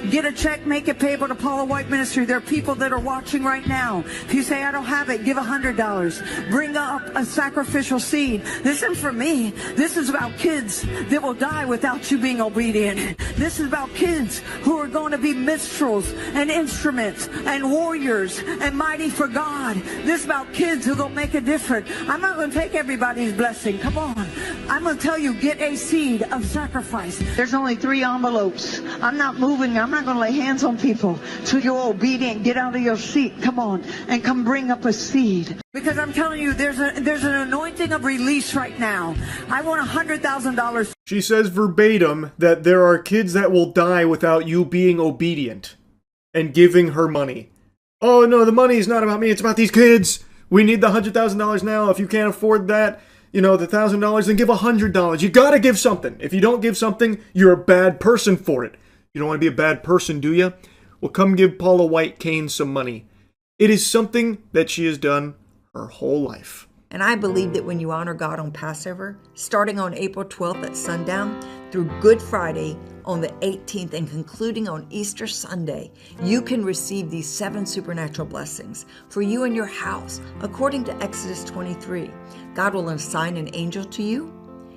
Get a check, make it payable to Paula White Ministry. There are people that are watching right now. If you say, I don't have it, give $100. Bring up a sacrificial seed. This isn't for me. This is about kids that will die without you being obedient. This is about kids who are going to be minstrels and instruments and warriors and mighty for God. This is about kids who are going to make a difference. I'm not going to take everybody's blessing. Come on. I'm going to tell you, get a seed of sacrifice. There's only 3 envelopes. I'm not moving. I'm not going to lay hands on people till you're obedient. Get out of your seat. Come on and come bring up a seed. Because I'm telling you, there's an anointing of release right now. I want $100,000. She says verbatim that there are kids that will die without you being obedient and giving her money. Oh no, the money is not about me. It's about these kids. We need the $100,000 now. If you can't afford that, the $1,000, then give $100. You gotta give something. If you don't give something, you're a bad person for it. You don't want to be a bad person, do you? Well, come give Paula White Cain some money. It is something that she has done her whole life. And I believe that when you honor God on Passover, starting on April 12th at sundown through Good Friday on the 18th and concluding on Easter Sunday, you can receive these 7 supernatural blessings for you and your house. According to Exodus 23, God will assign an angel to you.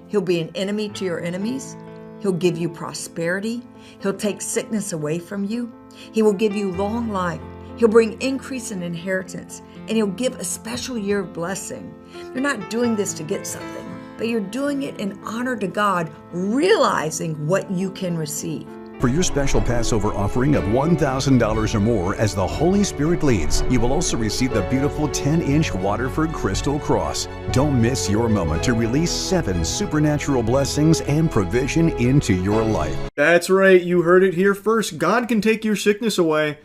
He'll be an enemy to your enemies. He'll give you prosperity. He'll take sickness away from you. He will give you long life. He'll bring increase in inheritance, and he'll give a special year of blessing. You're not doing this to get something, but you're doing it in honor to God, realizing what you can receive. For your special Passover offering of $1,000 or more as the Holy Spirit leads, you will also receive the beautiful 10-inch Waterford Crystal Cross. Don't miss your moment to release 7 supernatural blessings and provision into your life. That's right, you heard it here first. God can take your sickness away,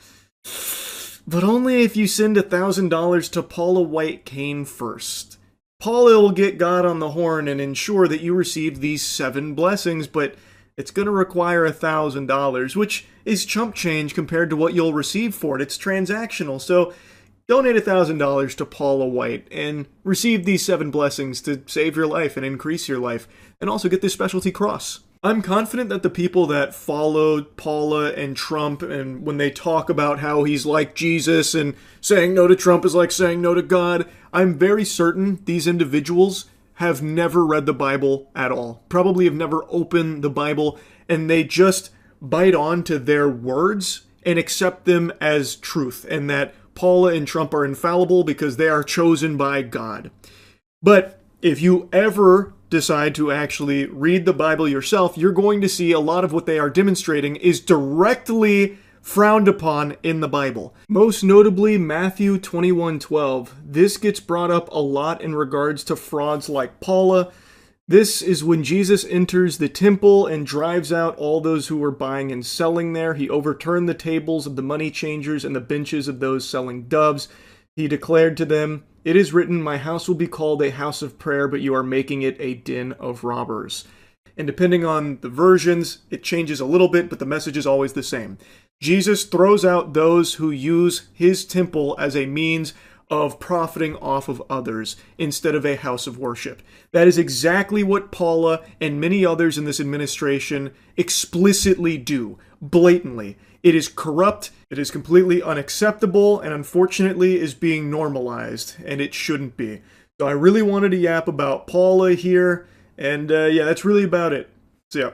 but only if you send $1,000 to Paula White Cain first. Paula will get God on the horn and ensure that you receive these 7 blessings, but it's going to require $1,000, which is chump change compared to what you'll receive for it. It's transactional, so donate $1,000 to Paula White and receive these 7 blessings to save your life and increase your life, and also get this specialty cross. I'm confident that the people that followed Paula and Trump, and when they talk about how he's like Jesus and saying no to Trump is like saying no to God, I'm very certain these individuals have never read the Bible at all. Probably have never opened the Bible, and they just bite on to their words and accept them as truth, and that Paula and Trump are infallible because they are chosen by God. But if you ever decide to actually read the Bible yourself, you're going to see a lot of what they are demonstrating is directly frowned upon in the Bible. Most notably, Matthew 21:12. This gets brought up a lot in regards to frauds like Paula. This is when Jesus enters the temple and drives out all those who were buying and selling there. He overturned the tables of the money changers and the benches of those selling doves. He declared to them, "It is written, my house will be called a house of prayer, but you are making it a den of robbers." And depending on the versions, it changes a little bit, but the message is always the same. Jesus throws out those who use his temple as a means of profiting off of others instead of a house of worship. That is exactly what Paula and many others in this administration explicitly do, blatantly. It is corrupt, it is completely unacceptable, and unfortunately is being normalized, and it shouldn't be. So I really wanted to yap about Paula here, and yeah, that's really about it. See ya.